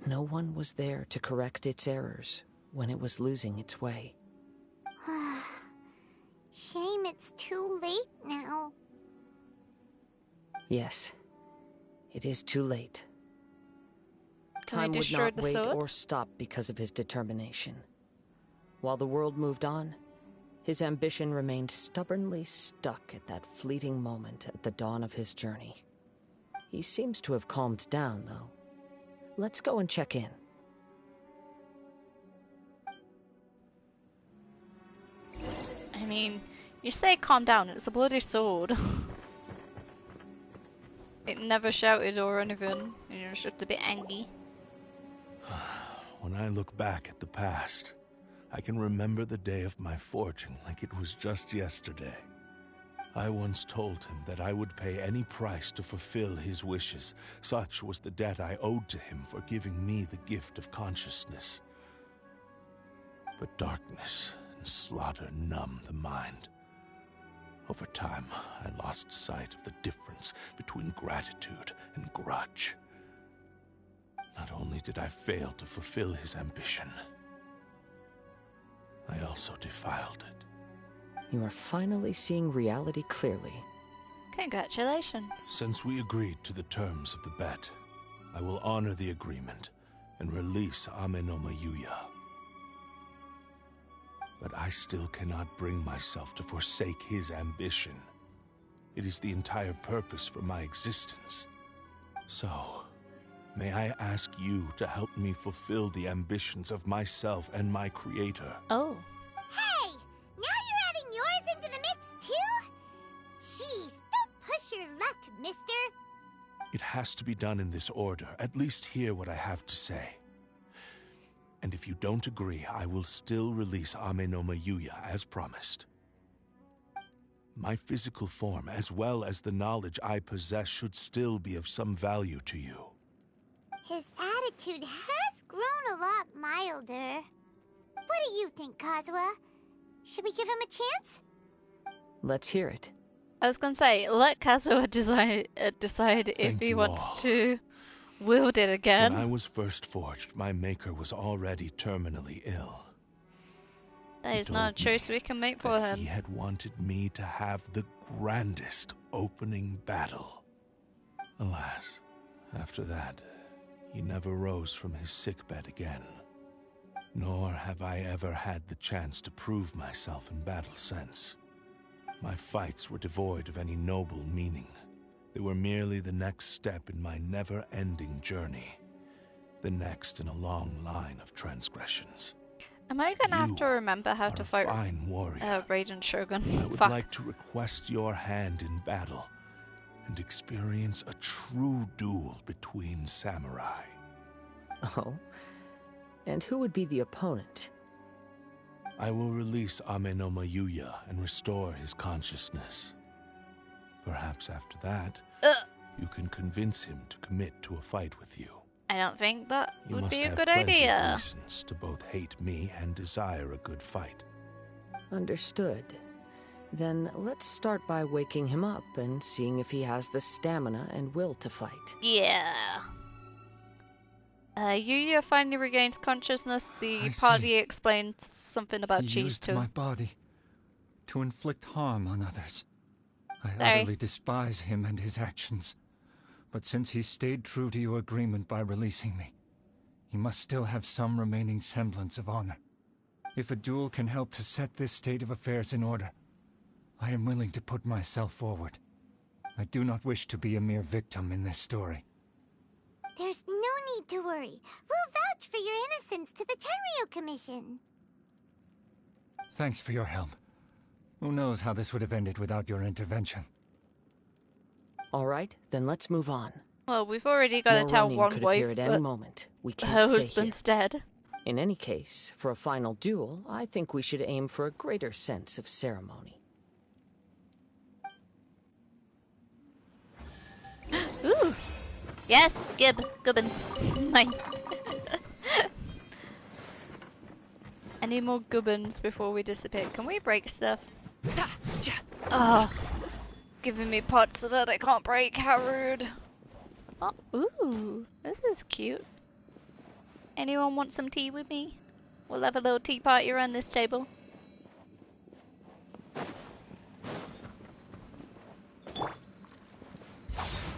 No one was there to correct its errors when it was losing its way. Shame it's too late now. Yes, it is too late. Can we Time would destroy not the wait sword? or stop because of his determination. While the world moved on, his ambition remained stubbornly stuck at that fleeting moment at the dawn of his journey. He seems to have calmed down, though. Let's go and check in. I mean, you say calm down, it's a bloody sword. It never shouted or anything, you know, it's just a bit angry. When I look back at the past, I can remember the day of my forging like it was just yesterday. I once told him that I would pay any price to fulfill his wishes. Such was the debt I owed to him for giving me the gift of consciousness. But darkness and slaughter numb the mind. Over time, I lost sight of the difference between gratitude and grudge. Not only did I fail to fulfill his ambition, I also defiled it. You are finally seeing reality clearly. Congratulations. Since we agreed to the terms of the bet, I will honor the agreement and release Amenoma Yuya. But I still cannot bring myself to forsake his ambition. It is the entire purpose for my existence. So, may I ask you to help me fulfill the ambitions of myself and my creator? Oh. Hey! Now you're adding yours into the mix, too? Jeez, don't push your luck, mister. It has to be done in this order. At least hear what I have to say. And if you don't agree, I will still release Amenoma Yuya as promised. My physical form, as well as the knowledge I possess, should still be of some value to you. His attitude has grown a lot milder. What do you think, Kazuha? Should we give him a chance? Let's hear it. I was gonna say, let Kazuha decide if he wants to wield it again. When I was first forged, my maker was already terminally ill. That is not a choice we can make for him. He had wanted me to have the grandest opening battle. Alas, after that, he never rose from his sickbed again. Nor have I ever had the chance to prove myself in battle since. My fights were devoid of any noble meaning. They were merely the next step in my never-ending journey. The next in a long line of transgressions. Am I gonna have to remember how to fight Raiden Shogun? I would like to request your hand in battle and experience a true duel between samurai. Oh? And who would be the opponent? I will release Amenoma Yuya and restore his consciousness. Perhaps after that, you can convince him to commit to a fight with you. I don't think that would be a good You must have plenty idea. of reasons to both hate me and desire a good fight. Understood. Then let's start by waking him up and seeing if he has the stamina and will to fight. Yeah. Yuya finally regains consciousness. The I party explains something about He cheese used too. my body to inflict harm on others. I Sorry. utterly despise him and his actions. But since he stayed true to your agreement by releasing me, he must still have some remaining semblance of honor. If a duel can help to set this state of affairs in order, I am willing to put myself forward. I do not wish to be a mere victim in this story. There's no need to worry. We'll vouch for your innocence to the Tenryo Commission. Thanks for your help. Who knows how this would have ended without your intervention. All right, then let's move on. Well, we've already got to More tell running one could wife appear at any that moment. We can't her stay husband's here. dead. In any case, for a final duel, I think we should aim for a greater sense of ceremony. Ooh. Yes, Gubbins. Mine. I need more Gubbins before we dissipate. Can we break stuff? Oh, giving me pots so that I can't break. How rude. Oh, ooh, this is cute. Anyone want some tea with me? We'll have a little tea party around this table.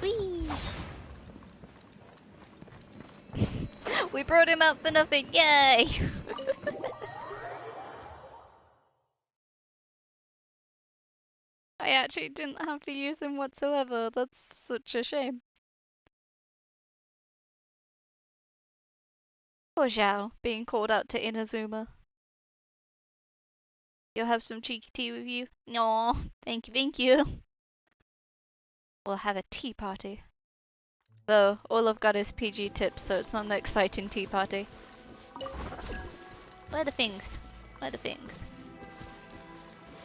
Whee! We brought him out for nothing, yay! I actually didn't have to use him whatsoever, that's such a shame. Poor Zhao, being called out to Inazuma. You'll have some cheeky tea with you? No, thank you. We'll have a tea party. Though, all I've got is PG tips, so it's not an exciting tea party. Where are the things? Where are the things?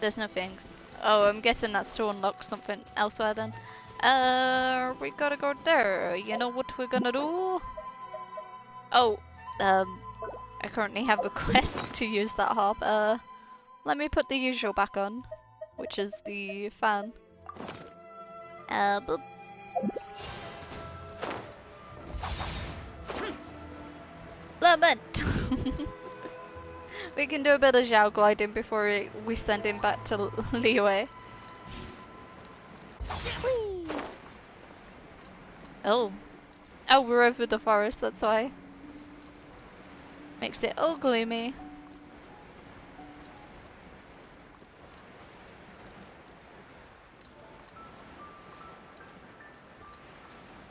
There's no things. Oh, I'm guessing that's to unlock something elsewhere then. We gotta go there. You know what we're gonna do? Oh, I currently have a quest to use that harp. Let me put the usual back on, which is the fan. Boop. Lament! We can do a bit of Zhao gliding before we send him back to Liyue. Whee! Oh. Oh, we're over the forest, that's why. Makes it all gloomy.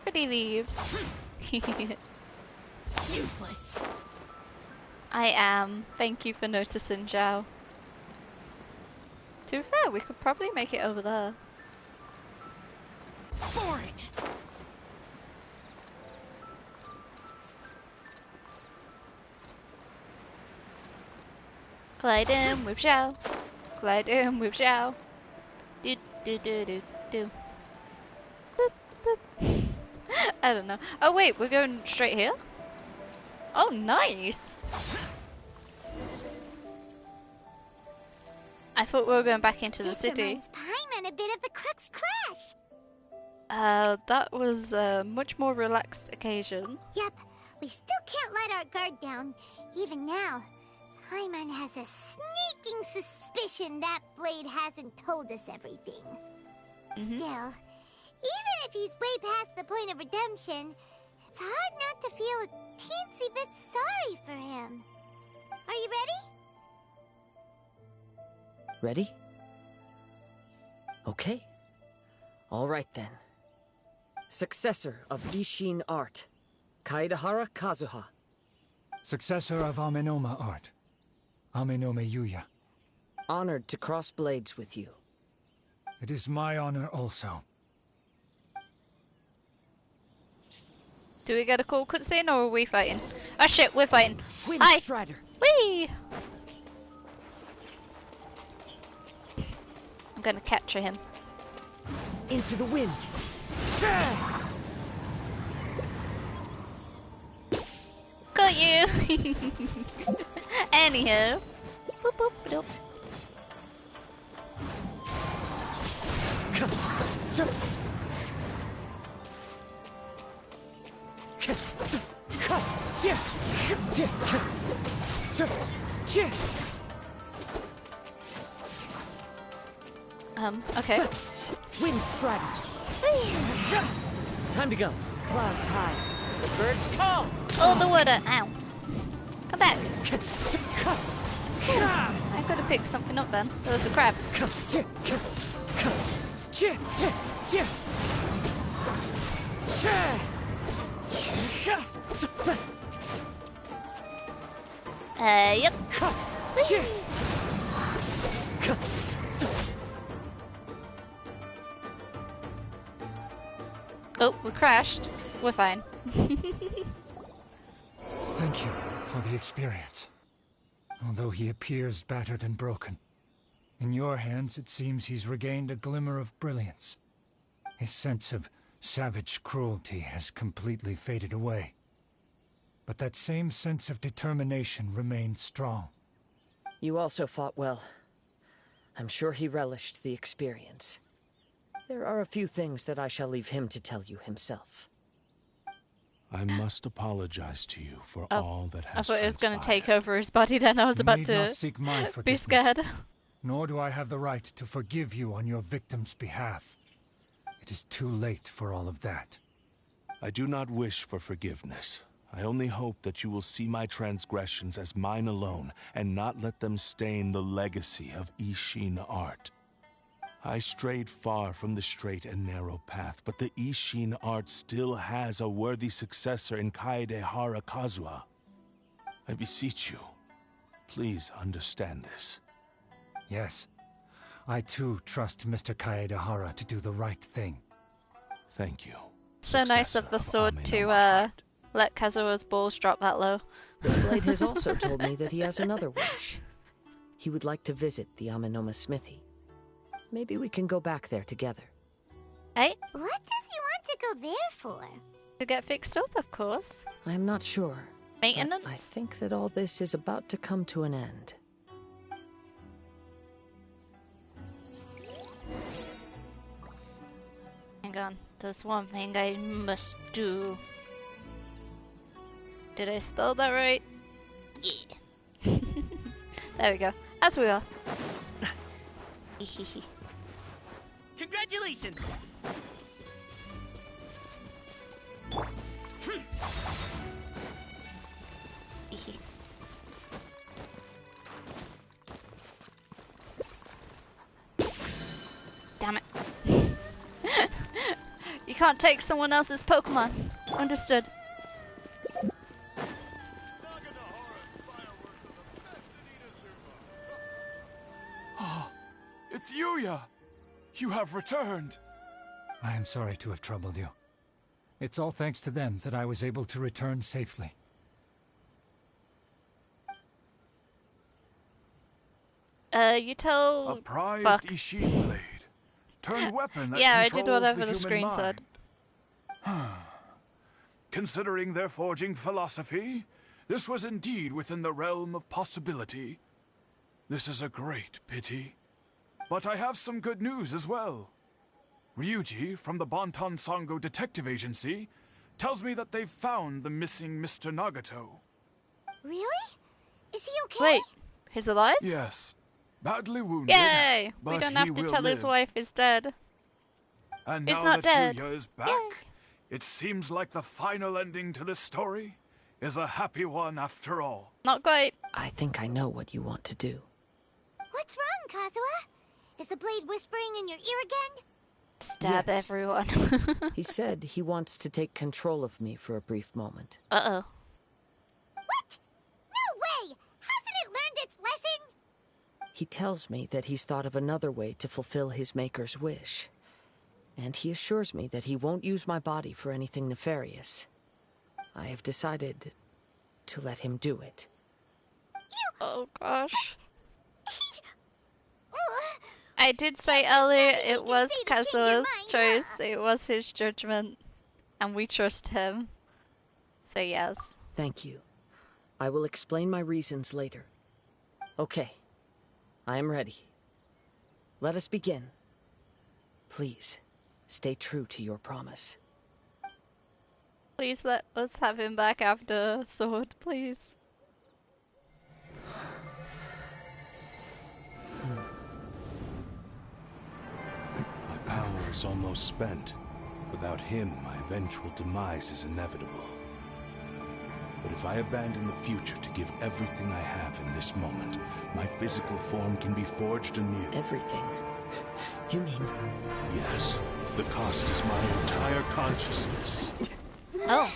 Pretty leaves. Useless. I am. Thank you for noticing, Zhao. To be fair, we could probably make it over there. Boring. Glide in with Zhao. Glide in with Zhao. Do do do do do. Boop, boop. I don't know. Oh wait, we're going straight here? Oh, nice! I thought we were going back into the city. Reminds Paimon a bit of the Crux Clash. That was a much more relaxed occasion. Yep, we still can't let our guard down. Even now, Paimon has a sneaking suspicion that Blade hasn't told us everything. Still, even if he's way past the point of redemption, it's hard not to feel a teensy bit sorry for him. Are you ready? Ready? Okay. All right then. Successor of Ishin art, Kaedahara Kazuha. Successor of Amenoma art, Amenome Yuya. Honored to cross blades with you. It is my honor also. Do we get a cool cutscene or are we fighting? Oh shit, we're fighting. Wind Hi! Strider. Whee! I'm gonna capture him. Into the wind. Got you! Anyhow. Boop, boop, boop. Okay. Wind Strider. Time to go. Clouds high. The birds call. Oh, the water. Ow. Come back. I could have picked something up then. There was a crab. Yep. Oh, we crashed. We're fine. Thank you for the experience. Although he appears battered and broken, in your hands it seems he's regained a glimmer of brilliance. His sense of savage cruelty has completely faded away. But that same sense of determination remains strong. You also fought well. I'm sure he relished the experience. There are a few things that I shall leave him to tell you himself. I must apologize to you for all that has I thought it was going to transpired. take over his body then. I was You about need to not seek my be forgiveness, scared. nor do I have the right to forgive you on your victim's behalf. It is too late for all of that. I do not wish for forgiveness. I only hope that you will see my transgressions as mine alone and not let them stain the legacy of Ishin art. I strayed far from the straight and narrow path, but the Ishin art still has a worthy successor in Kaedahara Kazuha. I beseech you, please understand this. Yes, I too trust Mr. Kaedahara to do the right thing. Thank you. So nice of the sword to let Kazuha's balls drop that low. This blade has also told me that he has another wish. He would like to visit the Amenoma smithy. Maybe we can go back there together. Hey? What does he want to go there for? To get fixed up, of course. I am not sure. Maintenance? I think that all this is about to come to an end. Hang on. There's one thing I must do. Did I spell that right? Yeah. There we go. As we are. Congratulations! Damn it. You can't take someone else's Pokemon. Understood. It's Yuya! You have returned! I am sorry to have troubled you. It's all thanks to them that I was able to return safely. You tell... A prized Fuck. Ishin blade. Turned weapon that Yeah, I controls did whatever the human screen mind. said. Considering their forging philosophy, this was indeed within the realm of possibility. This is a great pity. But I have some good news as well. Ryuji, from the Bonton Sango Detective Agency, tells me that they've found the missing Mr. Nagato. Really? Is he okay? Wait, he's alive? Yes. Badly wounded. Yay! But We don't he have to will tell his live. wife is dead. And He's now not that dead. Yuya is back, Yay. it seems like the final ending to this story is a happy one after all. Not quite. I think I know what you want to do. What's wrong, Kazuha? Is the blade whispering in your ear again? Stab Yes. everyone. He said he wants to take control of me for a brief moment. Uh-oh. What? No way! Hasn't it learned its lesson? He tells me that he's thought of another way to fulfill his maker's wish. And he assures me that he won't use my body for anything nefarious. I have decided to let him do it. Oh gosh. Ugh. I did say There's earlier nothing you it can was say to change your Kazuha's mind, choice. huh? It was his judgment. And we trust him. So yes. Thank you. I will explain my reasons later. Okay. I am ready. Let us begin. Please, stay true to your promise. Please let us have him back after Sword, please. My power is almost spent. Without him, my eventual demise is inevitable. But if I abandon the future to give everything I have in this moment, my physical form can be forged anew. Everything? You mean... Yes. The cost is my entire consciousness. Oh.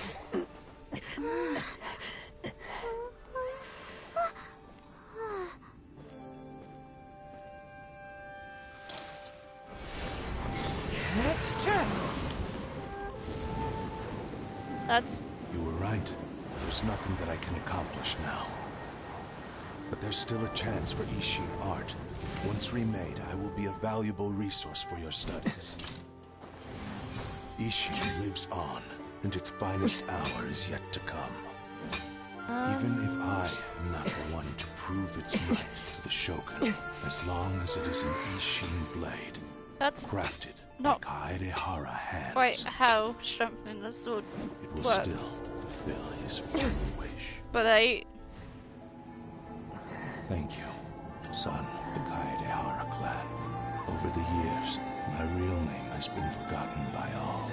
That's... You were right. There's nothing that I can accomplish now. But there's still a chance for Ishin art. Once remade, I will be a valuable resource for your studies. Ishin lives on, and its finest hour is yet to come. Even if I am not the one to prove its might to the Shogun, as long as it is an Ishin blade, That's crafted not by Kaedehara hands, quite how strengthening the sword it will works. still fulfill his final wish. But Thank you, son of the Kaedehara clan. Over the years, my real name has been forgotten by all.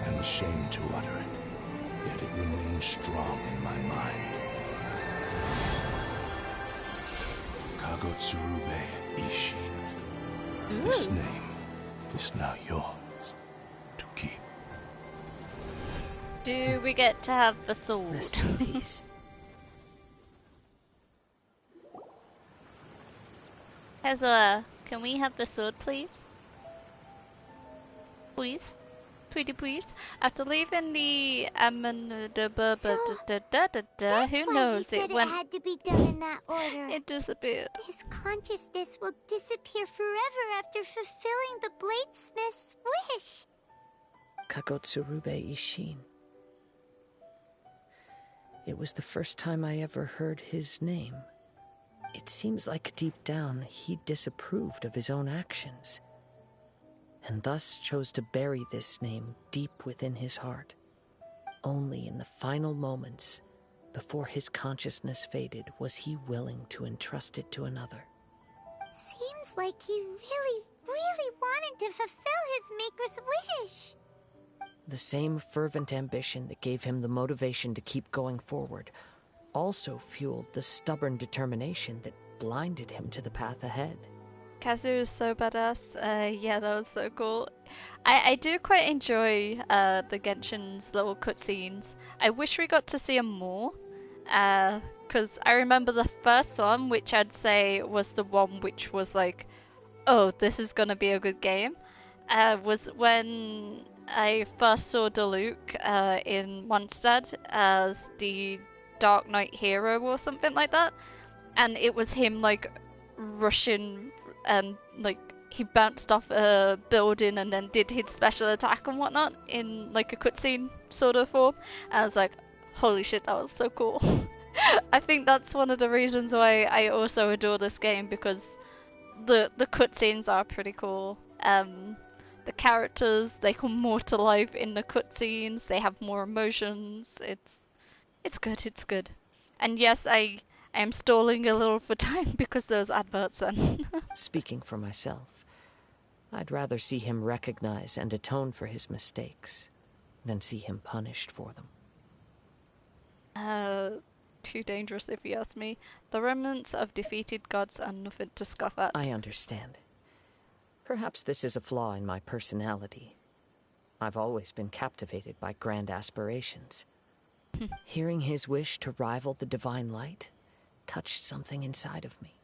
I'm ashamed to utter it, yet it remains strong in my mind. Kagotsurube Ishin. This name is now yours to keep. do we get to have the sword? Rest in peace. Kazuha, can we have the sword, please? Please? Pretty please? After leaving the who knows, He said it went... it had to be done in that order. It disappeared. His consciousness will disappear forever after fulfilling the bladesmith's wish. Kagotsurube Ishin. It was the first time I ever heard his name. It seems like deep down he disapproved of his own actions, and thus chose to bury this name deep within his heart. Only in the final moments, before his consciousness faded, was he willing to entrust it to another. Seems like he really, really wanted to fulfill his maker's wish. The same fervent ambition that gave him the motivation to keep going forward also fueled the stubborn determination that blinded him to the path ahead. Kazuha is so badass. Yeah, that was so cool. I do quite enjoy the Genshin's little cutscenes. I wish we got to see them more. Because I remember the first one, which I'd say was the one which was like, oh, this is gonna be a good game, was when I first saw Diluc in Mondstadt as the Dark Knight hero or something like that. And it was him like rushing and like he bounced off a building and then did his special attack and whatnot in like a cutscene sort of form. And I was like, holy shit, that was so cool. I think that's one of the reasons why I also adore this game, because the cutscenes are pretty cool. The characters, they come more to life in the cutscenes, they have more emotions. It's good. And yes, I am stalling a little for time because those adverts then. Speaking for myself, I'd rather see him recognize and atone for his mistakes than see him punished for them. Too dangerous if you ask me. The remnants of defeated gods are nothing to scoff at. I understand. Perhaps this is a flaw in my personality. I've always been captivated by grand aspirations. Hearing his wish to rival the divine light touched something inside of me,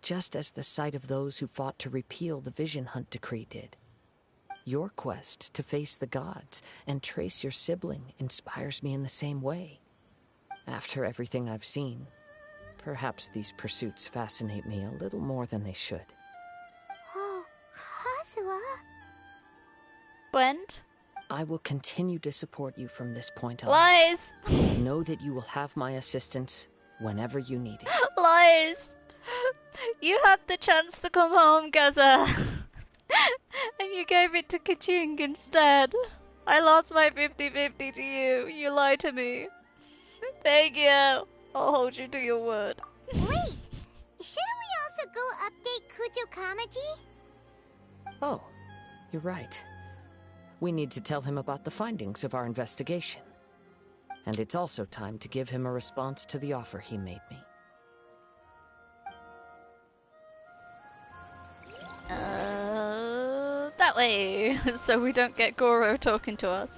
just as the sight of those who fought to repeal the Vision Hunt decree did. Your quest to face the gods and trace your sibling inspires me in the same way. After everything I've seen, perhaps these pursuits fascinate me a little more than they should. Oh, Kazuha. Gwent? I will continue to support you from this point on. Lies! Know that you will have my assistance whenever you need it. Lies! You had the chance to come home, Gaza. And you gave it to Kaching instead. I lost my 50-50 to you. You lied to me. Thank you. I'll hold you to your word. Wait! Shouldn't we also go update Kujo Kamaji? Oh, you're right. We need to tell him about the findings of our investigation. And it's also time to give him a response to the offer he made me. That way, so we don't get Goro talking to us.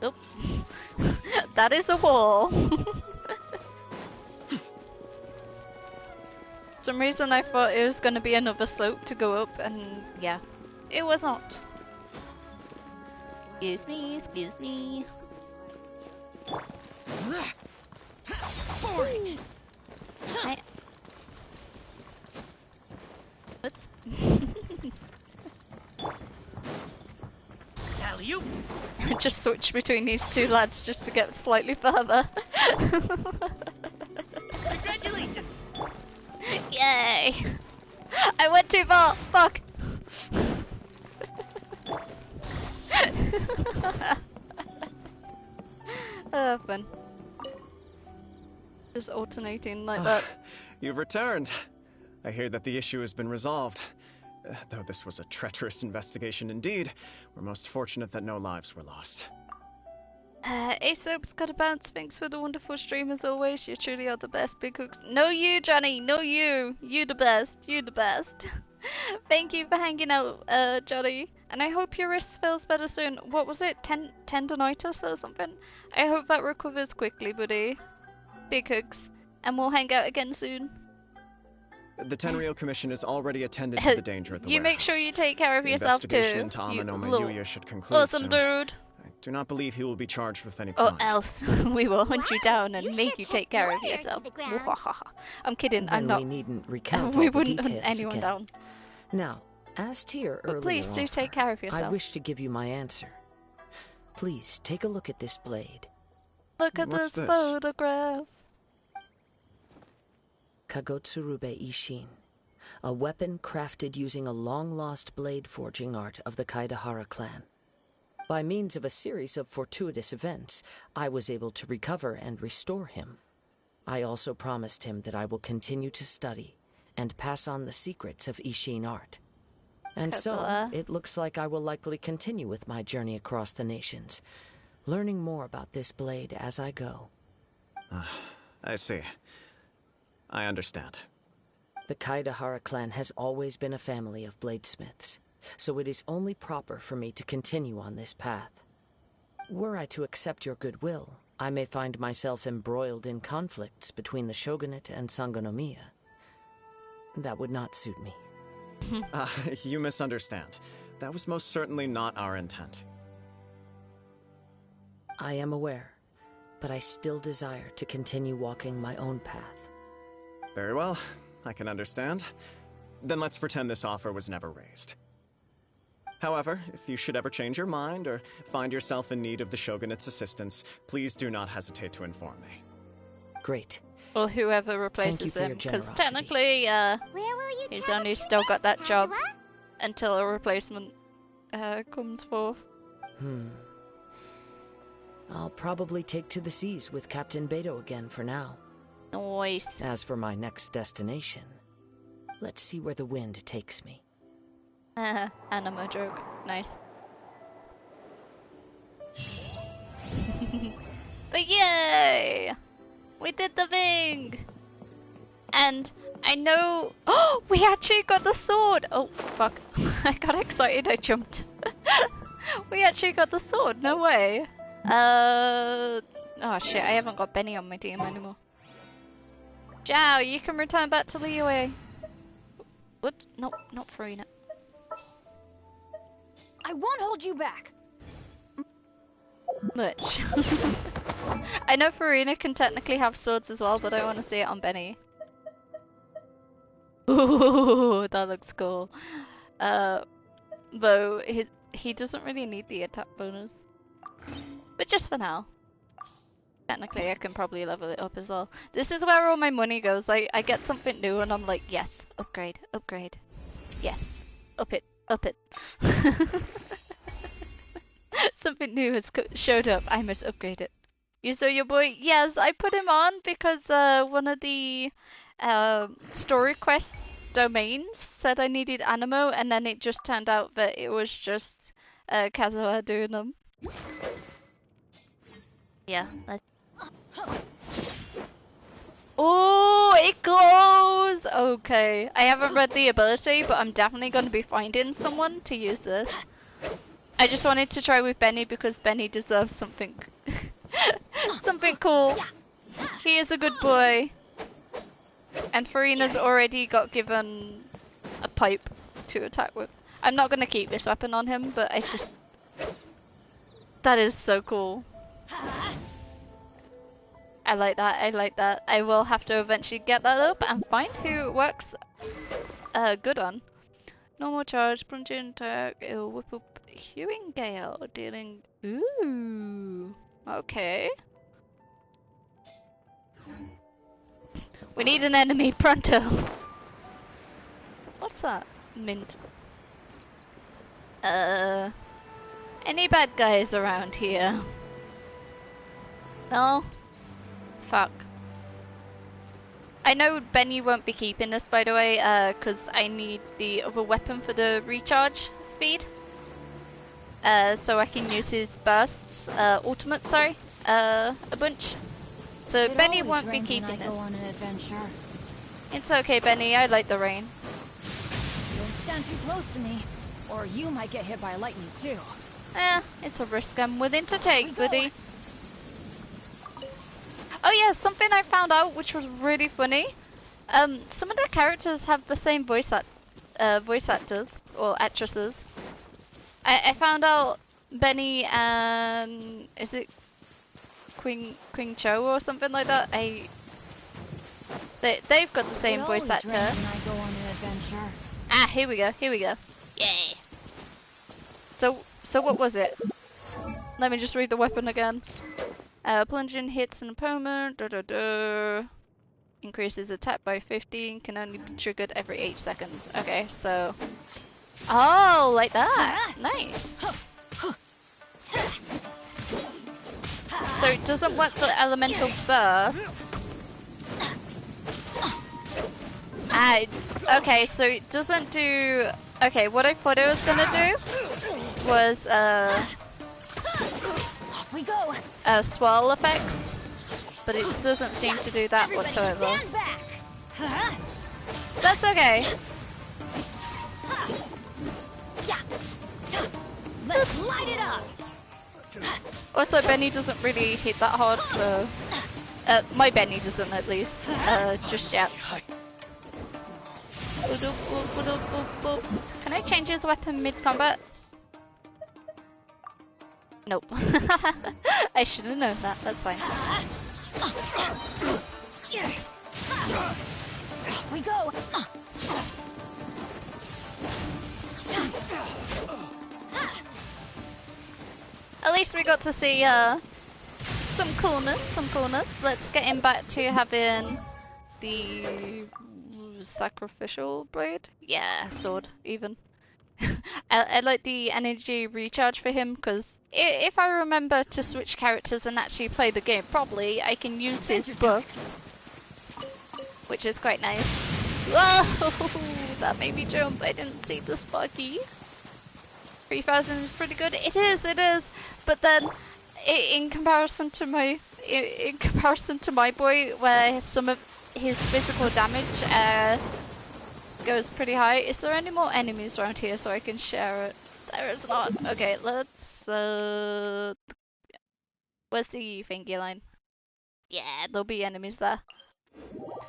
Oop. That is a wall. For some reason I thought it was gonna be another slope to go up, and yeah, it was not. Excuse me. Boring. What's Alley-oop. just switch between these two lads just to get slightly further. Congratulations. Yay! I went too far. Fuck. Fun. Just alternating like that. You've returned. I hear that the issue has been resolved. Though this was a treacherous investigation indeed, we're most fortunate that no lives were lost. Aesop's got a bounce. Thanks for the wonderful stream as always. You truly are the best, Big Hooks. No you, Johnny. No you. You the best. You the best. Thank you for hanging out, Johnny. And I hope your wrist feels better soon. What was it? Tendonitis or something? I hope that recovers quickly, buddy. Big Hooks. And we'll hang out again soon. The Tenryou Commission has already attended to the danger at the You warehouse. make sure you take care of The yourself too. investigation into Amanoma Yuya should conclude Awesome soon. dude. I do not believe he will be charged with any Or crime. else we will hunt you down and You make should you kick take care your of hair to yourself. the ground. I'm kidding. Then I'm not. we needn't recount We all the wouldn't hunt details anyone again. down. Now, as to your But earlier please do offer, take care of I yourself. wish to give you my answer. Please take a look at this blade. Look at What's this this? photograph. Kagotsurube Ishin, a weapon crafted using a long-lost blade forging art of the Kaidahara clan. By means of a series of fortuitous events, I was able to recover and restore him. I also promised him that I will continue to study and pass on the secrets of Ishin art. And Kazuha. so, it looks like I will likely continue with my journey across the nations, learning more about this blade as I go. I see. I understand. The Kaidahara clan has always been a family of bladesmiths, so it is only proper for me to continue on this path. Were I to accept your goodwill, I may find myself embroiled in conflicts between the shogunate and Sangonomiya. That would not suit me. You misunderstand. That was most certainly not our intent. I am aware, but I still desire to continue walking my own path. Very well, I can understand. Then let's pretend this offer was never raised. However, if you should ever change your mind or find yourself in need of the Shogunate's assistance, please do not hesitate to inform me. Great. Or whoever replaces him, because technically, he's only still got that job until a replacement comes forth. I'll probably take to the seas with Captain Beto again for now. Nice. As for my next destination, let's see where the wind takes me. Anima joke. Nice. But yay! We did the thing! And I know... Oh! We actually got the sword! Oh, fuck. I got excited, I jumped. We actually got the sword, no way. Oh shit, I haven't got Benny on my team anymore. Zhao, you can return back to Liyue. Whoops, nope, not Farina. I won't hold you back. Much. I know Farina can technically have swords as well, but I want to see it on Benny. Ooh, that looks cool. Though he doesn't really need the attack bonus. But just for now. Technically, I can probably level it up as well. This is where all my money goes. I get something new and I'm like, yes, upgrade, upgrade. Yes, up it, up it. Something new has showed up. I must upgrade it. You saw your boy? Yes, I put him on because one of the story quest domains said I needed Animo, and then it just turned out that it was just Kazuha doing them. Yeah. Oh, it glows! Okay. I haven't read the ability, but I'm definitely going to be finding someone to use this. I just wanted to try with Benny because Benny deserves something. Something cool. He is a good boy. And Farina's already got given a pipe to attack with. I'm not going to keep this weapon on him, but I just... That is so cool. I like that, I like that. I will have to eventually get that up and find who it works good on. Normal charge, plunging attack, it'll whip up hewing gale, dealing... Ooh, okay. We need an enemy, pronto! What's that? Mint. Any bad guys around here? No? Fuck. I know Benny won't be keeping this, by the way, because I need the other weapon for the recharge speed. So I can use his bursts, ultimate, sorry, a bunch. So Benny won't be keeping it. It's okay, Benny, I like the rain. Don't stand too close to me, or you might get hit by lightning too. It's a risk I'm willing to take, buddy. Oh yeah, something I found out which was really funny. Some of the characters have the same voice actors or actresses. I found out Benny and is it Queen Cho or something like that. They've got the same voice actor. Ah, here we go. Here we go. Yay. So what was it? Let me just read the weapon again. Plunging hits an opponent. Increases attack by 15, can only be triggered every 8 seconds. Okay, so... Oh, like that! Nice! So it doesn't work for elemental bursts. Okay, so it doesn't do... Okay, what I thought it was gonna do was, Off we go. swirl effects, but it doesn't seem to do that Everybody whatsoever. stand back. That's okay. Let's light it up. Also, Benny doesn't really hit that hard, so... my Benny doesn't, at least. Just yet. Can I change his weapon mid-combat? Nope. I should have known that, that's fine. Off we go. At least we got to see some coolness, Let's get him back to having the sacrificial blade. Yeah, sword, even. I like the energy recharge for him, because if I remember to switch characters and actually play the game properly, I can use his buff, which is quite nice. Whoa! That made me jump. I didn't see the Sparky. 3000 is pretty good. It is. But then, in comparison to my boy, where some of his physical damage goes pretty high. Is there any more enemies around here so I can share it? There is not. Okay, let's. Where's the thingy line? Yeah, there'll be enemies there.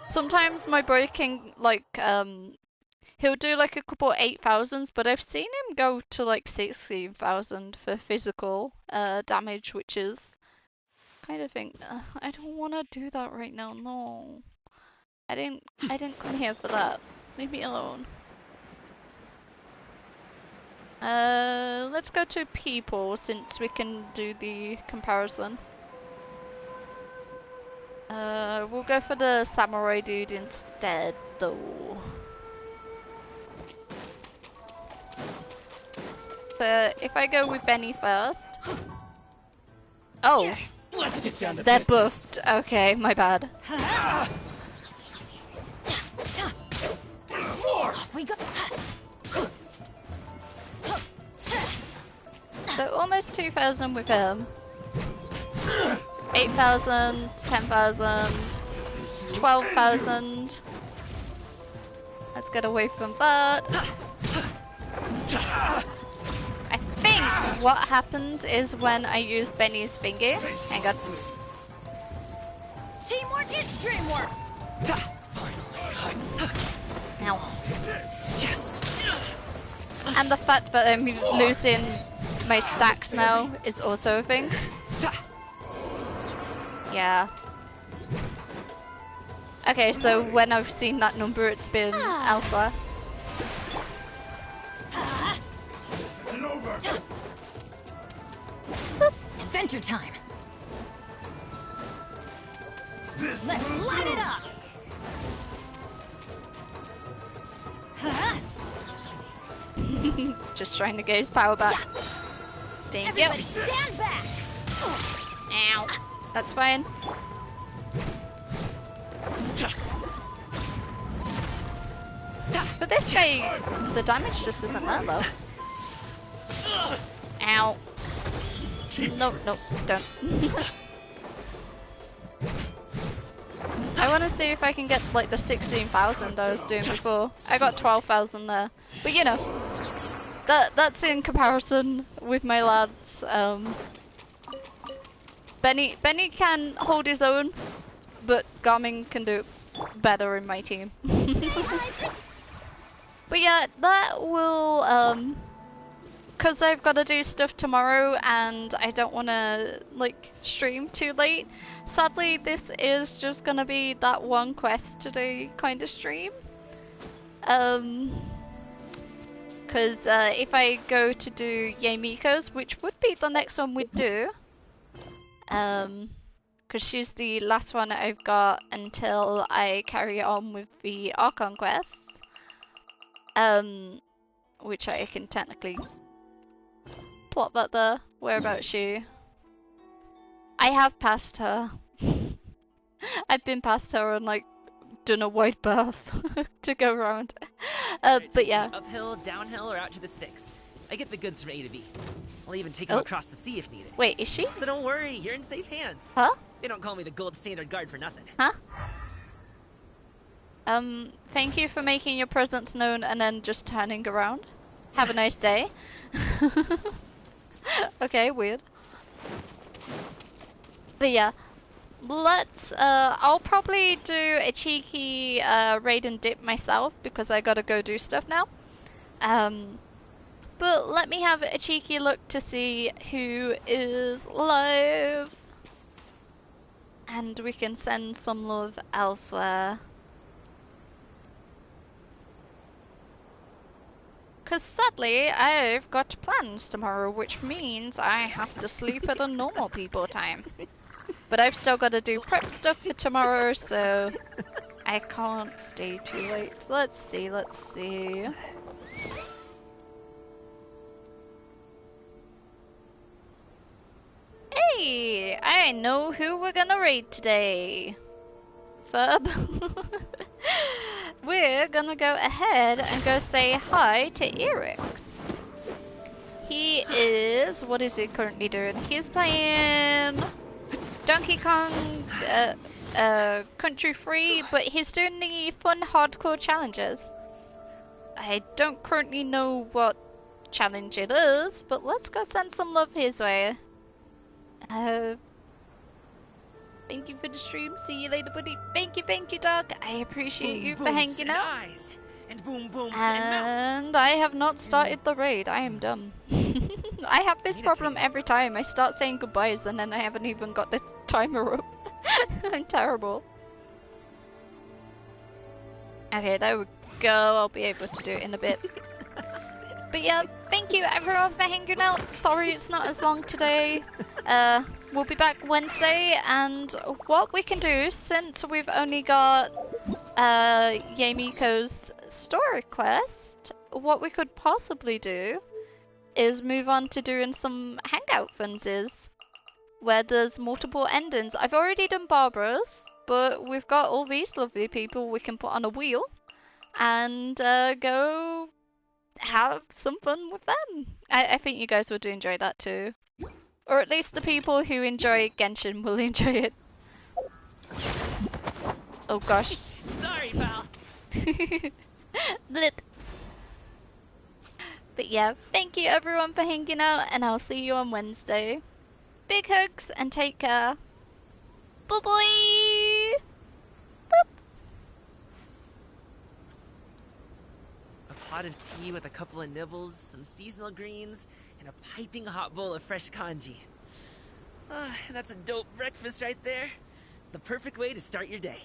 Sometimes my boy can like he'll do like a couple 8,000s, but I've seen him go to like 16,000 for physical damage, which is kind of thing. I don't want to do that right now. No, I didn't come here for that. Leave me alone. Let's go to people since we can do the comparison. We'll go for the samurai dude instead, though. So if I go with Benny first. Oh, let's get down to they're business. buffed. Okay, my bad. Off we go. So almost 2,000 with him. 8,000, 10,000, 12,000. Let's get away from that. I think what happens is when I use Benny's finger. Hang on. Teamwork is dreamwork. Ow. And the fact that I'm losing my stacks now is also a thing. Yeah. Okay, so when I've seen that number, it's been elsewhere. Adventure time. Let's light it up. Just trying to get his power back. Thank you. Everybody stand back. Ow. That's fine. But this guy, the damage just isn't there though. Ow. Nope, don't. I want to see if I can get like the 16,000 I was doing before. I got 12,000 there. But you know, that's in comparison with my lads. Benny can hold his own, but Garmin can do better in my team. But yeah, that will, cause I've got to do stuff tomorrow and I don't want to like stream too late. Sadly, this is just gonna be that one quest to do kind of stream. Cause if I go to do Yamiko's, which would be the next one we'd do, because she's the last one I've got until I carry on with the Archon quests. Which I can technically plot that there. Where about she? I have passed her. I've been past her and like done a wide path to go around. But yeah. Uphill, downhill, or out to the sticks. I get the goods from A to B. I'll even take them across the sea if needed. Wait, is she? So don't worry, you're in safe hands. Huh? They don't call me the gold standard guard for nothing. Huh? Thank you for making your presence known and then just turning around. Have a nice day. Okay, weird. But yeah, let's, I'll probably do a cheeky, raid and dip myself because I gotta go do stuff now. But let me have a cheeky look to see who is live. And we can send some love elsewhere. Because sadly, I've got plans tomorrow, which means I have to sleep at a normal people time. But I've still got to do prep stuff for tomorrow, so I can't stay too late. Let's see, let's see. Hey, I know who we're gonna raid today. Ferb. We're gonna go ahead and go say hi to Erix. He is, what is he currently doing? He's playing Donkey Kong Country Free, but he's doing the fun hardcore challenges. I don't currently know what challenge it is, but let's go send some love his way. Thank you for the stream. See you later, buddy. Thank you, dog. I appreciate you for hanging out. Eyes. And boom, boom, and I have not started the raid. I am dumb. I have this problem every time. I start saying goodbyes and then I haven't even got the timer up. I'm terrible. Okay, there we go. I'll be able to do it in a bit. But yeah, thank you everyone for hanging out. Sorry it's not as long today. We'll be back Wednesday, and what we can do, since we've only got Yamiko's story quest, what we could possibly do is move on to doing some hangout funsies, where there's multiple endings. I've already done Barbara's, but we've got all these lovely people we can put on a wheel, and go have some fun with them. I think you guys would enjoy that too. Or at least the people who enjoy Genshin will enjoy it. Oh gosh. Sorry, pal. Blit. But yeah, thank you everyone for hanging out, and I'll see you on Wednesday. Big hugs and take care. Bye bye. Boop. A pot of tea with a couple of nibbles, some seasonal greens, and a piping hot bowl of fresh kanji. That's a dope breakfast right there. The perfect way to start your day.